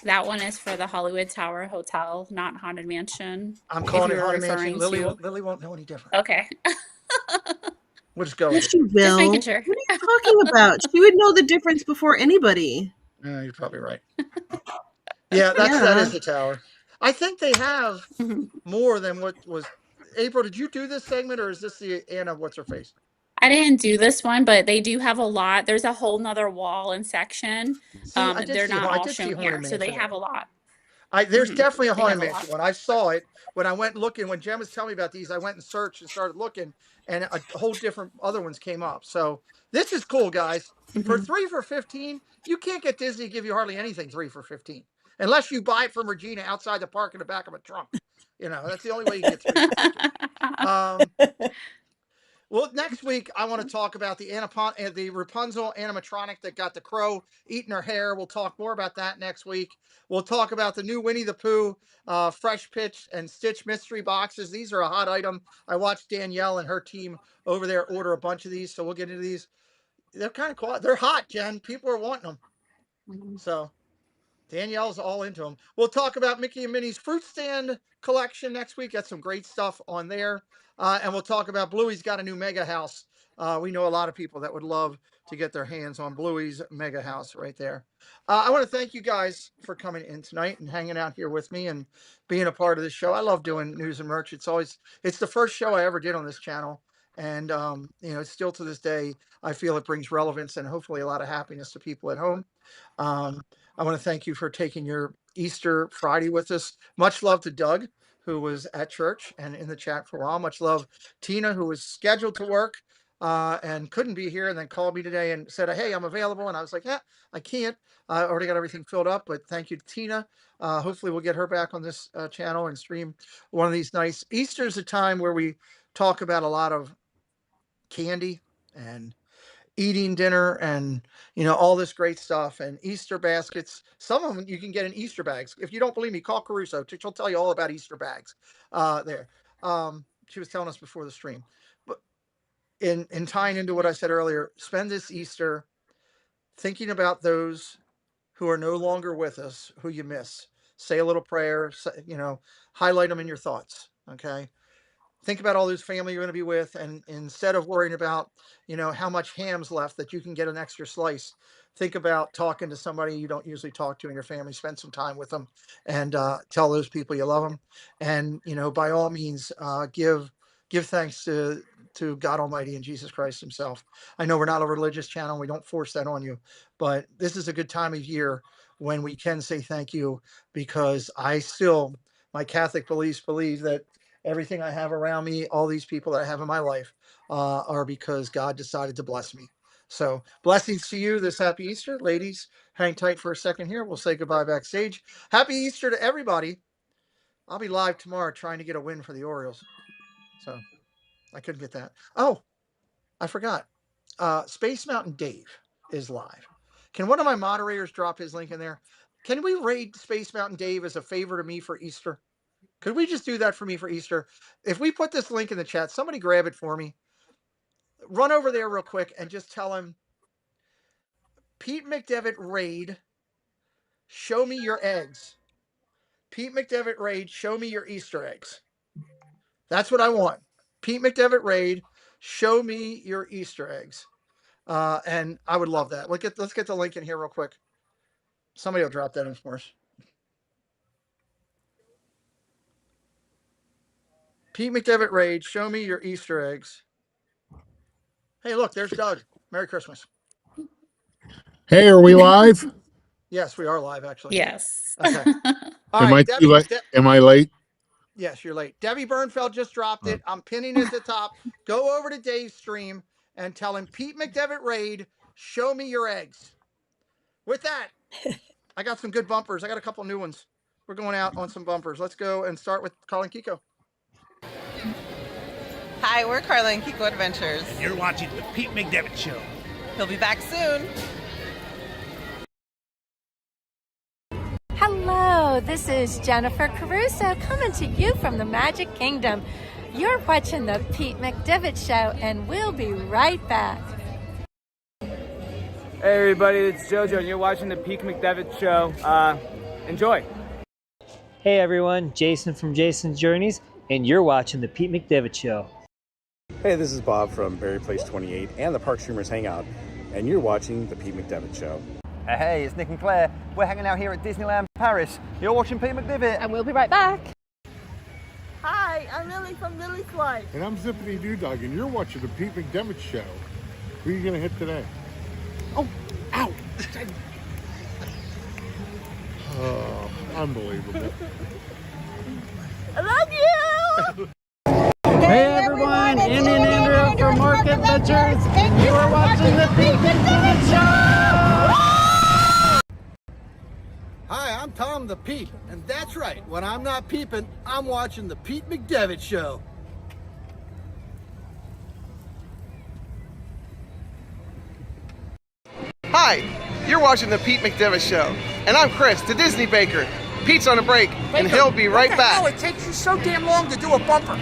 That one is for the Hollywood Tower Hotel, not Haunted Mansion. I'm calling it Haunted Mansion. Referring Lily won't know any different. Okay. We'll just go. Yes, she will. Just making sure. What are you talking about? She would know the difference before anybody. You're probably right. Yeah, that is the tower. I think they have more than what was. April, did you do this segment, or is this the Anna what's her face? I didn't do this one, but they do have a lot. There's a whole nother wall and section. They're not all shown here, so they have a lot. There's definitely a Haunted Mansion one. I saw it when I went looking. When Jen was telling me about these, I went and searched and started looking, and a whole different other ones came up. So this is cool, guys. For 3 for $15, you can't get Disney to give you hardly anything 3 for $15, unless you buy it from Regina outside the park in the back of a trunk. That's the only way you can get 3 for $15. Well, next week I want to talk about the Rapunzel animatronic that got the crow eating her hair. We'll talk more about that next week. We'll talk about the new Winnie the Pooh Fresh Pitch and Stitch mystery boxes. These are a hot item. I watched Danielle and her team over there order a bunch of these, so we'll get into these. They're kind of cool. They're hot, Jen. People are wanting them. So Danielle's all into them. We'll talk about Mickey and Minnie's fruit stand collection next week. Got some great stuff on there. And we'll talk about Bluey's got a new mega house. We know a lot of people that would love to get their hands on Bluey's mega house right there. I want to thank you guys for coming in tonight and hanging out here with me and being a part of this show. I love doing news and merch. It's the first show I ever did on this channel. And, still to this day, I feel it brings relevance and hopefully a lot of happiness to people at home. I want to thank you for taking your Easter Friday with us. Much love to Doug, who was at church and in the chat for a while. Much love, Tina, who was scheduled to work and couldn't be here and then called me today and said, hey, I'm available. And I was like, yeah, I can't. I already got everything filled up, but thank you to Tina. Hopefully we'll get her back on this channel and stream one of these nights. Easter's a time where we talk about a lot of candy and eating dinner and all this great stuff and Easter baskets. Some of them you can get in Easter bags. If you don't believe me, call Caruso. She'll tell you all about Easter bags there. She was telling us before the stream. But in tying into what I said earlier, spend this Easter thinking about those who are no longer with us, who you miss. Say a little prayer, highlight them in your thoughts. Okay. Think about all those family you're going to be with, and instead of worrying about, how much ham's left that you can get an extra slice, think about talking to somebody you don't usually talk to in your family. Spend some time with them and tell those people you love them. And, by all means, give thanks to God Almighty and Jesus Christ himself. I know we're not a religious channel. We don't force that on you, but this is a good time of year when we can say thank you, because my Catholic beliefs believe that everything I have around me, all these people that I have in my life, are because God decided to bless me. So blessings to you this happy Easter. Ladies, hang tight for a second here. We'll say goodbye backstage. Happy Easter to everybody. I'll be live tomorrow trying to get a win for the Orioles. So I couldn't get that. Oh, I forgot. Space Mountain Dave is live. Can one of my moderators drop his link in there? Can we raid Space Mountain Dave as a favor to me for Easter? Could we just do that for me for Easter? If we put this link in the chat, somebody grab it for me. Run over there real quick and just tell him, Pete McDevitt raid, show me your eggs. Pete McDevitt raid, show me your Easter eggs. That's what I want. Pete McDevitt raid, show me your Easter eggs. And I would love that. Let's get the link in here real quick. Somebody will drop that in for us. Pete McDevitt raid, show me your Easter eggs. Hey, look, there's Doug. Merry Christmas. Hey, are we live? Yes, we are live, actually. Yes. Okay. All Am right, I too late? Am I late? Yes, you're late. Debbie Bernfeld just dropped it. I'm pinning it at the top. Go over to Dave's stream and tell him, Pete McDevitt Raid, show me your eggs. With that, I got some good bumpers. I got a couple new ones. We're going out on some bumpers. Let's go and start with Carl and Kiko. Hi, we're Carla and Kiko Adventures. And you're watching the Pete McDevitt Show. He'll be back soon. Hello, this is Jennifer Caruso coming to you from the Magic Kingdom. You're watching the Pete McDevitt Show, and we'll be right back. Hey everybody, it's JoJo and you're watching the Pete McDevitt Show. Enjoy. Hey everyone, Jason from Jason's Journeys, and you're watching the Pete McDevitt Show. Hey, this is Bob from Berry Place 28 and the Park Streamers Hangout, and you're watching the Pete McDevitt Show. Hey, it's Nick and Claire. We're hanging out here at Disneyland Paris. You're watching Pete McDevitt. And we'll be right back. Hi, I'm Lily from Lily's Life. And I'm Zippity Doo Dog, and you're watching the Pete McDevitt Show. Who are you going to hit today? Oh, ow! Oh, unbelievable. I love you! Hey everyone, Andy and Andrew from Mark Adventures, and you are watching the Pete McDevitt Show! Hi, I'm Tom the Peep, and that's right, when I'm not peeping, I'm watching the Pete McDevitt Show. Hi, you're watching the Pete McDevitt Show, and I'm Chris, the Disney Baker. Pete's on a break, and he'll be right back. It takes you so damn long to do a bumper.